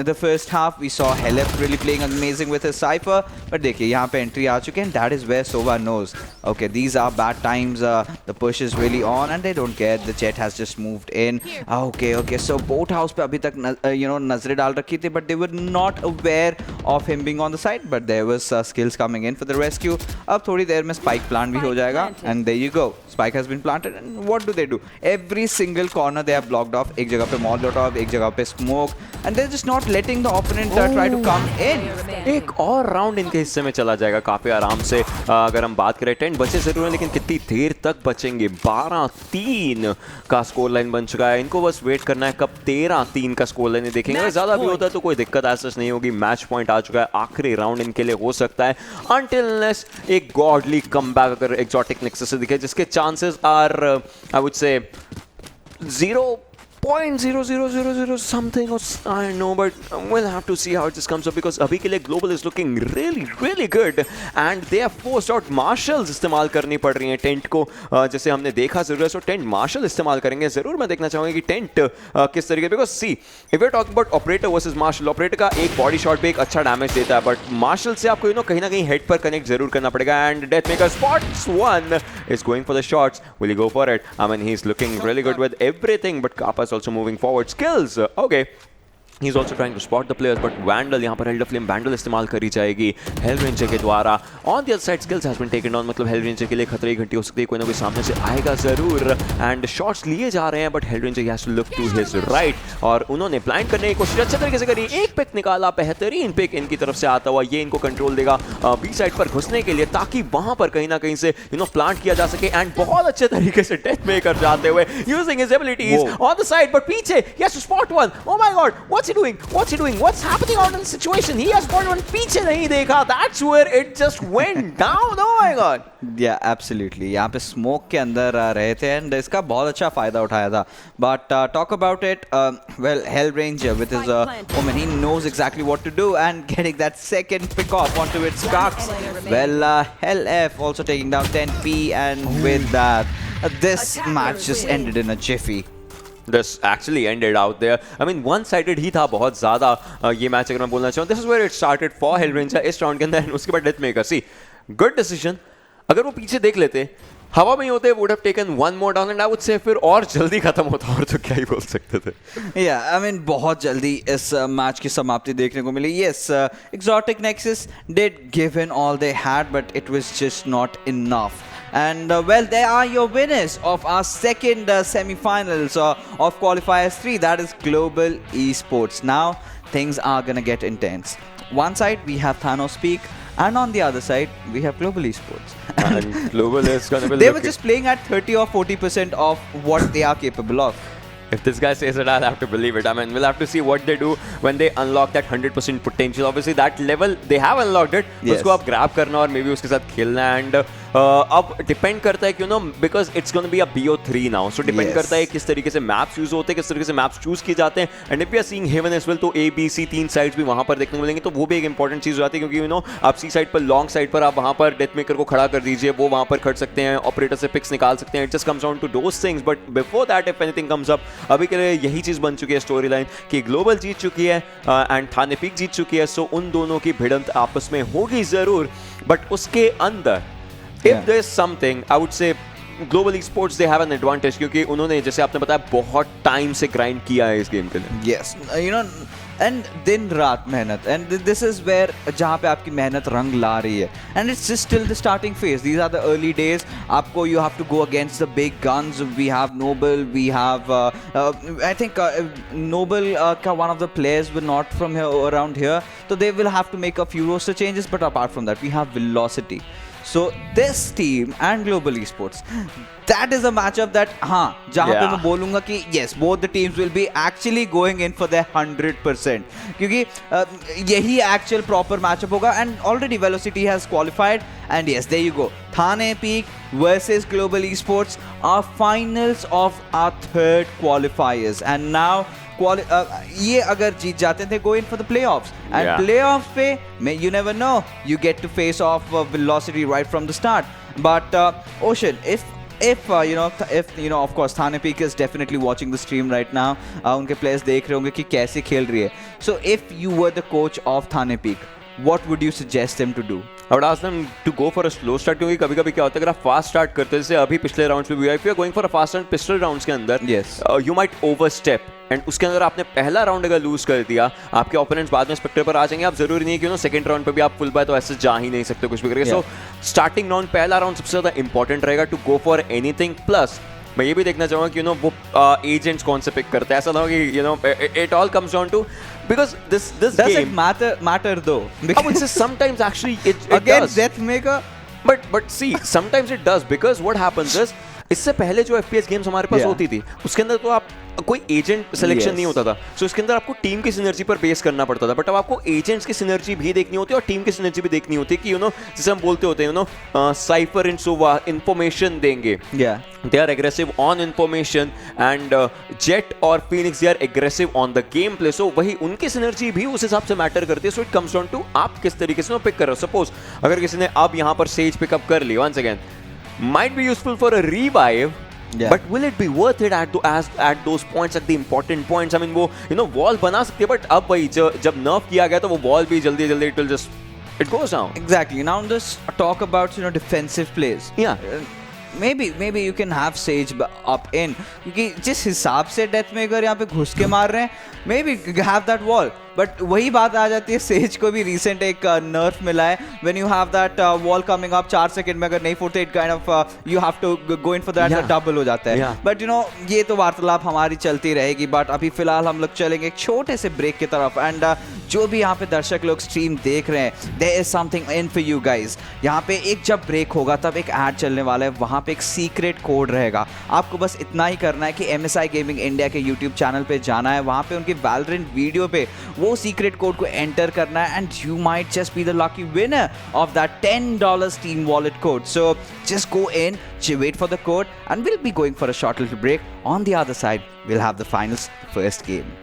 the first half we saw hellff really playing amazing with his cypher, but देखिए यहाँ पे एंट्री आ चुके हैं. That is where Sova knows, okay, these are bad times. The push is really on, and they don't care. The Jet has just moved in. Okay, so boat house पे अभी तक नजरें डाल रखी थी, but they were not aware of him being on the side. But there was Skillz coming in for the rescue. अब थोड़ी देर में स्पाइक प्लांट भी हो जाएगा, and there you go. Spike has been planted, and what do they do? Every single corner they have blocked off. एक जगह पे molotov, एक जगह पे smoke, and they are just not letting the opponent try to come in. एक और round इनके हिस्से में चला जाएगा काफी आराम से। अगर हम बात करें 10 बचे जरूर हैं, लेकिन कितनी देर तक बचेंगे? 12-3 का स्कोर लाइन बन चुका है। इनको बस वेट करना है कब 13-3 का स्कोर लाइन देखेंगे। अगर ज्यादा भी होता है तो कोई दिक्कत ऐसा नहीं होगी। मैच पॉइंट आ चुका है, आखिरी राउंड इनके लिए हो सकता है until unless एक गॉडली कमबैक अगर एक्सोटिक नेक्सस से दिखे, जिसके चांसेस आर आई वुड से 0.0000 something or I don't know, but we'll have to see how this comes up because अभी के लिए global is looking really good and they have forced out marshals इस्तेमाल करनी पड़ रही हैं टेंट को। जैसे हमने देखा जरूर, सो टेंट मार्शल इस्तेमाल करेंगे जरूर। मैं देखना चाहूंगा कि टेंट किस तरीके, because see if you talk about operator versus marshal, operator का एक बॉडी शॉट पे एक अच्छा डैमेज देता है, बट मार्शल से आपको कहीं ना कहीं हेड पर कनेक्ट जरूर करना पड़ेगा। And Deathmaker spots one is going for the shots. Will he go for it? I mean, he's looking really good with everything, but Kappa's also moving forward. Skillz, okay. He's also trying to spot the players, but Vandal यहाँ पर Elder Flame Vandal इस्तेमाल करी जाएगी HellrangeR के द्वारा। On the other side, Skillz has been taken down, मतलब HellrangeR के लिए खतरे की घंटी हो सकती है, कोई ना कोई सामने से आएगा जरूर। एंड शॉट्स लिए जा रहे हैं, but HellrangeR has to look to his right, और उन्होंने ब्लाइंड करने की कोशिश अच्छे तरीके से करी। एक पिक निकाला, बेहतरीन पिक इनकी तरफ से आता हुआ, ये इनको कंट्रोल देगा बी साइड पर घुसने के लिए, ताकि वहां पर कहीं ना कहीं से प्लांट किया जा सके। एंड बहुत अच्छे तरीके से डेथमेकर जाते हुए using his abilities on the side, but पीछे he has to spot one. Oh my god, what's he doing? What's happening out in the situation? He has spotted one, पीछे नहीं देखा. That's where it just went down. Oh my god. Yeah, absolutely. यहाँ पे smoke के अंदर रहे थे and इसका बहुत अच्छा फायदा उठाया था. But talk about it, well, HellrangeR with his woman, he knows exactly what to do and getting that second pick off onto its Skillz. Well, hellff also taking down Thane Peek, and with that, this match just ended in a jiffy. This actually ended out there. I mean, one-sided ही था बहुत ज़्यादा ये match, अगर मैं बोलना चाहूँ. This is where it started for HellrangeR इस round के अंदर. उसके बाद डेथमेकर, see, good decision. अगर वो पीछे देख लेते, हवा में ही होते, would have taken one more down, and I would say फिर और जल्दी खत्म होता, और तो क्या ही बोल सकते थे. Yeah, I mean बहुत जल्दी इस मैच की समाप्ति देखने को मिली. Yes, exotic Nexus did give in all they had, but it was just not enough. And well, there are your winners of our second semi-finals of Qualifier 3. That is Global Esports. Now things are gonna get intense. One side we have Thane Peek, and on the other side we have Global Esports. And Global is gonna be. They were just playing at 30 or 40% of what they are capable of. If this guy says it, I'll have to believe it. I mean, we'll have to see what they do when they unlock that 100% potential. Obviously, that level, they have unlocked it. Yes. उसको आप grab करना और maybe उसके साथ खेलना, and अब depend करता है कि because it's gonna be a BO3 now, so depend करता है किस तरीके से मैप्स यूज होते हैं, किस तरीके से मैप्स चूज किए जाते हैं. And if we are seeing Haven as well, तो ABC 3 साइड्स भी वहां पर देखने को मिलेंगे, तो वो भी एक इंपॉर्टेंट चीज हो जाती है, क्योंकि आप सी साइड पर, लॉन्ग साइड पर आप वहां पर डेथमेकर को खड़ा कर दीजिए, वो वहां पर खड़ सकते हैं, ऑपरेटर से पिक्स निकाल सकते हैं. It just comes down to those things, but before that if anything comes up, अभी के लिए यही चीज बन चुकी है स्टोरी लाइन कि ग्लोबल जीत चुकी है एंड थाने पीक जीत चुकी है. सो उन दोनों की भिड़ंत आपस में होगी जरूर, बट उसके अंदर if there's something, I would say Global Esports, they have an advantage, क्योंकि उन्होंने, जैसे आपने बताया, बहुत टाइम से ग्राइंड किया है इस गेम के लिए. Yes, and दिन रात मेहनत, and this is where जहाँ पे आपकी मेहनत रंग ला रही है, and it's just still the starting phase. These are the early days. आपको you have to go against the big guns. We have Noble, we have I think Noble का one of the players were not from here, around here, so they will have to make a few roster changes, but apart from that we have Velocity. So this team and Global Esports, that is a matchup that जहाँ पे मैं बोलूँगा कि yes, both the teams will be actually going in for their 100%, क्योंकि यही actual proper matchup होगा. And already Velocity has qualified, and yes, there you go, Thane Peek versus Global Esports, our finals of our third qualifiers. And now ये अगर जीत जाते थे, go in for the playoffs, and playoffs पे you never know, you get to face off Velocity right from the start. But Ocean, if of course Thane Peek is definitely watching the stream right now, उनके players देख रहे होंगे कि कैसे खेल रही है. So if you were the coach of Thane Peek, what would you suggest them to do? I would ask them to go for a slow start, क्योंकि कभी-कभी क्या होता है, अगर आप फास्ट स्टार्ट करते हैं, जैसे अभी पिछले राउंड्स में भी, if you are going for a fast start पिछले राउंड्स के अंदर, you might overstep, एंड उसके अंदर आपने पहला राउंड अगर लूज कर दिया, आपके ओपोनेंट्स बाद में स्पेक्टर पर आ जाएंगे. आप जरूरी नहीं है कि सेकंड राउंड पे भी आप फुल बाय तो ऐसे जा ही नहीं सकते कुछ भी करके. सो स्टार्टिंग राउंड, पहला राउंड सबसे ज्यादा इंपॉर्टेंट रहेगा to go for anything. Plus मैं ये भी देखना चाहूँगा कि वो एजेंट्स कौन से पिक करते हैं. ऐसा ना हो कि it all comes down to because this Does it game, matter though? I would say sometimes actually it Against does. DEATHMAKER. But see, sometimes it does, because what happens is, इससे पहले जो FPS games हमारे पास होती थी, उसके अंदर तो आप कोई एजेंट सिलेक्शन नहीं होता था, सो इसके अंदर आपको टीम की सिनर्जी पर बेस करना पड़ता था. बट अब आपको एजेंट्स की सिनर्जी भी देखनी होती है और टीम की सिनर्जी भी देखनी होती है कि जैसे हम बोलते होते हैं साइफर एंड सोवा इंफॉर्मेशन देंगे, they are aggressive on information, and Jet और Phoenix they are aggressive on the gameplay. So वही उनकी सिनर्जी भी उस हिसाब से मैटर करती है. So it comes down to आप किस तरीके से पिक कर रहे हो. सपोज अगर किसी ने अब यहाँ पर सेज पिकअप कर ली, once again might be useful for a revive. Yeah. But will it be worth it at those points, at the important points? I mean, वो wall बना सकती है, but अब वही जब nerf किया गया तो वो wall भी जल्दी it will just, it goes down. Exactly. Now let's talk about defensive plays. Yeah. Maybe you can have Sage up in, क्योंकि जिस हिसाब से DEATHMAKER यहाँ पे घुस के मार रहे हैं, maybe have that wall. But वही बात आ जाती है, सेज को भी रिसेंट एक नर्फ मिला है. When you have that wall coming up 4 second में अगर नहीं फूटते, it kind of you have to go in for that, double हो जाता है. बट ये तो वार्तालाप हमारी चलती रहेगी. बट अभी फिलहाल हम लोग चलेंगे एक छोटे से ब्रेक की तरफ. एंड जो भी यहाँ पे दर्शक लोग स्ट्रीम देख रहे हैं, there is something in for you guys. यहाँ पे एक जब ब्रेक होगा तब एक ऐड चलने वाला है, वहाँ पे एक सीक्रेट कोड रहेगा. आपको बस इतना ही करना है कि MSI गेमिंग इंडिया के यूट्यूब चैनल पे जाना है, वहाँ पे उनके वैलोरेंट वीडियो पे वो सीक्रेट कोड को एंटर करना है, and you might just be the lucky winner of that $10 Steam wallet code. So just go in, wait for the code, and we'll be going for a short little break. On the other side, we'll have the finals first game.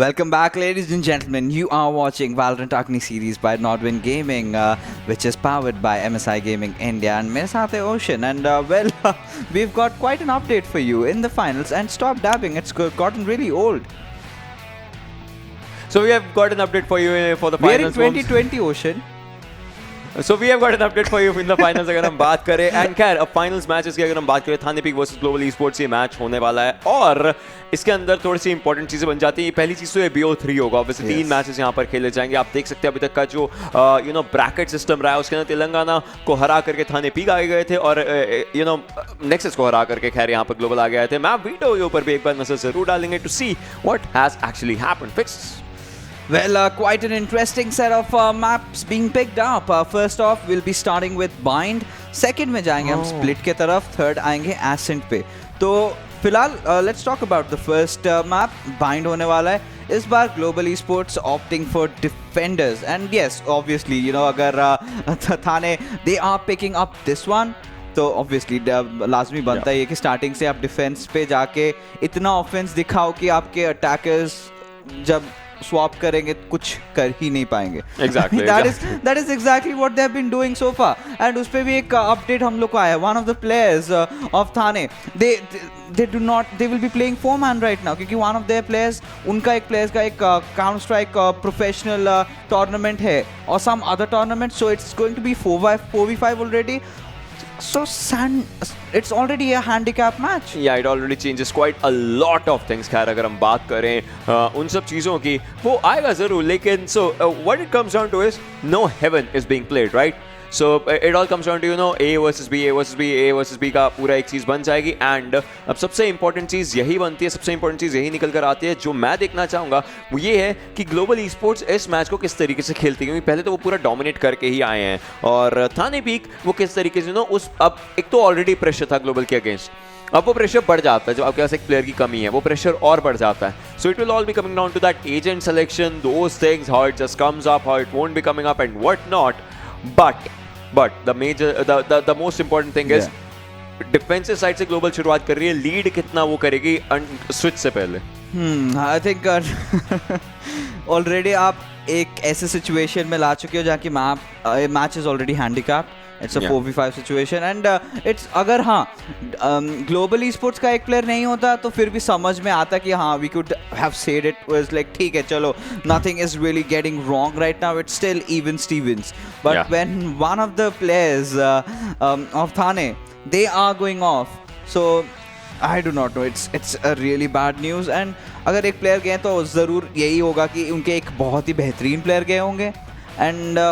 Welcome back, ladies and gentlemen. You are watching Valorant Agni Series by Nodwin Gaming, which is powered by MSI Gaming India. And मेरे साथ है Ocean. And we've got quite an update for you in the finals. And stop dabbing, it's gotten really old. So we have got an update for you for the finals. We're in 2020, Ocean. So we have got an update for you in the finals अगर हम बात करें. And खैर अब finals matches की अगर हम बात करें, थाने पीक वर्सेस ग्लोबल esports ये मैच होने वाला है और इसके अंदर थोड़ी सी इंपॉर्टेंट चीजें बन जाती हैं. पहली चीज तो ये BO3 होगा. वैसे 3 मैचेस यहाँ पर खेले जाएंगे. आप देख सकते हैं अभी तक का जो ब्रैकेट सिस्टम रहा है उसके अंदर तेलंगाना को हरा करके थाने पीक आगे गए थे और नेक्सस को हरा करके खैर यहाँ पर ग्लोबल आ गए थे. मैप वीडियो के ऊपर भी एक बार नजर जरूर डालेंगे to see what has actually happened. Fix. Well, quite an interesting set of maps being picked up. First off, we'll be starting with Bind. Second में जाएंगे हम Split के तरफ. Third आएंगे Ascent पे. तो फिलहाल let's talk about the first map. Bind होने वाला है. इस बार Global Esports opting for defenders. And yes, obviously, अगर थाने they are picking up this one. तो ऑब्वियसली लाजमी बनता है ये कि स्टार्टिंग से आप डिफेंस पे जाके इतना ऑफेंस दिखाओ कि आपके अटैकर्स जब स्वैप करेंगे कुछ कर ही नहीं पाएंगे. Exactly. that is exactly what they have been doing so far. And उस पे भी एक अपडेट हम लोग को आया. One of the players of Thane, they will be playing 4-man right now क्योंकि one of their players, उनका एक players का एक Counter Strike professional tournament है और some other tournament, so it's going to be 4v5 already. So it's already a handicap match. Yeah, it already changes quite a lot of things. खैर अगर हम बात करें उन सब चीज़ों की वो आएगा ज़रूर लेकिन so what it comes down to is no heaven is being played, right? So it all comes down to A versus B, A versus B, A versus B का पूरा एक चीज़ बन जाएगी. And अब सबसे इंपॉर्टेंट चीज़ यही बनती है, सबसे इंपॉर्टेंट चीज़ यही निकल कर आती है. जो मैं देखना चाहूँगा वो ये है कि ग्लोबल ई-स्पोर्ट्स इस मैच को किस तरीके से खेलती है क्योंकि पहले तो वो पूरा डोमिनेट करके ही आए हैं और थाने पीक वो किस तरीके से उस अब एक तो ऑलरेडी प्रेशर था ग्लोबल के अगेंस्ट. अब वो प्रेशर बढ़ जाता है जब आपके पास एक प्लेयर की कमी है वो प्रेशर और बढ़ जाता है. So it will all be coming down to that agent selection, those things, how it just comes up, how it won't be coming up and what not. But the most important thing is defensive side से Global शुरुआत कर रही है. Lead कितना वो करेगी switch से पहले. आई थिंक ऑलरेडी आप एक ऐसे सिचुएशन में ला चुके हो जहाँ की match is already handicap. It's a 4v5 situation and it's अगर ग्लोबल ई-स्पोर्ट्स का एक प्लेयर नहीं होता तो फिर भी समझ में आता कि we could have said it was like ठीक है चलो nothing is really getting wrong right now, it's still even Stevens. But when one of the players of Thane they are going off, so I do not know, it's a really bad news. And अगर एक player गए तो ज़रूर यही होगा कि उनके एक बहुत ही बेहतरीन प्लेयर गए होंगे and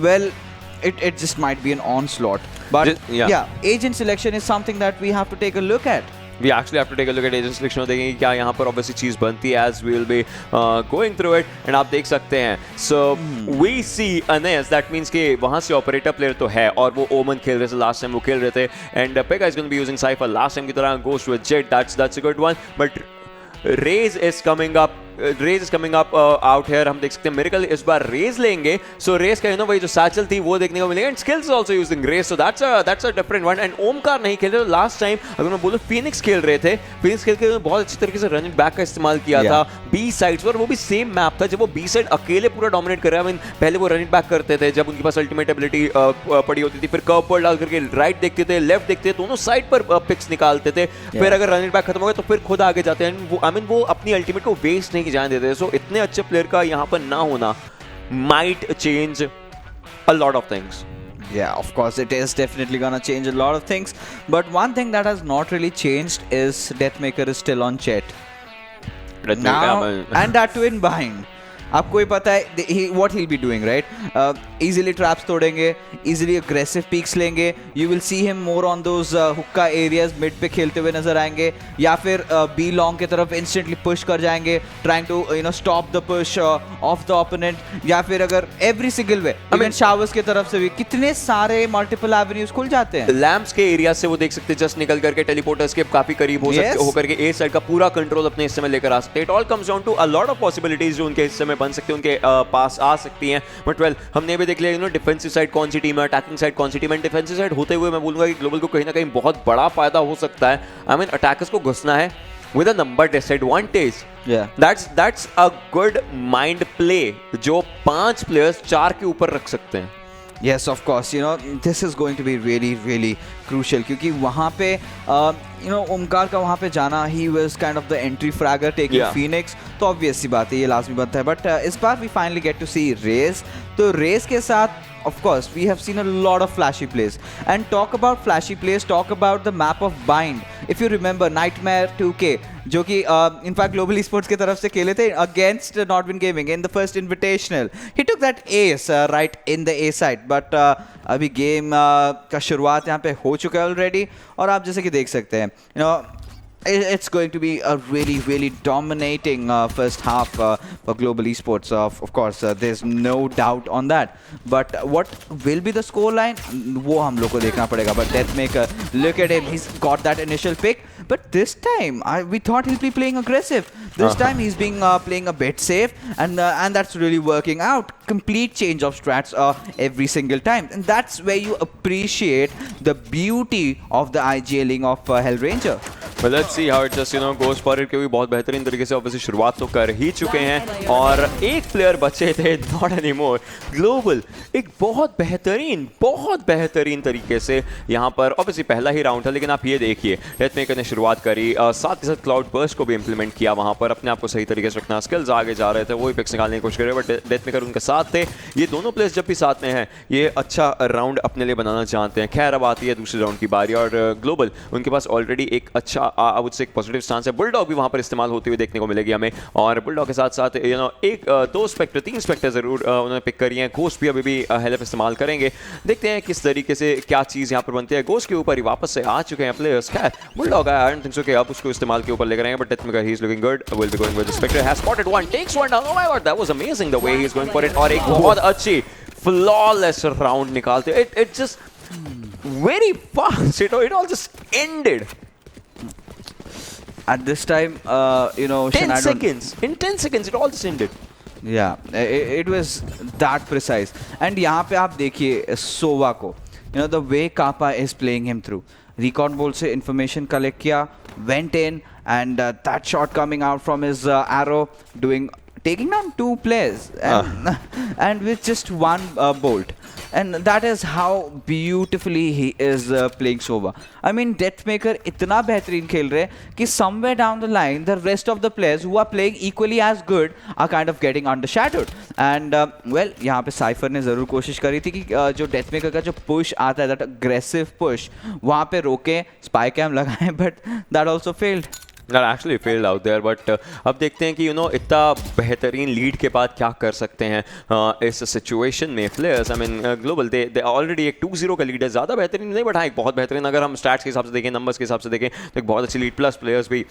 well it just might be an onslaught. But agent selection is something that we have to take a look at. We actually have to take a look at agent selection और देखेंगे क्या यहाँ पर obviously चीज़ बनती है as we will be going through it. And आप देख सकते हैं so we see Anaiz, that means कि वहाँ से operator player तो है और वो Omen खेल रहे थे last time वो खेल रहे थे and Pega is going to be using Cypher last time की तरह goes with Jet. That's a good one. But Raze is coming up out here. हम देख सकते हैं Miracle इस बार Raze लेंगे. So Raze का वही जो सैचल थी वो देखने को मिलेगा and Skillz is also using Raze. So that's a different one. And Omkar नहीं खेल रहे. लास्ट टाइम अगर मैं बोलूँ Phoenix खेल रहे थे. Phoenix खेल के बहुत अच्छी तरीके से रन इट बैक का इस्तेमाल किया था B साइड्स पर. वो भी सेम मैप था जब वो B साइड अकेले पूरा डोमिनेट कर रहा है. पहले वो रन इट बैक करते थे जब उनके पास अल्टीमेट एबिलिटी पड़ी होती थी. फिर कर्व पर डाल करके राइट देखते थे, लेफ्ट देखते थे, दोनों साइड पर पिक्स निकालते थे. फिर अगर रन इट बैक खत्म हो गया तो फिर खुद आगे जाते हैं. वो अपनी अल्टीमेट को वेस्ट नहीं जाने देते. सो इतने अच्छे प्लेयर का यहाँ पर ना होना might change a lot of things. Yeah, of course it is definitely gonna change a lot of things. But one thing that has not really changed is DEATHMAKER is still on chat. Now, and that too in Bind. आपको ही पता है what he'll be doing, right? Easily traps तोड़ेंगे, easily aggressive peaks लेंगे. You will see him more on those hookah areas, mid पे खेलते हुए नजर आएंगे या फिर B long की तरफ instantly push कर जाएंगे, trying to stop the push of the opponent. या फिर अगर every single way, even showers की तरफ से भी कितने सारे multiple avenues खुल जाते हैं. Lamps के एरिया से वो देख सकते हैं जस्ट निकल करके teleporters के काफी करीब हो सकते होकर के A साइड का पूरा कंट्रोल अपने हिस्से में लेकर आ सकते हैं. It all comes down to a lot of possibilities जो उनके हिस्से में बन सकते हैं, उनके पास आ सकती हैं. बट वेल हमने भी देख लिया डिफेंसिव साइड कौन सी टीम है, अटैकिंग साइड कौन सी टीम है. डिफेंसिव साइड होते हुए मैं बोलूंगा कि ग्लोबल को कहीं ना कहीं बहुत बड़ा फायदा हो सकता है. आई मीन अटैकर्स को घुसना है with a number disadvantage. Yeah. That's a good mind play जो 5 players 4 के ऊपर रख सकते हैं. Yes, of course. You know, this is going to be really, really crucial क्योंकि वहाँ पे ओमकार का वहाँ पे जाना, he was kind of the entry fragger taking Phoenix, तो obvious सी बात है, ये लाजमी बनता है. But इस बार we finally get to see Raze. तो Raze के साथ of course we have seen a lot of flashy plays, and talk about flashy plays, talk about the map of bind. If you remember Nightmare 2K जो कि in fact global esports की तरफ से खेले थे against Nodwin Gaming in the first invitational, he took that ace right in the A side, but अभी game का शुरुआत यहाँ पे हो चुका है ऑलरेडी, और आप जैसे कि देख सकते हैं it's going to be a really, really dominating first half for global esports. Of course, there's no doubt on that. But what will be the scoreline? वो हम लोग को देखना पड़ेगा. But DEATHMAKER, look at him. He's got that initial pick. But this time, we thought he'll be playing aggressive. This time he's being playing a bit safe, and that's really working out. Complete change of strats every single time, and that's where you appreciate the beauty of the IGLing of HellrangeR. Well, let's see how it just goes for it, क्योंकि बहुत बेहतरीन तरीके से obviously शुरुआत तो कर ही चुके हैं, और एक प्लेयर बचे थे, नॉट एनीमोर. ग्लोबल एक बहुत बेहतरीन तरीके से यहाँ पर ऑब्वियसली पहला ही राउंड था, लेकिन आप ये देखिए डेथमेकर ने शुरुआत करी, साथ ही साथ क्लाउड बर्स्ट को भी इंप्लीमेंट किया वहाँ पर, अपने आप को सही तरीके से रखना. स्किल्स आगे जा रहे थे, वही पिक्स निकालने की कोशिश कर रहे, बट डेथमेकर उनके साथ थे. ये दोनों प्लेयर्स जब भी साथ में हैं, ये अच्छा राउंड अपने लिए बनाना चाहते हैं. खैर अब आती है दूसरे राउंड की बारी, और ग्लोबल उनके पास ऑलरेडी एक अच्छा आई वुड से एक पॉजिटिव स्टांस है. बुलडॉग भी वहाँ पर इस्तेमाल होते हुए देखने को मिलेगी हमें, और बुलडॉग के साथ साथ एक 2 स्पेक्टर 3 स्पेक्टर जरूर उन्होंने पिक करी है. घोस्ट भी अभी भी हेल्फ इस्तेमाल करेंगे. देखते हैं किस तरीके से क्या चीज़ यहाँ पर बनती है. घोस्ट के ऊपर ही वापस से आ चुके हैं प्लेयर्स. खैर bulldog I don't think so कि अब उसको इस्तेमाल के ऊपर लेकर आएंगे, but Deathmaker he is looking good. Will be going with the spectre, has spotted one, takes one down. Oh my God, that was amazing the way he is going for it, और एक बहुत अच्छी flawless round निकालते. It just very fast, it all just ended. At this time, 10 seconds. In 10 seconds, it all just ended. Yeah, it was that precise. And यहाँ पे आप देखिए सोवा को, the way Kappa is playing him through. Recon bolt से information collect किया, went in, and that shot coming out from his arrow, taking down 2 players, and with just 1 bolt. And that is how beautifully he is playing Sova. I mean, DEATHMAKER इतना बेहतरीन खेल रहे हैं कि somewhere down the line, the rest of the players who are playing equally as good are kind of getting undershadowed. And well, यहाँ पे cipher ने ज़रूर कोशिश करी थी कि जो DEATHMAKER का जो push आता है, that aggressive push, वहाँ पे रोके, spy cam लगाएं, but that also failed. That actually failed out there, but अब देखते हैं कि इतना बेहतरीन लीड के बाद क्या कर सकते हैं इस सिचुएशन में players. I mean global they already एक 2-0 का लीड है, ज़्यादा बेहतरीन नहीं, बट हाँ एक बहुत बेहतरीन. अगर हम स्टैट्स के हिसाब से देखें, नंबर्स के हिसाब से देखें, तो एक बहुत अच्छी लीड. प्लस प्लेयर्स भी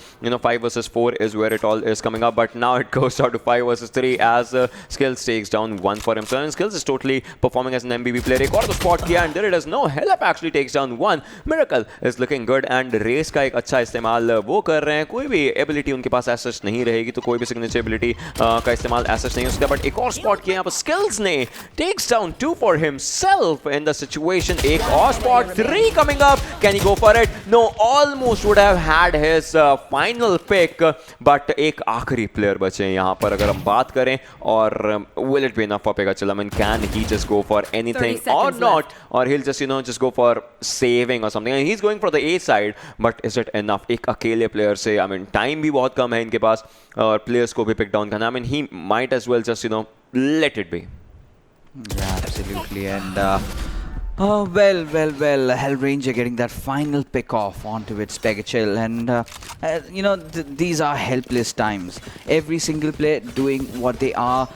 5 versus 4 is where it all is coming up, but now it goes down to 5 versus 3 as Skillz takes down 1 for himself, and Skillz is totally performing as an MBB player. एक और तो spot किया, and there it is. No, hellff actually takes down 1. Miracle is looking good, and Raze का एक अच्छा इस्तेमाल वो कर रहे हैं. कोई भी एबिलिटी उनके पास एसेस नहीं रहेगी, तो कोई भी सिग्नेचर एबिलिटी का इस्तेमाल एसेस नहीं हो सकता. बट एक और स्पॉट किया यहाँ पर स्किल्स ने, takes down 2 for himself in the situation. एक और spot, 3 coming up. Can he go for it? No, almost would have had his final pick, but एक आखिरी प्लेयर बचे हैं यहाँ पर अगर हम बात करें. और will it be enough for Pega चिलामन? Can he just go for anything और नॉट, और he'll just just go for saving or something, and he's going for the A side, but is it enough? एक अकेले player से, I mean time भी बहुत कम है इनके पास, और प्लेयर्स को भी पिक डाउन करना. I mean he might as well just let it be. Yeah, absolutely. And well, HellrangeR getting that final pick off onto its Pega chill, and these are helpless times. Every single player doing what they are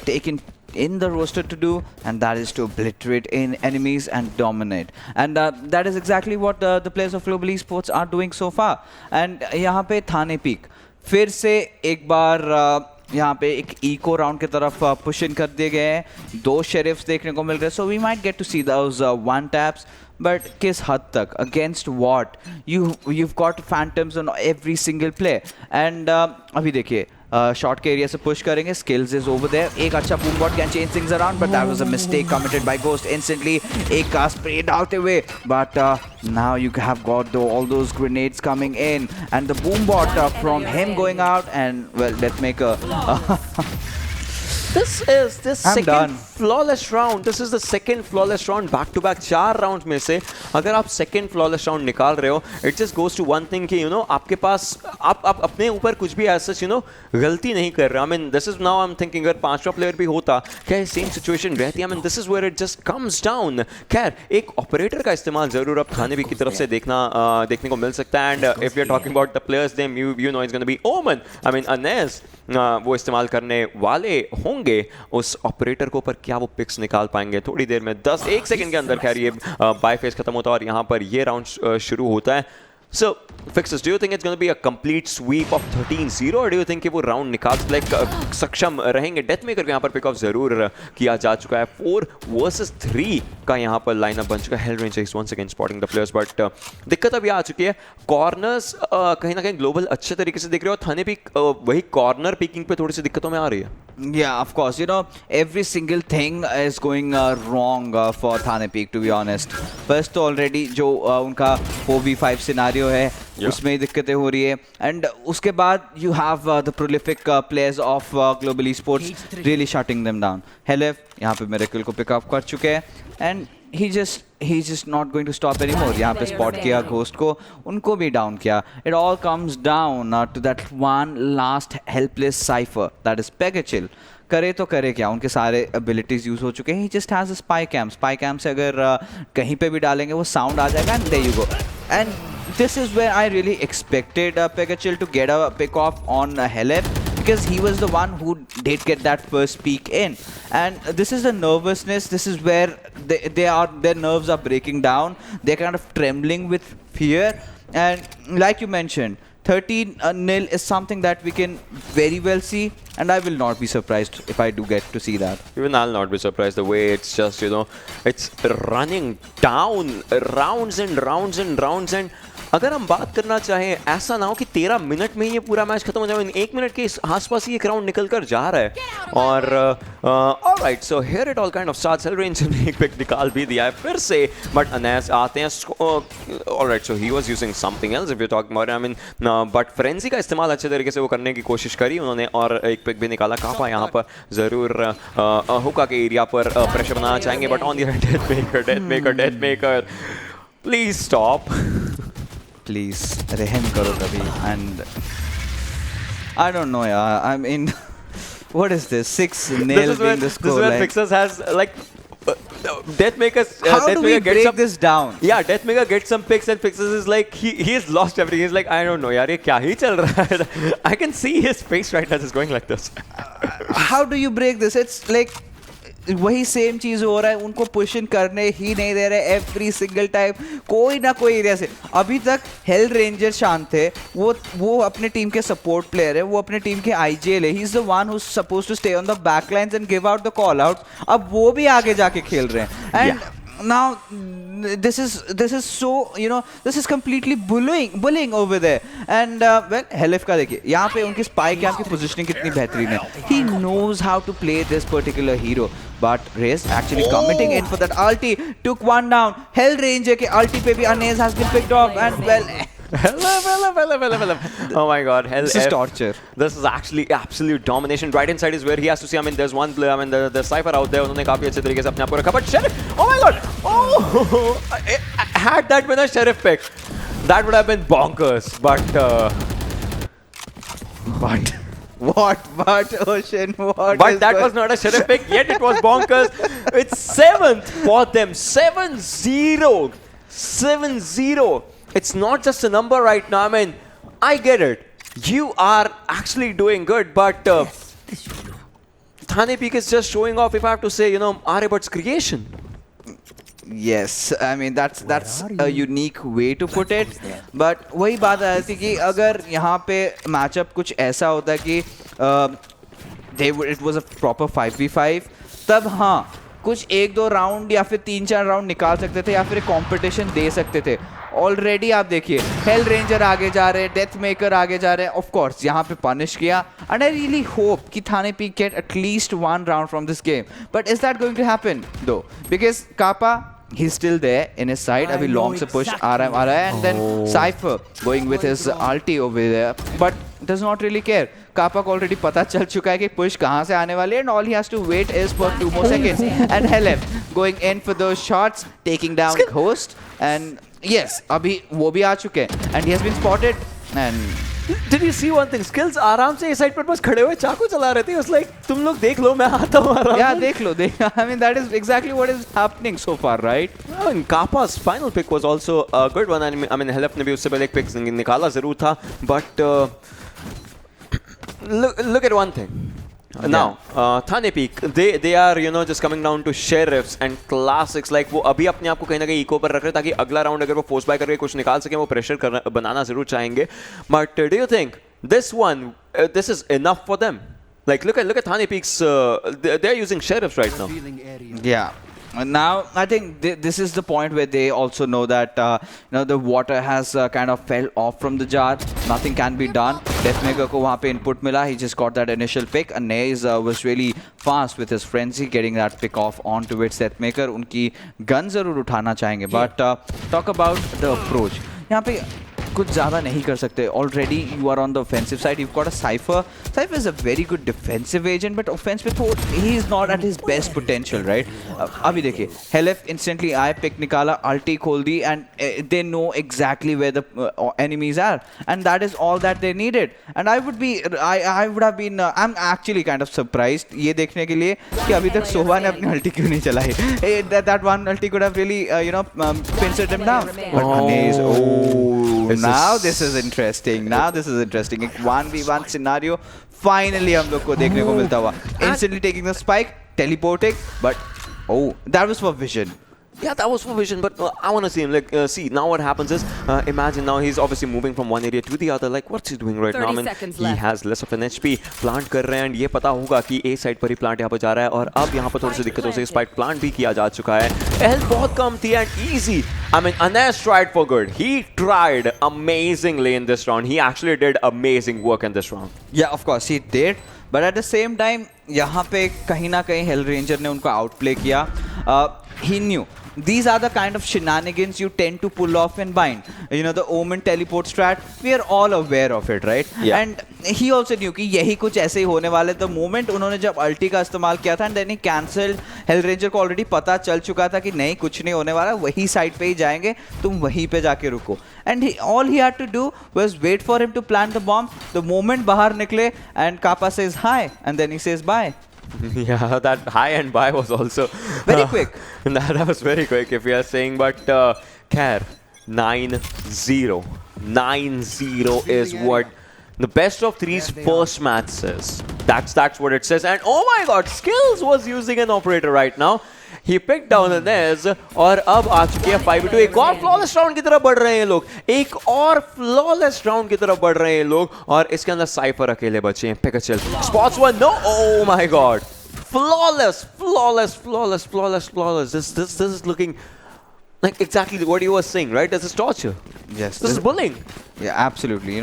taken in the roster to do, and that is to obliterate in enemies and dominate. And that is exactly what the players of global esports are doing so far. And यहाँ पे Thane Peek फिर से एक बार यहाँ पे एक eco round की तरफ पुश इन कर दिए गए हैं. 2 शेरिफ्स देखने को मिल रहे हैं, so we might get to see those 1 taps. But किस हद तक, against what? You've got phantoms on every single play. And अभी देखिए शॉर्ट के एरिया से पुश करेंगे. Skillz is over there. एक अच्छा boom bot can change things around, but that was a mistake committed by Ghost instantly. एक का spray डालते हुए, but now you have got all those grenades coming in, and the boom bot from him going out, and well, DEATHMAKER. This is the I'm second done. flawless round. This is the second flawless round back to back. 4 rounds में से अगर आप second flawless round निकाल रहे हो, it just goes to one thing कि you know आपके पास आप अपने ऊपर कुछ भी as such you know गलती नहीं कर रहे. I mean this is now I'm thinking अगर 5वां player भी होता क्या same situation रहती. I mean this is where it just comes down. खैर एक operator का इस्तेमाल ज़रूर अब थाने पीक की तरफ से देखने को मिल सकता है. And if we are talking about the players name, you know it's going to be Omen. I mean Anaiz वो इस्तेमाल करने वाले होंगे उस ऑपरेटर को, पर क्या वो पिक्स निकाल पाएंगे थोड़ी देर में. 1 सेकंड के अंदर खैर ये बाय फेज खत्म होता है और यहाँ पर ये राउंड शुरू होता है. So, Fixes, do you think it's going to be a complete sweep of 13-0 or do you think कि वो राउंड निकाल सक्षम रहेंगे? डेथमेकर को यहाँ पर पिक ऑफ जरूर किया जा चुका है. 4 versus 3 का यहाँ पर लाइनअप बन चुका है. HellrangeR is once again spotting the players, but दिक्कत अभी आ चुकी है. कॉर्नर्स कहीं ना कहीं ग्लोबल अच्छे तरीके से दिख रहे हो. थाने पीक वही कॉर्नर पिकिंग पे थोड़ी सी दिक्कतों में आ रही है. Yeah, of course. You know, every single thing is going wrong for Thane Peek, to be honest. First, already जो उनका 4v5 scenario है, उसमें ही दिक्कतें हो रही है. And उसके बाद you have the prolific players of Global Esports really shutting them down. hellff यहाँ पे Miracle को pick up कर चुके हैं, and he's just not going to stop anymore. यहाँ पे spot किया Ghost को, उनको भी down किया. It all comes down to that one last helpless cipher, that is Pega. करे तो करे क्या, उनके सारे abilities use हो चुके हैं. He just has a spy cam से अगर कहीं पे भी डालेंगे वो sound आ जाएगा, and there you go. And this is where I really expected Pega to get a pick off on hellff, because he was the one who did get that first peek in. And this is the nervousness, this is where their nerves are breaking down. They're kind of trembling with fear. And like you mentioned, 13-0 is something that we can very well see, and I will not be surprised if I do get to see that. Even I'll not be surprised the way it's just, you know, it's running down rounds and rounds and rounds. And अगर हम बात करना चाहें, ऐसा ना हो कि 13 minute में ये पूरा मैच खत्म हो जाए. 1 मिनट के आसपास ही एक राउंड निकल कर जा रहा है. और alright, so here it all kind of starts. HellrangeR ने एक पिक निकाल भी दिया है फिर से, बट Anaiz आते हैं. Alright, so he was using something else if you talking about. I mean but frenzy का इस्तेमाल अच्छे तरीके से वो करने की कोशिश करी उन्होंने, और एक पिक भी निकाला. कापा यहाँ पर जरूर हुक्का के एरिया पर प्रेशर बनाना चाहेंगे, but on the Deathmaker please stop. Please, रहम करो कभी. And I don't know, yeah. I mean, what is this? 6-0 being the score. This is where Fixes has like DEATHMAKER. How do we break this down? Yeah, DEATHMAKER gets some picks and Fixes is like he has lost everything. He's like, I don't know, यार ये क्या ही चल रहा है. I can see his face right as he's going like this. How do you break this? It's like वही same चीज हो रहा है. उनको पुशन करने ही नहीं दे रहे एवरी सिंगल टाइम, कोई ना कोई एरिया से. अभी तक HellrangeR शांत है. वो अपने टीम के सपोर्ट प्लेयर है, वो अपने टीम के IGL है. He is the one who is supposed to stay on the backlines and give out the call outs. अब वो भी आगे जाके खेल रहे हैं. And now this is so, you know, this is completely bullying over there. And well, hellff का देखिए यहाँ पे उनकी spy cam की positioning कितनी बेहतरीन है. He knows how to play this particular hero, but Reyes actually committing in for that ulti, took one down. HellrangeR के ulti पे भी Anaiz has been picked off, and well, hellff. Oh my god, hellff. This is torture. This is actually absolute domination. Right inside is where he has to see. I mean, there's one player. I mean, the Cypher out there. उन्होंने काफी अच्छे तरीके से अपने आप को रखा. But Sheriff, oh my god, oh, had that been a Sheriff pick, that would have been bonkers. But Ocean, what? But that was not a Sheriff pick. Yet it was bonkers. It's 7th for them. 7-0. 7-0. It's not just a number right now. I mean, I get it. You are actually doing good, but Thane Peek is just showing off, if I have to say, you know, Aryabhat's creation. Yes, I mean that's a unique way to put it. But वही बात आ जाती कि अगर यहाँ पे matchup कुछ ऐसा होता कि it was a proper 5v5, तब हाँ कुछ 1-2 राउंड या फिर 3-4 राउंड निकाल सकते थे या फिर एक कंपटीशन दे सकते थे. ऑलरेडी आप देखिए HellrangeR आगे जा रहे हैं, DEATHMAKER आगे जा रहे हैं, ऑफ कोर्स यहाँ पे पनिश किया, एंड आई रियली होप कि Thane Peek get at least one round from this game, but is that going to happen though? Because Kappa, he's still there in his side. अभी long से push आ रहा है, and then Cypher going with his ulti over there, but does not really care. Kappa को already पता चल चुका है कि push कहाँ से आने वाली है, and all he has to wait is for 2 more seconds. And hellff going in for those shots, taking down Ghost, and yes, अभी वो भी आ चुके हैं, and he has been spotted. And Did you see one thing? Skillz आराम से इस side पर बस खड़े हुए चाकू चला रहे थे. It was like तुम लोग देख लो मैं आता हूँ आराम. Yeah, देख लो. I mean that is exactly what is happening so far, right? And Kappa's final pick was also a good one. I mean hellff ने भी उससे पहले एक pick निकाला जरूर था, but look at one thing. Now, Thane Peek, they are just coming down to sheriffs and classics. Like वो अभी अपने आप को कहीं ना कहीं इको पर रख रहे हैं ताकि अगला राउंड अगर वो फोर्स बाय करके कुछ निकाल सके, वो प्रेशर बनाना जरूर चाहेंगे. But do you think this one, this is enough for them? Like look at Thane Peek's, they're using sheriffs right now. Yeah. And now I think this is the point where they also know that the water has kind of fell off from the jar. Nothing can be done. DEATHMAKER को वहाँ पे input मिला. He just got that initial pick. Anaiz was really fast with his frenzy, getting that pick off onto its DEATHMAKER. उनकी gun जरूर उठाना चाहेंगे. But talk about the approach. यहाँ पे कुछ ज़्यादा नहीं कर सकते. Already you are on the offensive side. You've got a Cypher. Cypher is a very good defensive agent, but offense पे तो he is not at his best potential, right? अभी देखिए hellff instantly आए, pick निकाला, ulti खोल दी, and they know exactly where the enemies are, and that is all that they needed. And I would have been I'm actually kind of surprised ये देखने के लिए कि अभी तक सोवा ने अपनी ulti क्यों नहीं चलाई. That one ulti could have really pincered him down. But Anaiz, now this is interesting. एक 1v1 scenario finally हम लोग को देखने को मिलता हुआ. Instantly taking the spike, teleporting, but that was for vision. Yeah, that was for vision, but I want to see him. Like, see, now what happens is, imagine now he's obviously moving from one area to the other. Like, what's he doing right now? I mean, he has less of an HP. Plant कर रहे हैं, and ये पता होगा कि A side पर ही plant यहाँ पर जा रहा है, और अब यहाँ पर थोड़ी सी दिक्कतों से spike plant भी किया जा चुका है. Health बहुत कम थी and easy. I mean, Anaiz tried for good. He tried amazingly in this round. He actually did amazing work in this round. Yeah, of course he did. But at the same time, यहाँ पे कहीं ना कहीं HellrangeR ने उनको outplay किया. He knew. These are the kind of shenanigans you tend to pull off in bind. The Omen teleport strat, we are all aware of it, right? Yeah. And he also knew कि यही कुछ ऐसे ही होने वाले. The moment उन्होंने जब ulti का इस्तेमाल किया था, and then he cancelled, HellrangeR को already पता चल चुका था कि नहीं कुछ नहीं होने वाला, वही side पे ही जाएंगे, तुम वहीं पे जाके रुको. And all he had to do was wait for him to plant the bomb. The moment बाहर निकले, and Kappa says hi, and then he says bye. Yeah, that high and buy was also very quick. That was very quick if we are saying, but Khair 9-0. 9-0 is what the best of three's first match says. That's what it says. And oh my god, Skillz was using an operator right now. He picked down Anaiz, और अब आ चुके हैं 5v2. एक और flawless round की तरफ बढ़ रहे हैं लोग. एक और flawless round की तरफ बढ़ रहे हैं लोग, और इसके अंदर Cypher अकेले बचे हैं. Pega chill. Spots one. No. Oh my god. Flawless. This is looking like exactly what you were saying, right? This is torture. Yes. This is bullying. Yeah, absolutely.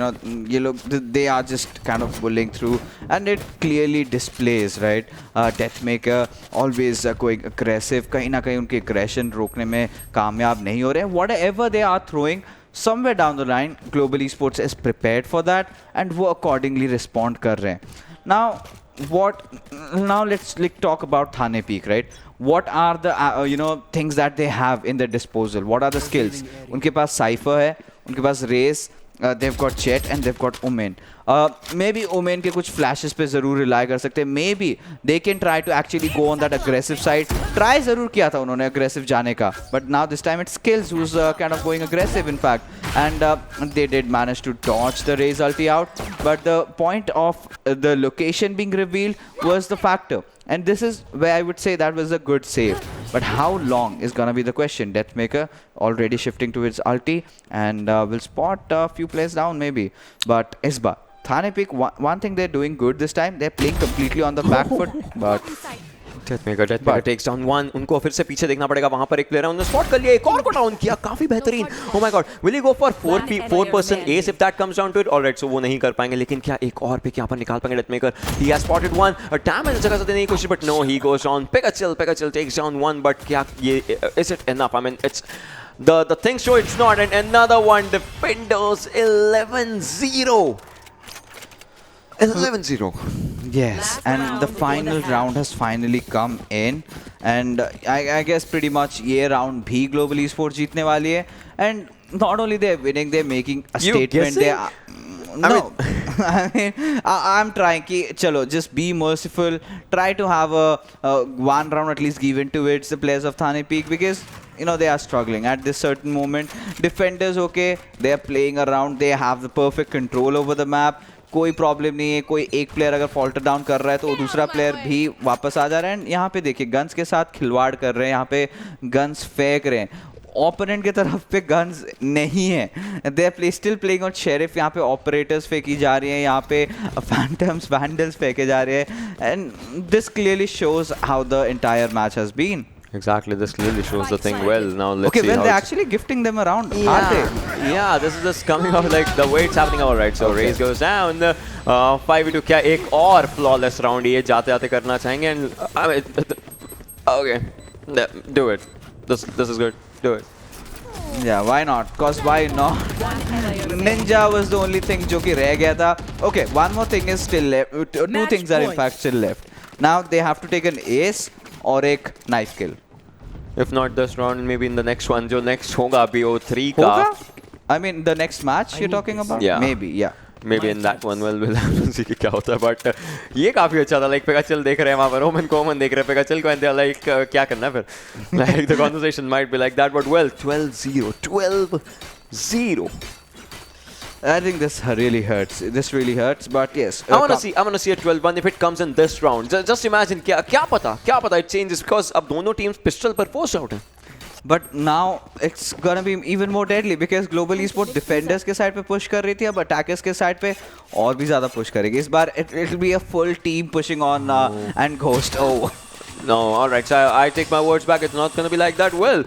They are just kind of bullying through, and it clearly displays, right? DEATHMAKER always going aggressive. कहीं ना कहीं उनके aggression रोकने में कामयाब नहीं हो रहे हैं. Whatever they are throwing, somewhere down the line, Global Esports is prepared for that, and वो accordingly respond कर रहे हैं. Now let's talk about Thane Peek, right? What are the things that they have in their disposal? What are the skills? उनके पास Cypher है, उनके पास Race, they've got Jet, and they've got Omen. Maybe Omen के कुछ flashes पे ज़रूर rely कर सकते हैं. Maybe they can try to actually go on that aggressive side. Try ज़रूर किया था उन्होंने aggressive जाने का. But now this time it's Skillz who's kind of going aggressive in fact. And they did manage to dodge the Raze ulti out. But the point of the location being revealed was the factor. And this is where I would say that was a good save. But how long is going to be the question. DEATHMAKER already shifting to its ulti, and will spot a few plays down maybe. But Isba, Thane Peek, one thing they're doing good this time, they're playing completely on the back foot. But Deathmaker takes down one. उनको फिर से पीछे देखना पड़ेगा. वहां पर एक player है, उन्होंने स्पॉट कर लिया, एक और को डाउन किया. काफी बेहतरीन. Oh my God, will he go for 4 person ace if that comes down to it? Alright, so वो नहीं कर पाएंगे, लेकिन क्या एक और पिक यहां पर निकाल पाएंगे Deathmaker? He has spotted one. Damage जगह से देने की कोशिश, but no, he goes down. Pega chill takes down one, but क्या ये is it enough? I mean, it's the things show it's not. And another one, defenders 11-0. 11-0. Yes, and the final round has finally come in, and I guess pretty much ये round भी Global Esports जीतने वाली है. And not only they're winning, they're making a statement. They are, no, I mean, I'm trying ki chalo, just be merciful. Try to have a one round at least given to it, the players of Thane Peek, because you know they are struggling at this certain moment. Defenders, okay, they are playing around. They have the perfect control over the map. कोई problem नहीं है. कोई एक player अगर falter down कर रहा है तो दूसरा प्लेयर भी वापस आ जा रहा है. यहाँ पे देखिए गन्स के साथ खिलवाड़ कर रहे हैं, यहाँ पे गन्स फेंक रहे हैं. ओपोनेंट की तरफ पे गन्स नहीं है. They are still playing on sheriff. यहाँ पे ऑपरेटर्स फेंकी जा रही हैं, यहाँ पे फैंटम्स वैंडल्स फेंके जा रहे हैं. And this clearly shows how the entire match has been. Exactly, this clearly shows the thing well. Now let's see. Okay, well, they're actually gifting them around, aren't they? Yeah, this is just coming out like the way it's happening. All right, so Raze goes down. 5v2 क्या एक और flawless round ये जाते-जाते करना चाहेंगे. And I mean, okay, do it. This is good. Do it. Yeah, why not? Cause why not? Ninja was the only thing जो कि रह गया था. Okay, one more thing is still left. Two things are in fact still left. Now they have to take an ace और एक knife kill. If not this round, maybe in the next one, जो next होगा BO3 का. I mean the next match you're talking about? Yeah. Maybe, yeah. Maybe in that one, we'll have to see क्या होता है. But ये काफी अच्छा था. Like Pega chill देख रहे हैं वहाँ पर, रोमन कोमन देख रहे हैं Pega chill को, and they're like क्या करना है फिर? Like the conversation might be like that, but well, 12-0, 12-0. I think this really hurts. This really hurts, but yes. I wanna see a 12-1 if it comes in this round. Just imagine क्या पता it changes, because अब दोनों teams pistol पर force out हैं. But now it's gonna be even more deadly because Global Esports defenders के side पे push कर रही थी, अब attackers के side पे और भी ज़्यादा push करेगी. इस बार it'll be a full team pushing on and Ghost. Oh. No, alright, so I take my words back. It's not going to be like that. Well,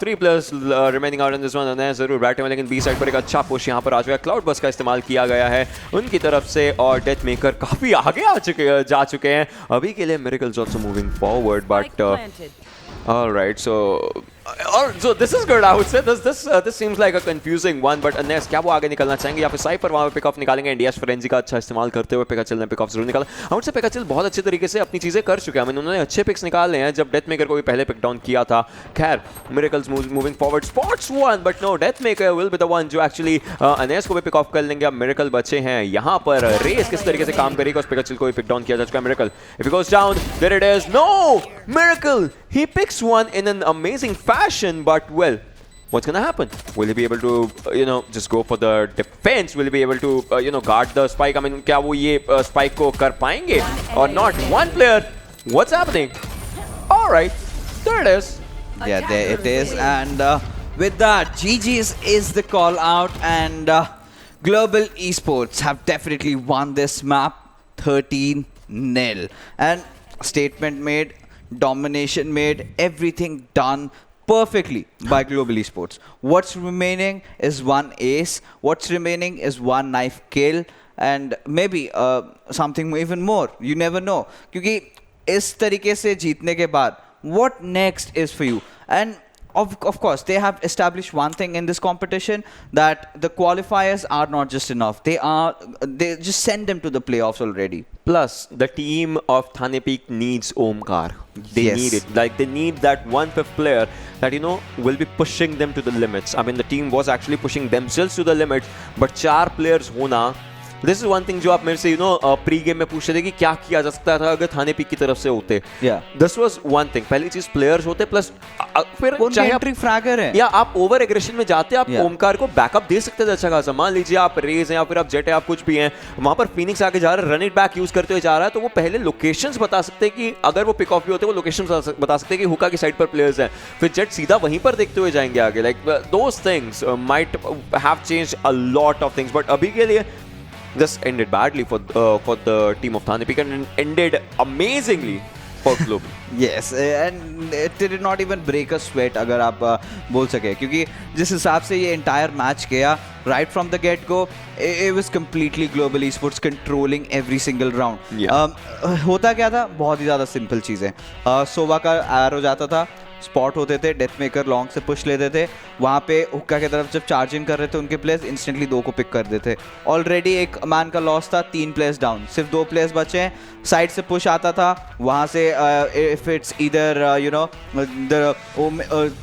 3 players remaining out in this one. Anaiz जरूर बैठे हैं, लेकिन B side पर एक अच्छा push यहाँ पर आ चुका है. क्लाउड बस का इस्तेमाल किया गया है उनकी तरफ से, और डेथमेकर काफी आगे जा चुके हैं. अभी के लिए Miracle's also moving forward, but alright, so this is good. I would say this seems like a confusing one, but Anaiz क्या वो आगे निकलना चाहेंगे या फिर साइफर वहाँ पे पिक ऑफ निकालेंगे? इंडियाज फ्रेंजी का अच्छा इस्तेमाल करते हुए Pega chill ने पिक ऑफ जरूर निकाला. I would say Pega chill बहुत अच्छे तरीके से अपनी चीजें कर चुके हैं. उन्होंने अच्छे पिक्स निकाले हैं. जब डेथमेकर को भी पहले पिक डाउन किया था. खैर, Miracles moving forward, spots one, but no, डेथमेकर will be the one जो actually Anaiz को भी पिक ऑफ कर लेंगे. अब Miracle बचे हैं यहाँ पर. रेस किस तरीके से काम करेगा, उस Pega chill को भी पिक डाउन किया जा चुका है. Miracle, if he goes down, there it is. No, Miracle, he picks one in an amazing fashion, but well, what's gonna happen? Will he be able to, just go for the defense? Will he be able to, guard the spike? I mean, क्या वो ये spike को कर पाएंगे or not? One player, what's happening? All right, there it is. Yeah, there it is, and with that, GG's is the call out, and Global Esports have definitely won this map 13-0, and statement made, domination made, everything done perfectly by Global Esports. What's remaining is one ace, what's remaining is one knife kill, and maybe something even more. You never know. क्योंकि इस तरीके से जीतने के बाद what next is for you? And of course, they have established one thing in this competition, that the qualifiers are not just enough. They just send them to the playoffs already. Plus, the team of Thane Peek needs Omkar. They need it. Like, they need that 1/5 player that, will be pushing them to the limits. I mean, the team was actually pushing themselves to the limits, but 4 players hona. This is one thing जो आप मेरे से pre game में पूछ रहे थे कि क्या किया जा सकता था अगर थाने पीक की तरफ से होते. This was one thing. पहली चीज प्लेयर्स होते, प्लस फिर चाहे आप फ्रैगर है या आप ओवर एग्रेशन में जाते, आप ओमकार को बैकअप दे सकते थे अच्छा खासा. मान लीजिए आप रेज हैं या फिर आप जेट है, आप कुछ भी हैं, वहां पर फिनिक्स आके जा रहा है, रन इट बैक यूज करते हुए जा रहा है, तो वो पहले लोकेशंस बता सकते हैं कि अगर वो पिक ऑफ भी होते वो लोकेशंस बता सकते हैं कि हुक्का की साइड पर प्लेयर्स हैं, फिर जेट सीधा वहीं पर देखते हुए जाएंगे आगे. Like those things might have changed a lot of things, but अभी के लिए this ended badly for the team of Thane Peek, and ended amazingly for global. Yes, and it did not even break a sweat अगर आप बोल सके, क्योंकि जिस हिसाब से ये entire match गया right from the get go, it was completely global esports controlling every single round. होता क्या था, बहुत ही ज़्यादा सिंपल चीज़ें. सोवा का एरो जाता था, स्पॉट होते थे, डेथ मेकर लॉन्ग से पुश लेते थे, वहाँ पे हुक्का की तरफ जब चार्जिंग कर रहे थे उनके प्लेयर्स इंस्टेंटली 2 को पिक कर देते. ऑलरेडी एक मैन का लॉस था, 3 प्लेयर्स डाउन, सिर्फ 2 प्लेयर्स बचे हैं. साइड से पुश आता था, वहाँ से if it's either you know the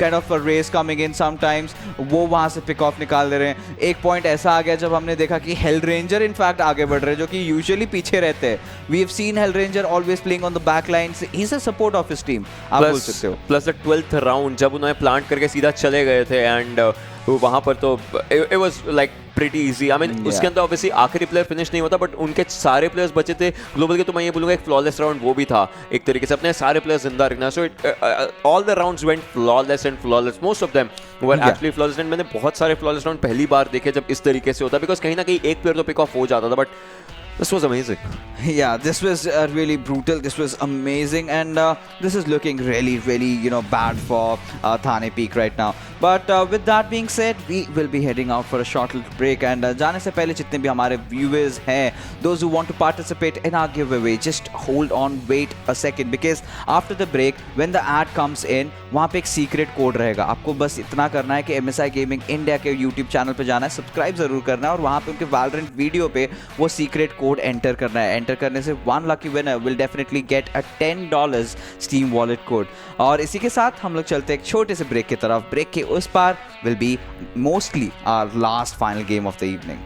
kind of Raze coming in sometimes, वो वहाँ से पिक ऑफ निकाल दे रहे हैं. एक पॉइंट ऐसा आ गया जब हमने देखा कि हेलरेंजर इनफैक्ट आगे बढ़ रहे हैं, जो कि यूजुअली पीछे रहते हैं. We have seen Hellranger always playing on the back line, he is a support of his team, आप बोल सकते हो. प्लस द 12th राउंड जब उन्होंने प्लांट करके सीधा चले गए थे, एंड वहाँ पर तो it was like pretty easy. I mean उसके अंदर ऑब्वियसली आखिरी प्लेयर फिनिश नहीं होता, बट उनके सारे प्लेयर्स बचे थे ग्लोबल के. तो मैं ये बोलूँगा एक फ्लॉलेस राउंड वो भी था एक तरीके से, अपने सारे प्लेयर्स जिंदा रखना. So all the rounds went flawless and flawless, most of them were actually flawless. And मैंने बहुत सारे फ्लॉलेस राउंड पहली बार देखे जब इस तरीके से होता, बिकॉज कहीं ना कहीं एक प्लेयर तो पिक ऑफ हो जाता था, but this was amazing. Yeah, this was really brutal. This was amazing, and this is looking really, you know, bad for Thane Peek right now. But with that being said, we will be heading out for a short little break. And जाने से पहले जितने भी हमारे viewers हैं, those who want to participate in our giveaway, just hold on, wait a second, because after the break, when the ad comes in, वहाँ पे एक secret code रहेगा. आपको बस इतना करना है कि MSI Gaming India के YouTube चैनल पे जाना है, सब्सक्राइब जरूर करना है, और वहाँ पे उनके Valorant वीडियो पे वो secret कोड एंटर करना है. एंटर करने से 1 lucky winner will definitely get a $10 Steam wallet code. और इसी के साथ हम लोग चलते हैं एक छोटे से ब्रेक की तरफ. ब्रेक के उस पार will be mostly our last final game of the evening.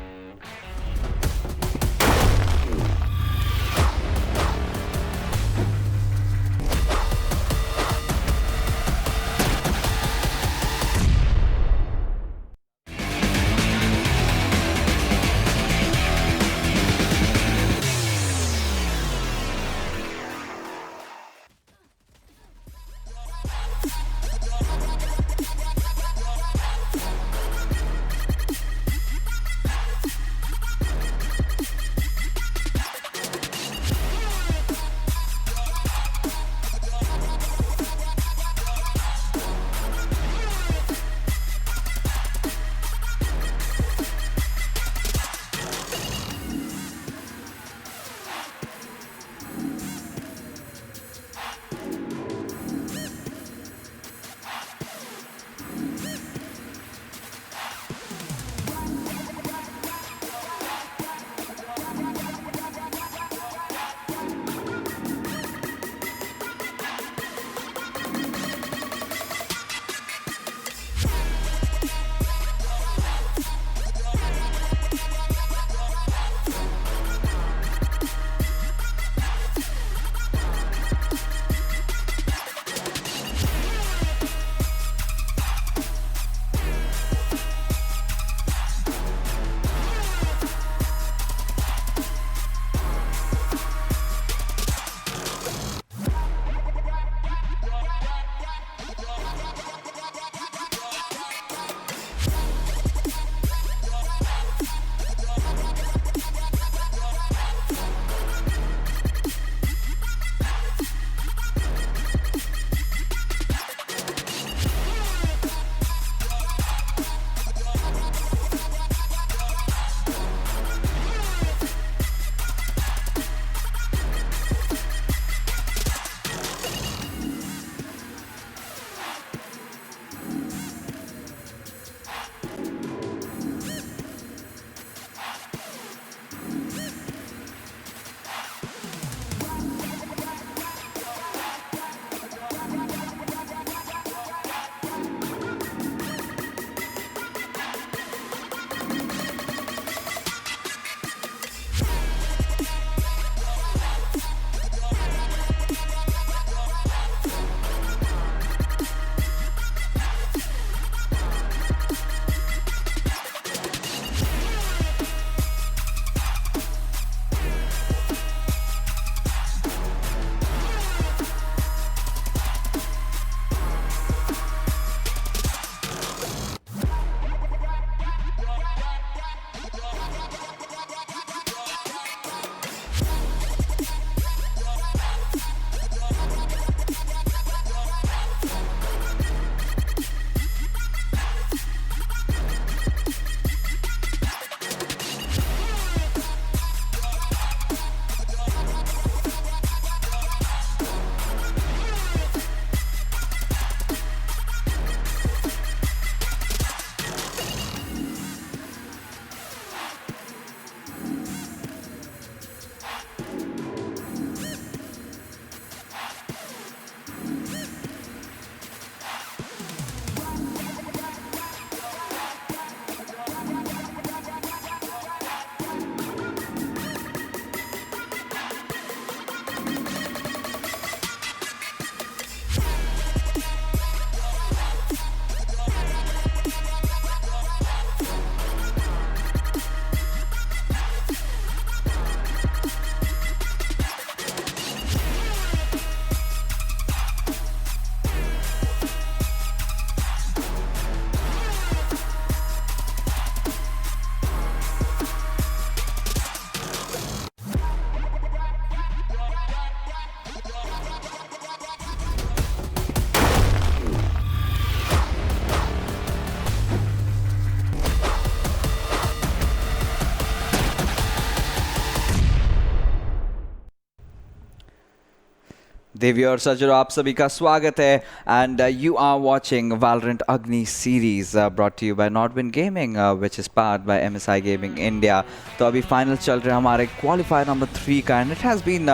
देवी और सजरो आप सभी का स्वागत है and you are watching Valorant Agni Series brought to you by Nodwin Gaming which is powered by MSI Gaming India. तो अभी फाइनल चल रहे हैं हमारे क्वालिफायर नंबर 3 का and it has been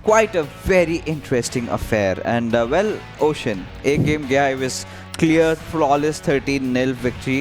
quite a very interesting affair and well Ocean एक game गया it was clear flawless 13-0 victory.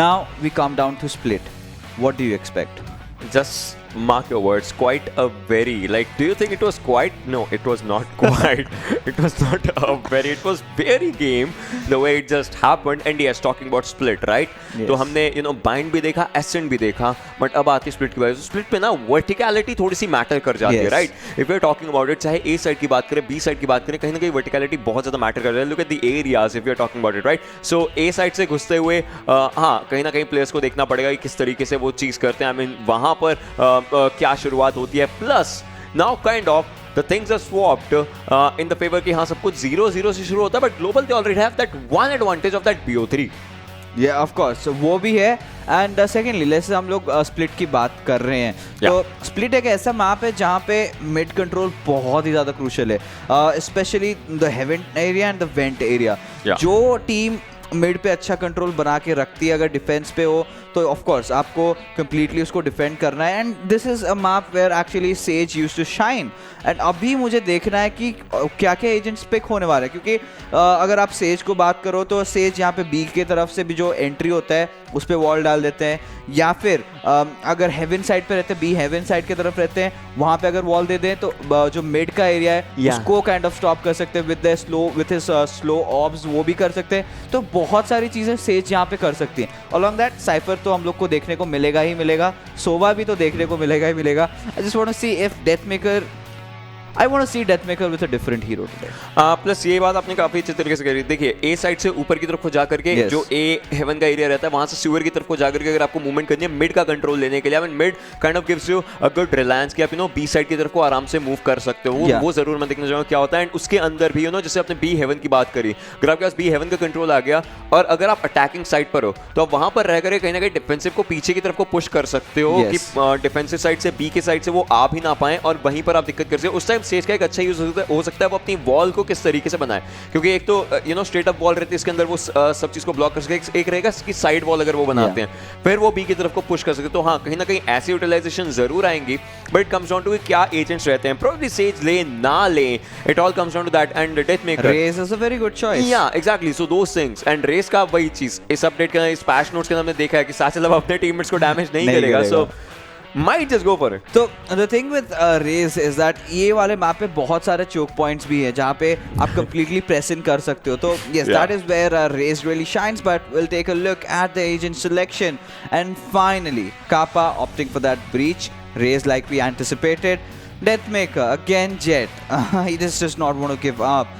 Now we come down to split. What do you expect? Just mark your words, quite a very, like, do you think it was quite? No, it was not quite. It was not a very, it was very game the way it just happened. And yes, talking about split, right? Yes. तो हमने bind भी देखा, ascent भी देखा, but अब आती split की बात, split पे ना verticality थोड़ी सी matter कर जाती है, right? If we're talking about it, चाहे A side की बात करें, B side की बात करें, कहीं ना कहीं verticality बहुत ज़्यादा matter कर जाती है. Look at the areas if we're talking about it, right? So A side से घुसते हुए, हाँ, कहीं ना कहीं players को देखना पड़ेगा कि किस तरीके से वो चीज़ करते हैं. I mean, वहाँ पर क्या शुरुआत होती है. Plus now kind of the things are swapped in the favour कि हाँ सब कुछ 0-0 से शुरू होता है, but Global they already have that one advantage of that BO3. Yeah, of course. वो भी है एंड सेकेंडली जैसे हम लोग स्प्लिट की बात कर रहे हैं तो स्प्लिट एक ऐसा मैप है जहाँ पे मिड कंट्रोल बहुत ही ज़्यादा क्रूशल है, specially the haven area and the went area. जो टीम मिड पे अच्छा कंट्रोल बना के रखती है अगर डिफेंस पे हो तो ऑफ कोर्स आपको कंप्लीटली उसको डिफेंड करना है. And this is a map where actually Sage used to shine. And अभी मुझे देखना है कि क्या क्या एजेंट्स पिक होने वाले हैं, क्योंकि अगर आप सेज को बात करो तो सेज यहाँ पे बी की तरफ से भी जो एंट्री होता है उस पर वॉल डाल देते हैं, या फिर अगर हेवन साइड पे रहते हैं, बी हेवन साइड की तरफ रहते हैं, वहाँ पे अगर वॉल दे दें तो जो मिड का एरिया है उसको काइंड ऑफ स्टॉप कर सकते हैं विद हिज स्लो ऑब्स, वो भी कर सकते हैं. तो बहुत सारी चीज़ें सेज यहाँ पे कर सकती हैं. अलॉन्ग दैट साइफर तो हम लोग को देखने को मिलेगा ही मिलेगा, सोवा भी तो देखने को मिलेगा ही मिलेगा. I just want to see if Deathmaker I want to see DEATHMAKER with a different hero today. Plus ये बात आपने काफी अच्छे तरीके से करी. देखिए ए साइड से ऊपर की तरफ को जाकर के जो ए हेवन का एरिया रहता है वहां से सीवर की तरफ को जाकर के अगर आपको मूवमेंट करनी है मिड का कंट्रोल लेने के लिए, I mean mid kind of gives you a good Reliance कि आप बी साइड की तरफ को आराम से मूव कर सकते हो. वो जरूर मैं देखना चाहूंगा क्या होता है. एंड उसके अंदर भी जैसे आपने बी हेवन की बात करी, अगर आपके पास बी हेवन का कंट्रोल आ गया और अगर आप अटैकिंग साइड पर हो तो आप वहां पर रह कर कहीं ना कहीं डिफेंसिव को पीछे की तरफ को पुश कर सकते हो कि डिफेंसिव साइड से बी के साइड से वो आ भी ना पाए और वहीं पर आप दिक्कत कर सकते हो. उस टाइम स्टेज का एक अच्छा यूज हो सकता है वो अपनी वॉल को किस तरीके से बनाए, क्योंकि एक तो स्ट्रेट अप वॉल रहती है, इसके अंदर वो सब चीज को ब्लॉक कर सकते. एक रहेगा कि साइड वॉल अगर वो बनाते हैं फिर वो बी की तरफ को पुश कर सकते. तो हाँ कहीं ना कहीं ऐसी यूटिलाइजेशन जरूर आएंगी, but it comes down to क्या एजेंट्स रहते हैं. प्रोबब्ली सेज ले ना ले, it all comes down to that. And Deathmaker Raze is a very good choice. Yeah exactly, so those things. And Raze का वही चीज इस अपडेट के इस पैच नोट्स के अंदर हमने देखा है कि साचल अब अपने टीममेट्स को डैमेज नहीं करेगा. सो might just go for it. तो the thing with Raze is that ये वाले मैप पे बहुत सारे choke points भी हैं जहाँ पे आप completely press in कर सकते हो. तो yes, that is where Raze really shines. But we'll take a look at the agent selection. And finally, Kappa opting for that breach. Raze like we anticipated. DEATHMAKER again Jet. He just does not want to give up.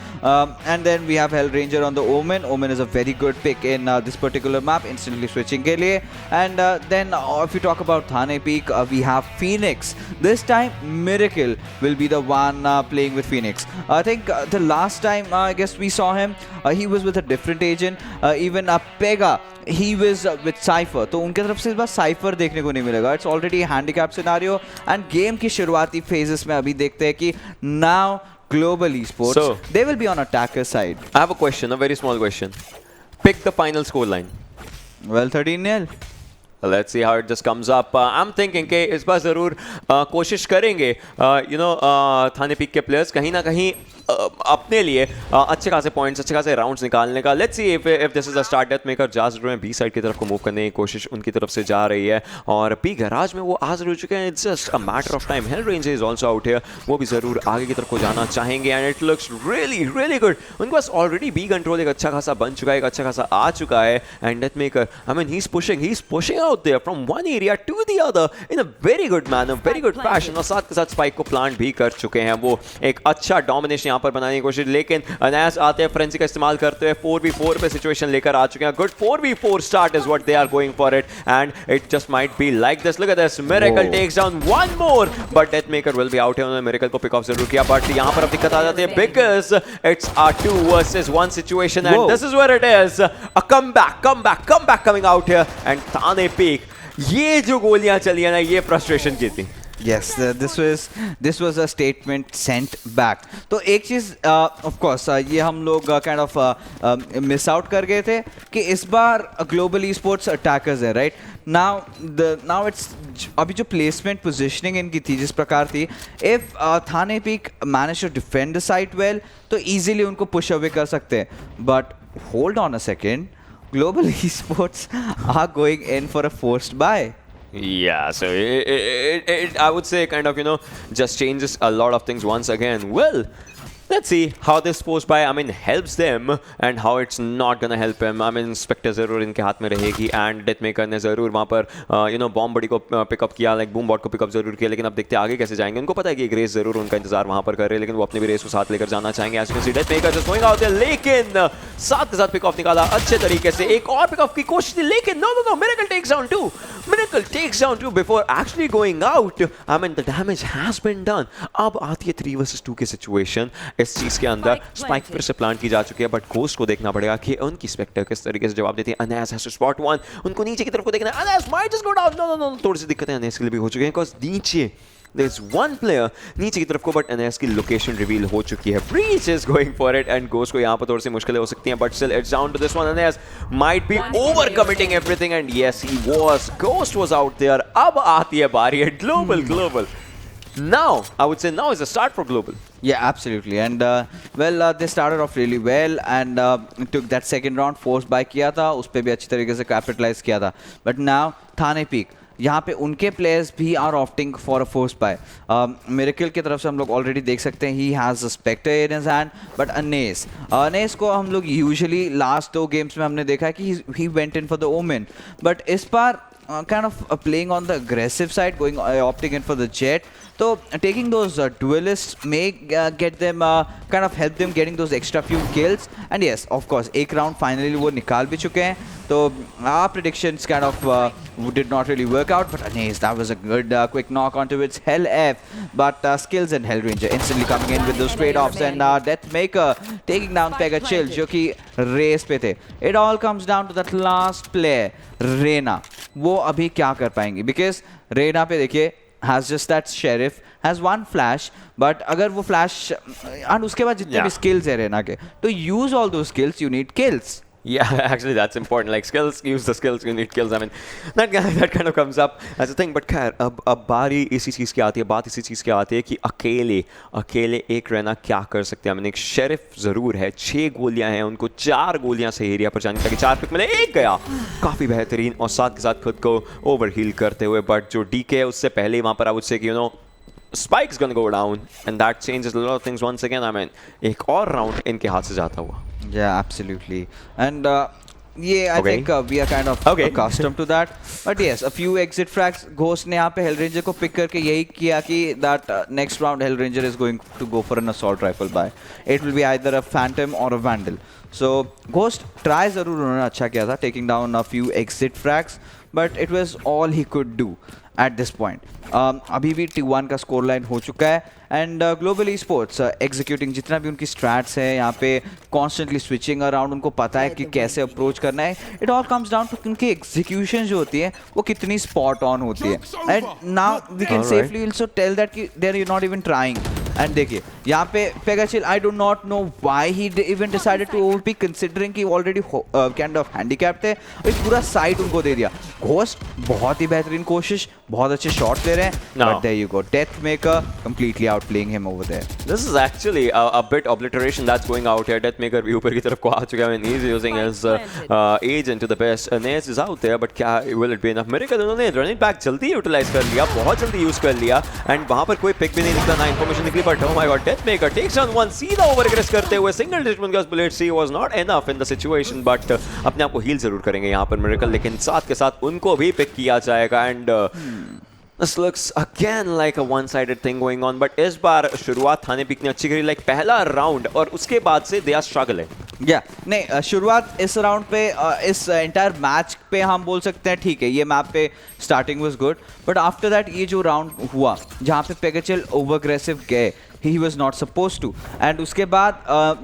And then we have HellrangeR on the Omen. Omen is a very good pick in this particular map, instantly switching ke liye. And then if you talk about Thane Peek, we have Phoenix. This time Miracle will be the one playing with Phoenix. I think the last time I guess we saw him, he was with a different agent. Even Pega, he was with Cypher. तो उनके तरफ से इस बार Cypher देखने को नहीं मिलेगा. It's already a handicap scenario. And game की शुरुआती phases में अभी देखते हैं कि now Global Esports, so, they will be on attacker side. I have a question, a very small question. Pick the final scoreline. Well, 13-0. Let's see how it just comes up. I'm thinking कि इस बार ज़रूर कोशिश करेंगे थाने peak के players कहीं ना कहीं अपने लिए अच्छे खासे पॉइंट्स, अच्छे खासे राउंड्स निकालने का. Let's see if this is a start. Deathmaker जा जरूर है बी साइड की तरफ को मूव करने की कोशिश उनकी तरफ से जा रही है और पी गैराज में वो आ जरूर चुके हैं. It's just a matter of time. HellrangeR is also out here. वो भी जरूर आगे की तरफ को जाना चाहेंगे and it looks really really good. उनके पास ऑलरेडी बी कंट्रोल एक अच्छा खासा बन चुका है, एक अच्छा खासा आ चुका है. And Deathmaker, I mean he is pushing out there from one area to the other in a very good manner, very good fashion. और साथ के साथ स्पाइक को प्लांट भी कर चुके हैं. वो एक अच्छा डोमिनेशन यहाँ पर बनाने की कोशिश, लेकिन अनाइज आते हैं फ्रेंसी का इस्तेमाल करते हुए 4v4 पे सिचुएशन लेकर आ चुके हैं. Good 4v4 start is what they are going for it and it just might be like this. Look at this, Miracle takes down one more but Deathmaker will be out. है उन्होंने miracle को pick of जरूर किया but यहाँ पर अब दिक्कत आ जाती है because it's a 2 versus 1 situation and this is where it is. A comeback coming out here and Thane peek. ये जो गोलियां चली है ना, ये फ्रस्ट्रेशन की थी. Yes, this was a statement sent back. तो एक चीज़ of course ये हम लोग kind of miss out कर गए थे कि इस बार global esports attackers है, right? Now it's अभी जो placement positioning इनकी थी जिस प्रकार थी, if Thane Peek managed to defend the site well, तो easily उनको push away कर सकते हैं. But hold on a second, global esports are going in for a forced buy. Yeah, so it I would say kind of, you know, just changes a lot of things once again. Well, let's see how this post buy, I mean, helps them and how it's not gonna help him. I mean, Spectre जरूर इनके हाथ में रहेगी and DEATHMAKER ने जरूर वहाँ पर you know bomb body को पिकअप किया, like boom bot को पिकअप जरूर किया, लेकिन अब देखते हैं आगे कैसे जाएंगे. उनको पता है कि एक रेस जरूर उनका इंतजार वहाँ पर कर रहे हैं, लेकिन वो अपनी भी रेस को साथ लेकर जाना चाहेंगे. As you can see, DEATHMAKER just going out there, लेकिन साथ के साथ पिक ऑफ निकाला अच्छे तरीके से. एक और पिक ऑफ की कोशिश थी, लेकिन no, Miracle takes down two. Miracle takes down two before actually going out. I mean, the damage has been done. अब आती है 3 versus 2 की सिचुएशन. इस चीज के अंदर स्पाइक फिर से प्लांट की जा चुकी है, बट घोस्ट को देखना पड़ेगा कि उनकी स्पेक्टर किस तरीके से जवाब देती है. Anaiz has to spot one. उनको नीचे की तरफ को देखना है. Anaiz might just go down. No. थोड़ी सी दिक्कतें Anaiz के लिए भी हो चुकी हैं, बिकॉज नीचे there's one player नीचे की तरफ को, बट Anaiz की लोकेशन रिवील हो चुकी है. Breach is going for it and Ghost को यहाँ पर थोड़ी सी मुश्किलें हो सकती हैं, but still it's down to this one. Anaiz might be overcommitting everything and yes he was. Ghost was out there. अब आती है बारी है global. Now, I would say now is the start for global. Yeah, absolutely. And they started off really well and took that second round, forced buy किया था, उस पे भी अच्छी तरीके से capitalize किया था. But now Thane Peek, यहाँ पे उनके प्लेयर्स भी are opting for a force buy. Miracle की तरफ से हम लोग ऑलरेडी देख सकते हैं he has a spectre in his hand, but अनेस को हम लोग यूजुअली लास्ट 2 गेम्स में हमने देखा है कि he went in for the Omen, but इस बार kind of playing on the aggressive side, going opting in for the jet. So taking those duelists may get them kind of help them getting those extra few kills. And yes, of course, एक round finally वो निकाल भी चुके हैं. So our predictions kind of did not really work out, but Anaiz, that was a good quick knock onto its hellff. But Skillz and hellrangeR instantly coming in with those straight offs, and DEATHMAKER taking down Pega chill जो कि race पे थे. It all comes down to that last player, Reyna. वो अभी क्या कर पाएंगे, because Reyna पे देखिए has just that sheriff, has one flash, but अगर वो flash and उसके बाद जितने भी skills है Reyna के, तो use all those skills, you need kills. Yeah, actually that's important. Like skills, use the skills, you need kills. I mean, that kind of comes up as a thing. But खैर अब बारी इसी चीज़ की आती है, बात इसी चीज़ की आती है कि अकेले एक रहना क्या कर सकते हैं. I mean, एक शेरिफ ज़रूर है, 6 गोलियां हैं, उनको 4 गोलियां से एरिया पर जाने ताकि 4 पिक मिले. एक गया, काफ़ी बेहतरीन, और साथ के साथ खुद को ओवर हील करते हुए. बट जो डीके है उससे पहले वहाँ पर I would say कि Spike's gonna go down and that changes a lot of things once again. I mean, एक और राउंड इनके हाथ से जाता हुआ. Yeah, absolutely. And I think we are kind of accustomed to that. But yes, a few exit frags. Ghost ने यहाँ पे hellrangeR को pick करके यही किया कि that next round hellrangeR is going to go for an assault rifle buy. It will be either a phantom or a vandal. So Ghost try ज़रूर उन्होंने अच्छा किया था, taking down a few exit frags, but it was all he could do at this point. अभी भी T1 का score line हो चुका है एंड ग्लोबल esports एग्जीक्यूटिंग जितना भी उनकी स्ट्रैट्स है यहाँ पे कॉन्स्टेंटली स्विचिंग अराउंड, उनको पता है कि कैसे अप्रोच करना है. It all comes down to उनकी एग्जीक्यूशन जो होती है वो कितनी स्पॉट ऑन होती है. And now we can safely also tell that कि they are not even trying. And देखिए यहाँ पे Pega chill, I do not know why he even decided to OP considering कि already kind of handicapped थे. एक पूरा side उनको दे दिया. Ghost बहुत ही बेहतरीन कोशिश, बहुत अच्छे शॉट दे रहे हैं. But there you go, DEATHMAKER completely outplaying him over there. This is actually a bit obliteration that's going out here. DEATHMAKER भी ऊपर की तरफ को आ चुका है. He's using his agent to the best. Anaiz is out there, but क्या will it be enough? Miracle उन्होंने running back जल्दी यूटिलाइज कर लिया, बहुत जल्दी यूज कर लिया, एंड वहाँ पर कोई पिक भी नहीं निकला, ना इन्फॉर्मेशन निकली. But oh my god, DEATHMAKER takes down one, सीधा ओवर एग्रेस करते हुए सिंगल डिस्टमेंट का बुलेट सी was not enough in the situation, but अपने आप को हील जरूर करेंगे यहाँ पर Miracle, लेकिन साथ के साथ उनको भी पिक किया जाएगा. And this looks again like a one-sided thing going on, but इस बार शुरुआत थाने पीक ने अच्छी करी, like पहला राउंड, और उसके बाद से they are struggling. नहीं शुरुआत इस राउंड पे इस एंटायर मैच पे हम बोल सकते हैं ठीक है, ये मैप पे starting was good, but after that ये जो राउंड हुआ जहाँ पे Pega chill ओवर अग्रेसिव गए, he was not suppose to. And उसके बाद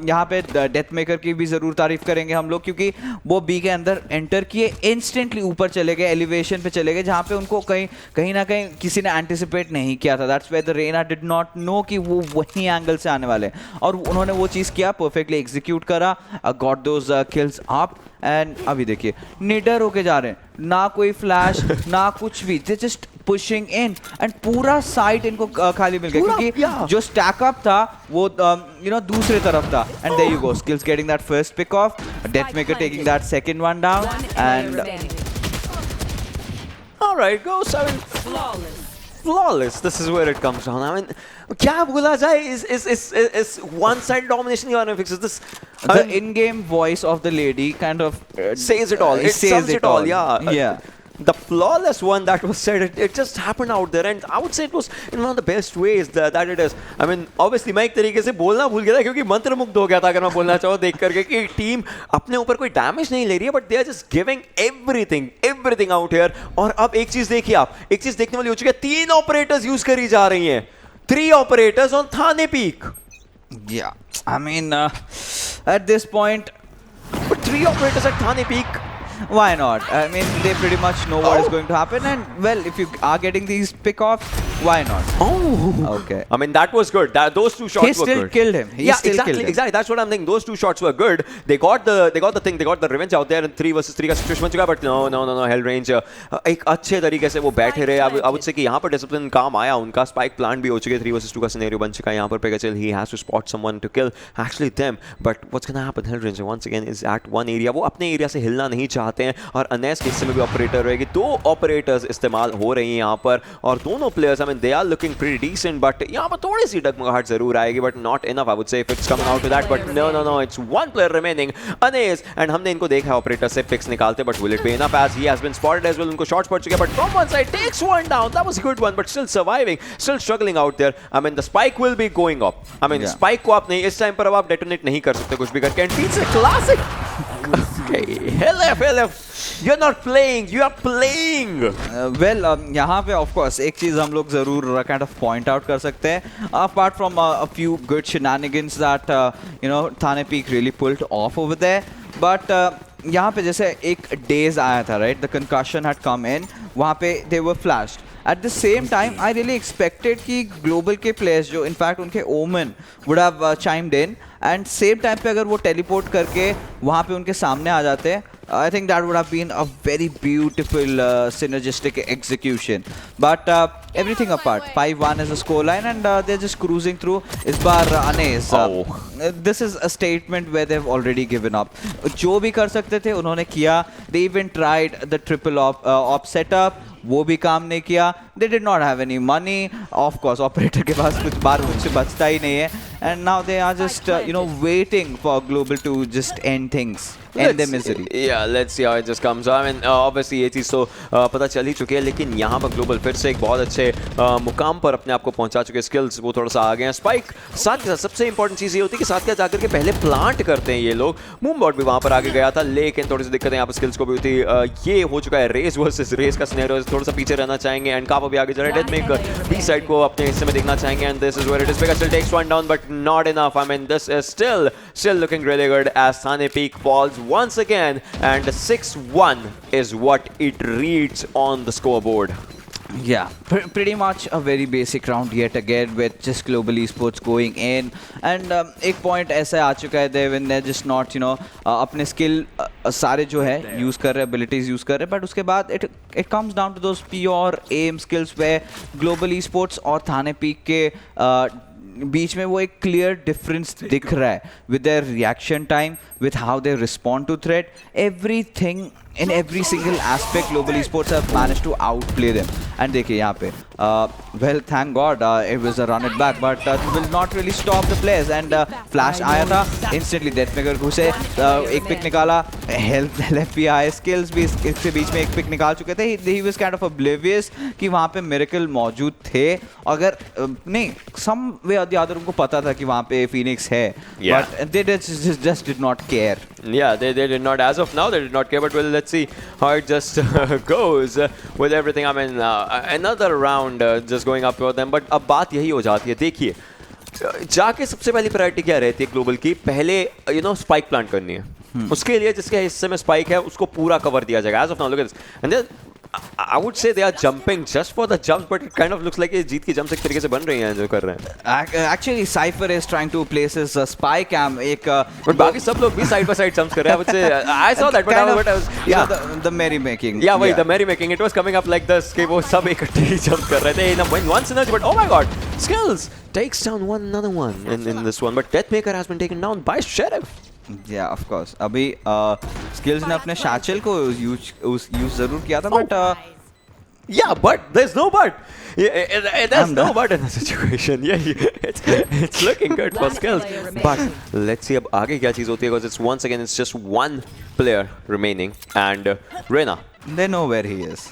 यहाँ पे डेथ मेकर की भी ज़रूर तारीफ करेंगे हम लोग, क्योंकि वो बी के अंदर एंटर किए, इंस्टेंटली ऊपर चले गए, एलिवेशन पे चले गए, जहाँ पे उनको कहीं ना कहीं किसी ने एंटिसिपेट नहीं किया था। That's where the Reyna did not know कि वो वही एंगल से आने वाले हैं, और उन्होंने वो चीज़ किया, परफेक्टली एग्जीक्यूट करा, got those kills up. And अभी देखिए निडर होके जा रहे हैं, ना कोई फ्लैश ना कुछ भी, they just pushing in, and पूरा साइट इनको खाली मिल गया, क्योंकि जो स्टैकअप था वो दूसरे तरफ था। And there you go, skills getting that first pick off, Deathmaker taking that second one down, and Alright, go 7. Flawless. This is where it comes down. I mean, क्या बोला जाए, is one-sided domination gonna fix this? The in-game voice of the lady kind of says it all. It says it all. Yeah. Yeah. The flawless one that was said, it just happened out there, and I would say it was in one of the best ways that it is. I mean, obviously मैं एक तरीके से बोलना भूल गया था, क्योंकि मंत्रमुग्ध हो गया था, अगर मैं बोलना चाहूँ देख करके कि टीम अपने ऊपर कोई डैमेज नहीं ले रही है, but they are just giving everything out here. और अब एक चीज देखिए, आप एक चीज देखने वाली हो चुकी है, 3 ऑपरेटर्स यूज करी जा रही हैं, 3 operators on Thane peak. Yeah, I mean, at this point, But 3 operators at Thane Peek. why not? I mean, they pretty much know what is going to happen, and well, if you are getting these pick-offs, why not? Okay. I mean, that was good. Those 2 shots He were still good. killed him. He still exactly, killed him. exactly. That's what I'm thinking. Those 2 shots were good. They got the thing. They got the revenge out there, and 3 versus 3 का situation बन चुका है. But no. HellrangeR एक अच्छे तरीके से वो बैठे रहे. I would say कि यहाँ पर discipline काम आया उनका. Spike plant भी हो चुके. 3 versus 2 का scenario बन चुका है. यहाँ पर Pega chill. He has to spot someone to kill. Actually them. But what's gonna happen? HellrangeR once again is at one area. वो अपने एरिया से हिलना नहीं चाहते हैं, और Anaiz के हिस्से में भी ऑपरेटर रहेगी। 2 ऑपरेटर्स इस्तेमाल हो रही हैं यहाँ पर, और दोनों players, I mean they are looking pretty decent, but यहाँ पर थोड़ी सी डगमगाहट जरूर आएगी, but not enough I would say if it's coming out to that. But no, it's one player remaining, Anaiz, and हमने इनको देखा ऑपरेटर से पिक्स निकालते, but will it be enough as he has been spotted as well. उनको shots पड़ चुके हैं, but from one side takes one down, that was a good one, but still surviving, still struggling out there. I mean the spike will be going up, I mean spike को आप नहीं इस time पर अब आप detonate नहीं कर सकते कुछ भी करके, and it's a classic. hellff, you're not playing, you are playing. Well, यहाँ पे of course एक चीज़ हम लोग ज़रूर kind of point out कर सकते हैं, apart from a few good shenanigans that Thane Peek really pulled off over there, but यहाँ पे जैसे एक days आया था, right? The concussion had come in, वहाँ पे they were flashed. At the same time, I really expected कि global के players जो in fact उनके Omen would have chimed in, and same time पे अगर वो teleport करके वहाँ पे उनके सामने आ जाते, I think that would have been a very beautiful synergistic execution. But everything apart, 5-1 is the scoreline, and they're just cruising through. इस बार Anaiz, this is a statement where they've already given up. जो भी कर सकते थे उन्होंने किया. They even tried the triple op setup. वो भी काम नहीं किया. They did not have any money. Of course, operator के पास कुछ बार कुछ बचता ही नहीं है. And now they are just waiting for global to just end things. End their misery. Yeah, let's see how it just comes. I mean, obviously ये चीज़ तो पता चल ही चुकी है, लेकिन यहाँ पर ग्लोबल फिर से एक बहुत अच्छे मुकाम पर अपने आप को पहुँचा चुके हैं। स्किल्स वो थोड़ा सा आ गए हैं। स्पाइक साथ के साथ सबसे इंपॉर्टेंट चीज़ ये होती है कि साथ के जाकर के पहले प्लांट करते हैं ये लोग। मूवबॉट भी वहाँ पर आगे गया था, लेकिन थोड़ी सी दिक्कतें यहाँ पर स्किल्स को भी होती है। ये हो चुका है रेस वर्सेस रेस का सिनेरियो, थोड़ा सा पीछे रहना चाहेंगे, एंड कापा भी आगे जा रहा है। डेथमेकर बी साइड को अपने हिस्से में देखना चाहेंगे, and this is where it is. Pega still takes one down, but not enough. I mean, this is still looking really good as Thane Peek falls once again, and 6-1 is what it reads on the scoreboard. Yeah, pretty much a very basic round yet again with just global esports going in, and एक point ऐसा आ चुका है when they're just not अपने skill सारे जो है use कर रहे हैं, abilities use कर रहे हैं, but उसके बाद it comes down to those pure aim skills where global esports और Thane Peek के बीच में वो एक clear difference दिख रहा है with their reaction time, with how they respond to threat, everything in every single aspect global esports have managed to outplay them. And देखिए यहाँ पे well, thank God it was a run it back, but will not really stop the players, and flash आया था instantly, डेथमेकर घुसे, एक pick निकाला, hellff भी आए, स्किल्स भी इसके बीच में एक पिक निकाल चुके थे. he was kind of oblivious कि वहाँ पे मिरेकल मौजूद थे, अगर नहीं some way or the other उनको पता था कि वहाँ पे फिनिक्स है, but they just did not care. Yeah, they did not, as of now they did not care, but well, let's see how it just goes with everything. I mean another round just going up for them, but अब बात यही हो जाती है. देखिए जाके सबसे पहली प्रायोरिटी क्या रहती है ग्लोबल की? पहले स्पाइक प्लांट करनी है। उसके लिए जिसके हिस्से में स्पाइक है उसको पूरा कवर दिया जाएगा। As of now look at this, and then I would say they are jumping just for the jumps, but it kind of looks like ये जीत की jumps एक तरीके से बन रही हैं जो कर रहे हैं। Actually, Cypher is trying to place his spy cam एक but बाकी सब लोग भी side by side jumps कर रहे हैं। I would say I saw that, but I was yeah the merry making. Yeah, वही the merry making. It was coming up like this कि वो सब इकट्ठे ही jump कर रहे थे in one synergy, but oh my god, Skillz takes down another one in this one, but DEATHMAKER has been taken down by Sheriff. Yeah, of course. अभी Skillz ने अपने शैचल को यूज जरूर किया था, but yeah, but there's no but. There's no but in the situation. Yeah, it's looking good for Skillz. But let's see अब आगे क्या चीज होती है, because it's once again it's just one player remaining and Reyna. They know where he is.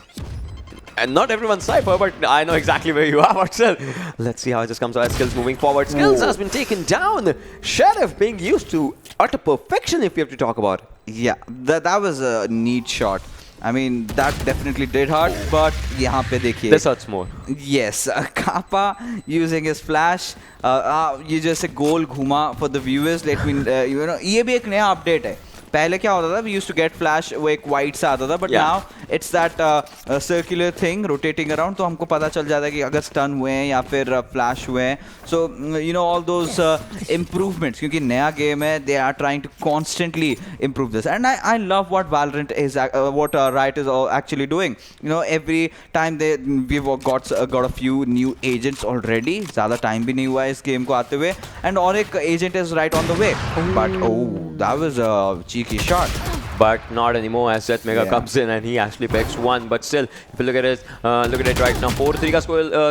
And not everyone's Cypher, but I know exactly where you are, but still. Let's see how it just comes out. Skillz moving forward. Skillz has been taken down. Sheriff being used to utter perfection, if you have to talk about it. Yeah, that was a neat shot. I mean, that definitely did hurt, but यहाँ पे देखिए. This hurts more. Yes, Kappa using his flash. ये जैसे गोल घुमा for the viewers. Let me, ये भी एक नया update है. पहले क्या होता था, we used to get flash, वो एक white सा आता था, but now it's that circular thing rotating around, तो हमको पता चल जाता है कि अगर stun हुए हैं या फिर flash हुए हैं, so all those improvements, क्योंकि नया game है, they are trying to constantly improve this, and I love what Valorant is, what Riot is actually doing. Every time we've got a few new agents already, ज़्यादा time भी नहीं हुआ है इस game को आते हुए, and और एक agent is right on the way, but that was a cheeky shot. But not anymore as DEATHMAKER comes in and he actually picks one. But still, if you look at it right now, 4-3 का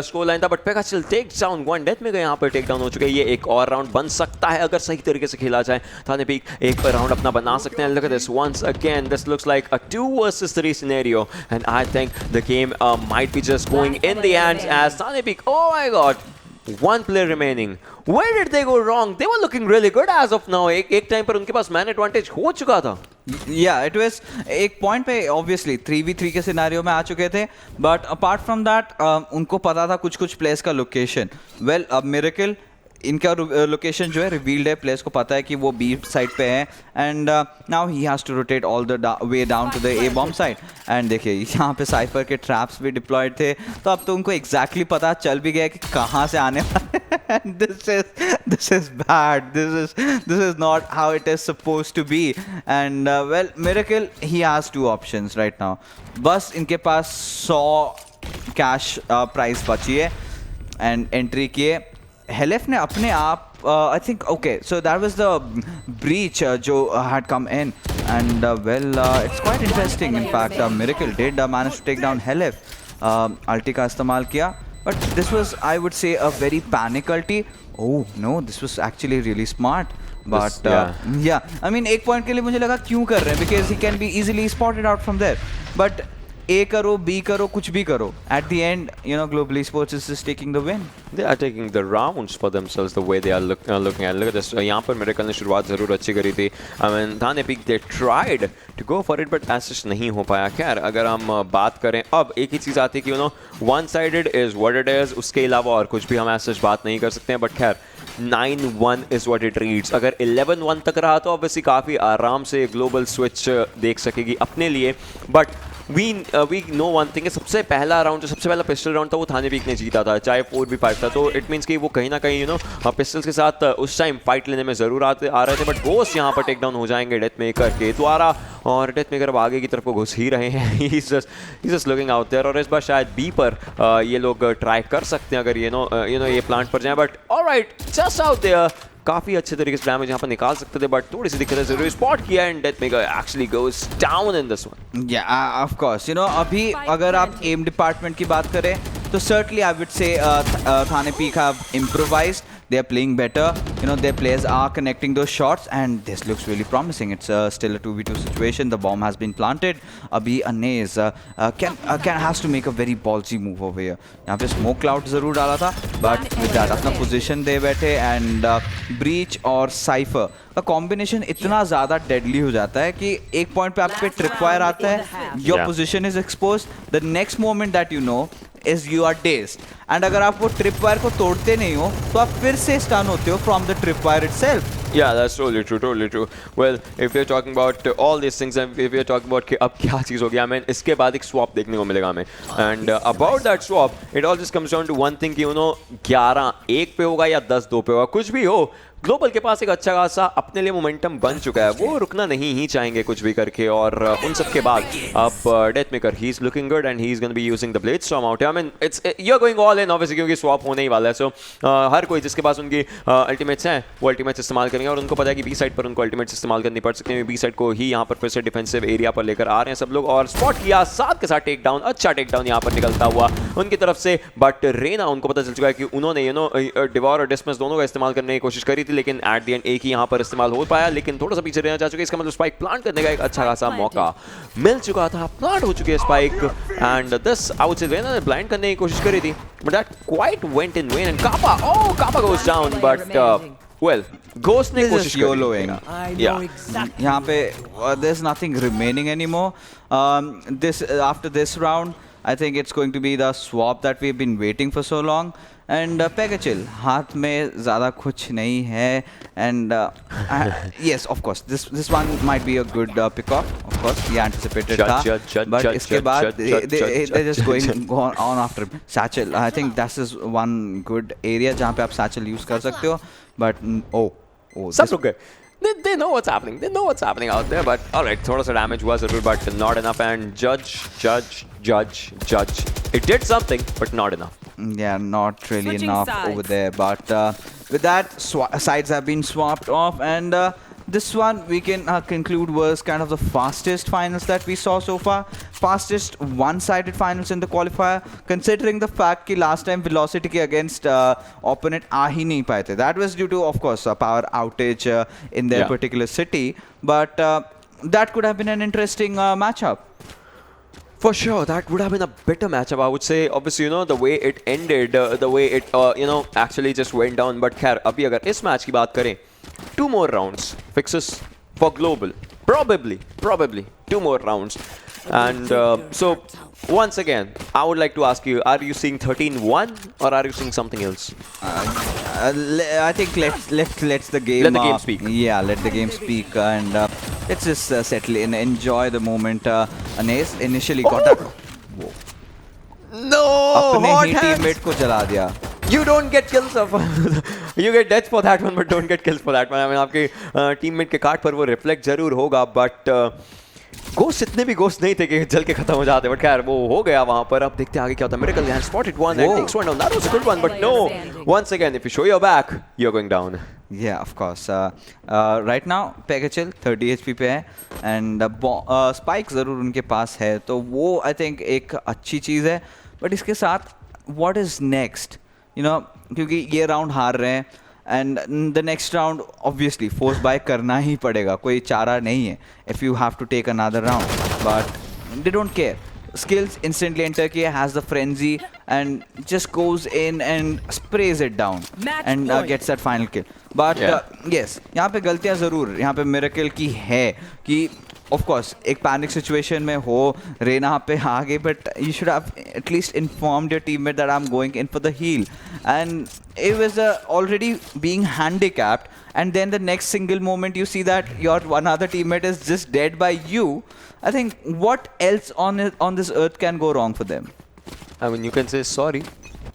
score line था, but Pega still takes down one. DEATHMAKER यहाँ पर take down हो चुके हैं। ये एक और राउंड बन सकता है अगर सही तरीके से खेला जाए। Thane Peek एक राउंड अपना बना सकते हैं। Look at this once again. This looks like a 2 versus 3 scenario, and I think the game might be just going in the hands as Thane Peek. Oh my God. One player remaining. Where did they go wrong? They were looking really good as of now. एक time पर उनके पास man advantage हो चुका था. Yeah, it was एक point पे obviously 3v3 के scenario में आ चुके थे, but apart from that उनको पता था कुछ प्लेस का लोकेशन. Well, अब Miracle इनका लोकेशन जो है रिवील्ड है, प्लेयर्स को पता है कि वो बी साइड पे है, and now he has to rotate all the way down to the A bomb side. And देखिए यहाँ पे साइफर के ट्रैप्स भी डिप्लॉयड थे, तो अब तो उनको एग्जैक्टली पता चल भी गया कि कहाँ से आने वाले. This is bad, this is not how it is suppose to be. And well Miracle he has 2 options right now. बस इनके पास 100 कैश प्राइस बची है एंड एंट्री किए. hellff ने अपने आप I think okay, so that was the breach जो had come in, and it's quite interesting. In fact, Miracle did manage to take down hellff. Ulti का इस्तेमाल किया, but this was, I would say, a very panic ulti. Oh no, this was actually really smart. But yeah, I mean एक point के लिए मुझे लगा क्यों कर रहे हैं, because he can be easily spotted out from there. But A करो, B करो, कुछ भी करो, at the end, Global Esports is just taking the win. They are taking the rounds for themselves the way they are looking at. Look at this. यहाँ पर Miracle ने शुरुआत ज़रूर अच्छी करी थी. I mean, Thane Peek they tried to go for it, but assist नहीं हो पाया. खैर अगर हम बात करें, अब एक ही चीज़ आती है कि one-sided is what it is. उसके अलावा और कुछ भी हम assist बात नहीं कर सकते हैं. But खैर 9-1 is what it reads. अगर 11-1 तक रहा तो obviously काफ़ी आराम से ग्लोबल स्विच देख सकेगी अपने लिए. But we know one thing, सबसे पहला राउंड जो सबसे पहला पिस्टल राउंड था वो थाने पीक ने जीता था, चाहे 4v5 था. तो इट मीन्स कि वो कहीं ना कहीं पिस्टल्स के साथ उस टाइम फाइट लेने में ज़रूर आ रहे थे. बट गोस्ट यहाँ पर टेक डाउन हो जाएंगे डेथमेकर के द्वारा, और डेथमेकर अब आगे की तरफ को घुस ही रहे हैं. He is just looking out there, और इस बार शायद बी पर ये लोग ट्राई कर सकते हैं अगर ये प्लांट पर जाएँ. But alright, just out there काफ़ी अच्छे तरीके से डैमेज यहाँ पर निकाल सकते थे, बट थोड़ी सी दिक्कत है जरूर. स्पॉट किया and Deathmaker actually goes down in this one. Yeah of course अभी अगर आप एम डिपार्टमेंट की बात करें तो certainly I would say Thane Peek have improvised. They are playing better. Their players are connecting those shots, and this looks really promising. It's still a 2v2 situation. The bomb has been planted. Abhi Anaiz has to make a very ballsy move over here. यहाँ पे smoke cloud ज़रूर डाला था, but with that अपना position दे बैठे, and breach और cypher का combination इतना ज़्यादा deadly हो जाता है कि एक point पे आप पे tripwire आता है, your position is exposed. The next moment that is you are dazed. And अगर आप वो tripwire को तोड़ते नहीं हो तो आप फिर से stun होते हो from the tripwire itself. Yeah, that's totally true, totally true. Well, if we're talking about all these things, and if we're talking about कि अब क्या चीज़ हो गया, I mean, इसके बाद एक swap देखने को मिलेगा हमें. And about that swap, it all just comes down to one thing कि 11-1 पे होगा या 10-2 पे होगा, कुछ भी हो. ग्लोबल के पास एक अच्छा खासा अपने लिए मोमेंटम बन चुका है, वो रुकना नहीं ही चाहेंगे कुछ भी करके. और उन सब के बाद अब Deathmaker, he is looking good and he is gonna be using the blade storm out. I mean it's you are going all in obviously, क्योंकि स्वैप होने ही वाला है. सो हर कोई जिसके पास उनकी अल्टीमेट्स हैं वो अल्टीमेट्स इस्तेमाल करेंगे, और उनको पता है कि बी साइड पर उनको अल्टीमेट्स इस्तेमाल करनी पड़ सकती है. बी साइड को ही यहाँ पर फिर से डिफेंसिव एरिया पर लेकर आ रहे हैं सब लोग, और स्पॉट किया साथ के साथ टेक डाउन, अच्छा टेक डाउन यहाँ पर निकलता हुआ उनकी तरफ से. बट रेना, उनको पता चल चुका है कि उन्होंने डिवॉर और डिस्मिस दोनों का इस्तेमाल करने की कोशिश करी थी, लेकिन एट द एंड एक ही यहाँ पर इस्तेमाल हो पाया. लेकिन थोड़ा सा पीछे रहना चाह चुके, इसका मतलब स्पाइक प्लांट करने का एक अच्छा खासा मौका मिल चुका था. प्लांट हो चुकी है स्पाइक, एंड दिस आउट से रेना ने ब्लाइंड करने की कोशिश करी थी, but that quite went in vain. And Kapa, oh Kapa goes down, but well Ghost ने कोशिश करी. यहाँ पे there's nothing remaining anymore. This after this round, I think it's going to be the swap that we've been waiting for so long. And Pega chill, हाथ में ज़्यादा कुछ नहीं है. And yes, of course, this one might be a good pick-off. Of course, we anticipated था. But इसके बाद they're just going on after Satchel. I think this is one good area जहाँ पे आप Satchel use कर सकते हो. But सब रुक गए. They know what's happening. They know what's happening out there. But alright, थोड़ा सा damage was a bit, but not enough. And judge. It did something, but not enough. Yeah, not really enough over there. But with that, sides have been swapped off, and this one we can conclude was kind of the fastest finals that we saw so far. Fastest one-sided finals in the qualifier, considering the fact कि last time Velocity के against opponent आ ही नहीं पाए थे. That was due to, of course, a power outage in their particular city. But that could have been an interesting matchup. For sure, that would have been a better matchup, I would say. Obviously, the way it ended, the way it, actually just went down. But खैर, अभी अगर इस match की बात करें, 2 more rounds fixes for global. Probably 2 more rounds. And so, once again, I would like to ask you, are you seeing 13-1 or are you seeing something else? I think let's the game... Let the game speak. Yeah, let the game speak. And let's just settle in, enjoy the moment. Anaiz initially got that... Whoa. No! अपने ही teammate को जला दिया. You don't get kills of you get death for that one, but don't get kills for that one. I mean, आपके teammate के card पर वो reflect जरूर होगा, but गोस्ट इतने भी गोस्ट नहीं थे कि जल के खत्म हो जाते. बट खैर वो हो गया वहां पर. अब देखते हैं आगे क्या होता है. Miracle has spotted one and takes one down. That was a good one, but no, once again if you show your back you're going down. Yeah, of course. Right now Pega chill 30 HP पे है, and spike ज़रूर उनके पास है, तो वो I think एक अच्छी चीज़ है. बट इसके साथ what is next? क्योंकि ये राउंड हार रहे हैं, and the next round obviously force buy करना ही पड़ेगा, कोई चारा नहीं है if you have to take another round. But they don't care. Skillz instantly enter किया, has the frenzy and just goes in and sprays it down and gets that final kill. But yes, यहाँ पे गलतियाँ ज़रूर यहाँ पे Miracle की है कि of course एक panic situation में हो, रेना पे आ गई, but you should have at least informed your teammate that I'm going in for the heal. And it was already being handicapped, and then the next single moment you see that your one other teammate is just dead by you. I think what else on this earth can go wrong for them? I mean, you can say sorry.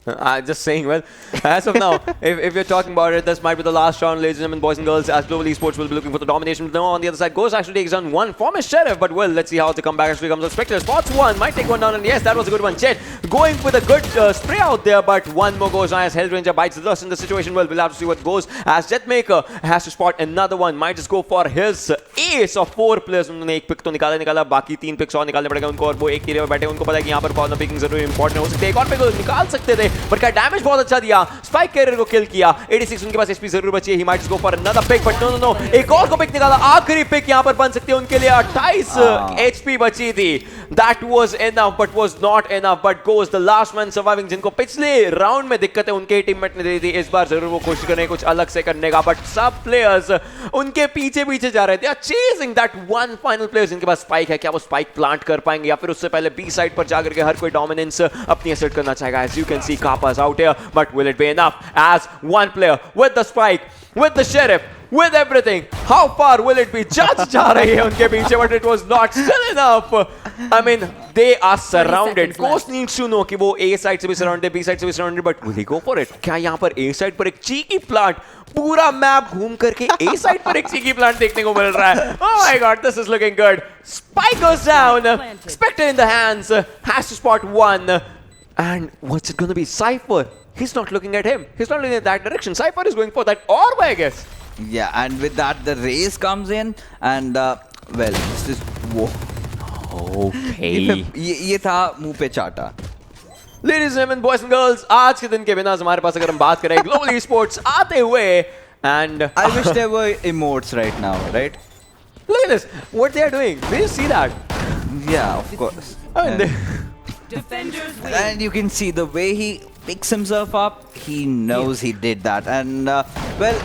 I'm just saying, well, as of now, if you're talking about it, this might be the last round, ladies and gentlemen, boys and girls, as Global Esports will be looking for the domination. No, on the other side, Ghost actually takes down one from his Sheriff, but well, let's see how the comeback actually comes. Spectre spots one, might take one down, and yes, that was a good one. Chet going with a good spray out there, but one more goes on as HellrangeR bites the dust in the situation. Well, we'll have to see what goes as DEATHMAKER has to spot another one, might just go for his ace of 4 players. उन्होंने एक pick तो निकाला, बाकी 3 pics और निकालने पड़ेगा उनको, और वो एक एरिया में बैठे, उनको पता है कि यहाँ पर कॉर्नर पिकिंग जरूर इंपॉर्टेंट हो सकती है. एक और पिक निकाल सकते थे, पर क्या डैमेज बहुत अच्छा दिया. स्पाइक कैरियर को किल किया. 86 उनके पास एचपी जरूर बची है. He might go for another pick, but no, एक और को पिक निकाला. आखिरी पिक यहां पर बन सकती है उनके लिए. 28 एचपी बची थी. that was enough but was not enough, but goes the last man surviving, जिनको पिछले राउंड में दिक्कतें उनके टीममेट ने दी थी, इस बार जरूर वो कोशिश करें कुछ अलग से करने का, बट सब प्लेयर्स उनके पीछे पीछे जा रहे थे, are chasing that one final player जिनके पास स्पाइक है, क्या वो स्पाइक प्लांट कर पाएंगे या फिर उससे पहले बी साइड पर जाकर के हर कोई डोमिनेंस अपनी असर्ट करना चाहेगा. As you can see, Kappa's out here, but will it be enough as one player with the spike, with the sheriff, with everything? How far will it be? Judge जा रही है उनके पीछे, but it was not still enough. I mean, they are surrounded. Ghost needs to know कि वो A side से भी surrounded, B side से भी surrounded, but will he go for it? क्या यहाँ पर A side पर एक cheeky plant, पूरा मैप घूम करके A side पर एक cheeky plant देखने को मिल रहा है? Oh my God, this is looking good. Spike goes down. Spectre in the hands, has to spot one. And what's it gonna be? Cypher. He's not looking at him. He's not looking at that direction. Cypher is going for that orb, I guess. Yeah, and with that, the race comes in, and well, this is whoa. Okay. ये था मुंह पे चाटा. Ladies and gentlemen, boys and girls, आज के दिन के बिना हमारे पास अगर हम बात करें Global Esports आते हुए, and I wish there were emotes right now, right? Look at this. What they are doing. Did you see that? Yeah, of course. I mean, and you can see the way he picks himself up, he knows he did that. And well,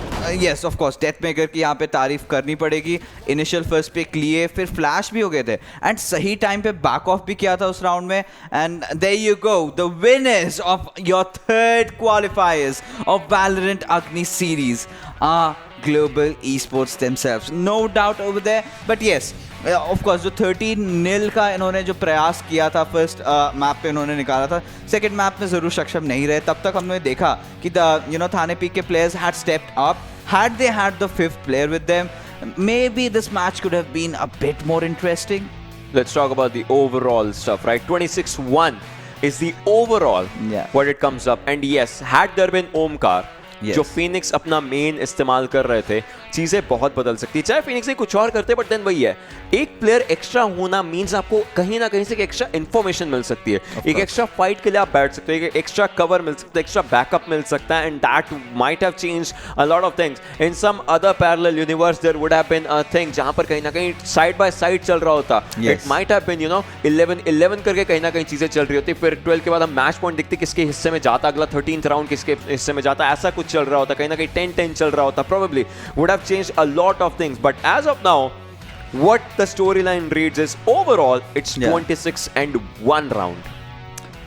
yes, of course, DEATHMAKER की यहाँ पे तारीफ करनी पड़ेगी. Initial first pick लिए, फिर flash भी हो गए थे, and सही time पे back off भी किया था उस round में. And there you go, the winners of your third qualifiers of Valorant Agni Series are Global Esports themselves. No doubt over there, but yes, of course जो 13-0 का इन्होंने जो प्रयास किया था फर्स्ट मैप पे इन्होंने निकाला था, सेकंड मैप में ज़रूर सक्षम नहीं रहे. तब तक हमने देखा कि थाने पीक के players had stepped up. Had they had the fifth player with them, maybe this match could have been a bit more interesting. Let's talk about the overall stuff, right? 26-1 is the overall what it comes up. And yes, had there been Omkar, जो Phoenix अपना main इस्तेमाल कर रहे थे, चीजें बहुत बदल सकती. चाहे फिनिक्स कुछ और करते, बट देन वही है, एक प्लेयर एक्स्ट्रा होना मींस आपको कहीं ना कहीं से एक एक्स्ट्रा इन्फॉर्मेशन मिल सकती है, एक एक्स्ट्रा फाइट के लिए आप बैठ सकते हो, एक एक्स्ट्रा कवर मिल सकता है, एक्स्ट्रा बैकअप मिल सकता है. And that might have changed a lot of things in some other parallel universe. There would have been a thing जहां पर कहीं ना कहीं साइड बाय साइड चल रहा होता. इट माइट हैव बीन 11-11 करके कहीं ना कहीं चीजें चल रही होती, फिर 12 के बाद हम मैच पॉइंट दिखते किसके हिस्से में जाता, अगला 13th राउंड किसके हिस्से में जाता, ऐसा कुछ चल रहा होता, कहीं ना कहीं 10-10 चल रहा होता. Probably would have changed a lot of things, but as of now, what the storyline reads is overall it's 26-1 round.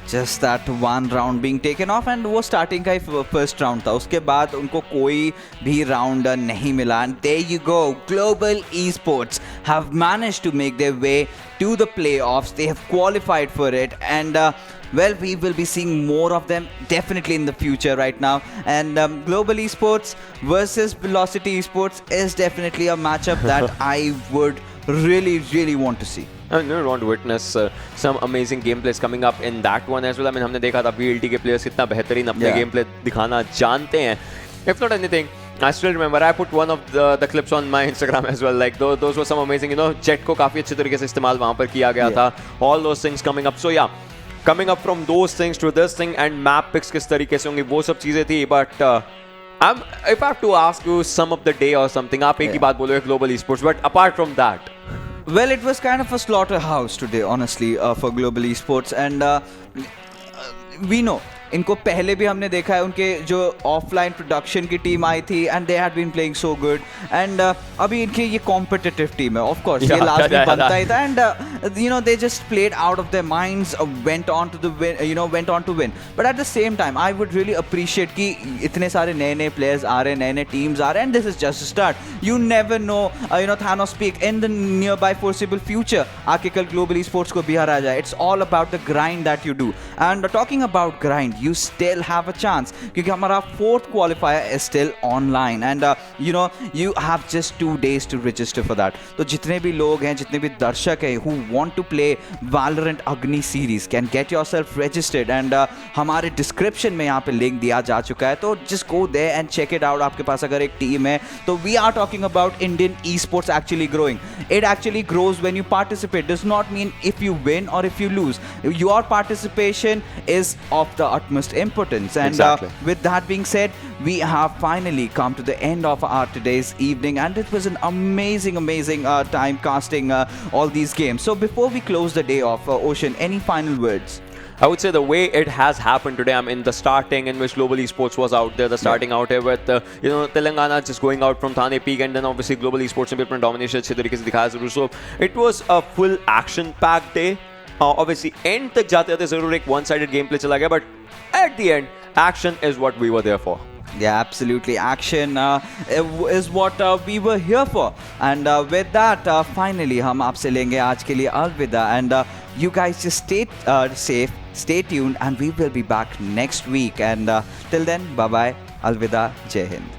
Just that one round being taken off, and वो starting का ही first round था. उसके बाद उनको कोई भी round नहीं मिला. And there you go, Global Esports have managed to make their way to the playoffs. They have qualified for it, and well, we will be seeing more of them definitely in the future right now. And Global Esports versus Velocity Esports is definitely a matchup that I would really want to see. I mean, want to witness some amazing gameplays coming up in that one as well. I mean, हमने देखा था VLT के players कितना बेहतरीन अपने gameplay दिखाना जानते हैं. If not anything, I still remember I put one of the clips on my Instagram as well. Like those were some amazing, jet को काफी अच्छे तरीके से इस्तेमाल वहाँ पर किया गया था. All those things coming up. So yeah, coming up from those things to this thing, and map picks किस तरीके से होंगी, वो सब चीजें थी. But if I have to ask you sum of the day or something, आप एक ही बात बोलोगे Global Esports. But apart from that, well, it was kind of a slaughterhouse today, honestly, for Global Esports. And we know, इनको पहले भी हमने देखा है, उनके जो ऑफलाइन प्रोडक्शन की टीम आई थी, and they had been playing so good. And अभी इनकी ये कॉम्पिटिटिव टीम है, ऑफ कोर्स ये लास्ट में बनता ही था. And they just played out of their minds, went on to win. But at the same time, I would really appreciate कि इतने सारे नए प्लेयर्स आ रहे हैं, नए टीम्स आ रहे हैं, and this is just a start. You never know, Thane Peek in the nearby foreseeable future आके कल Global Esports को भी हरा जाए. It's all about the grind that you do. And talking about grind, you still have a chance क्योंकि हमारा fourth qualifier is still online, and you have just 2 days to register for that. तो जितने भी लोग हैं, जितने भी दर्शक हैं who want to play Valorant Agni Series can get yourself registered, and हमारे description में यहाँ पे link दिया जा चुका है, तो just go there and check it out. आपके पास अगर एक टीम है, तो we are talking about Indian esports actually growing. It actually grows when you participate. Does not mean if you win or if you lose. Your participation is of the utmost importance. And with that being said, we have finally come to the end of our today's evening, and it was an amazing time casting all these games. So before we close the day off, Ocean, any final words? I would say the way it has happened today, I mean, the starting in which Global Esports was out there, the starting out here with, Telangana just going out from Thane Peek, and then obviously Global Esports ने भी अपना domination अच्छे तरीके से दिखाया जरूर. So it was a full action-packed day. Obviously, end तक जाते जाते जरूर एक one-sided gameplay चला गया, but at the end, action is what we were there for. Yeah, absolutely. Action is what we were here for. And with that, finally, हम आपसे लेंगे आज के लिए अलविदा. And you guys just stay safe, stay tuned, and we will be back next week. And till then, bye-bye, अलविदा, Jai Hind.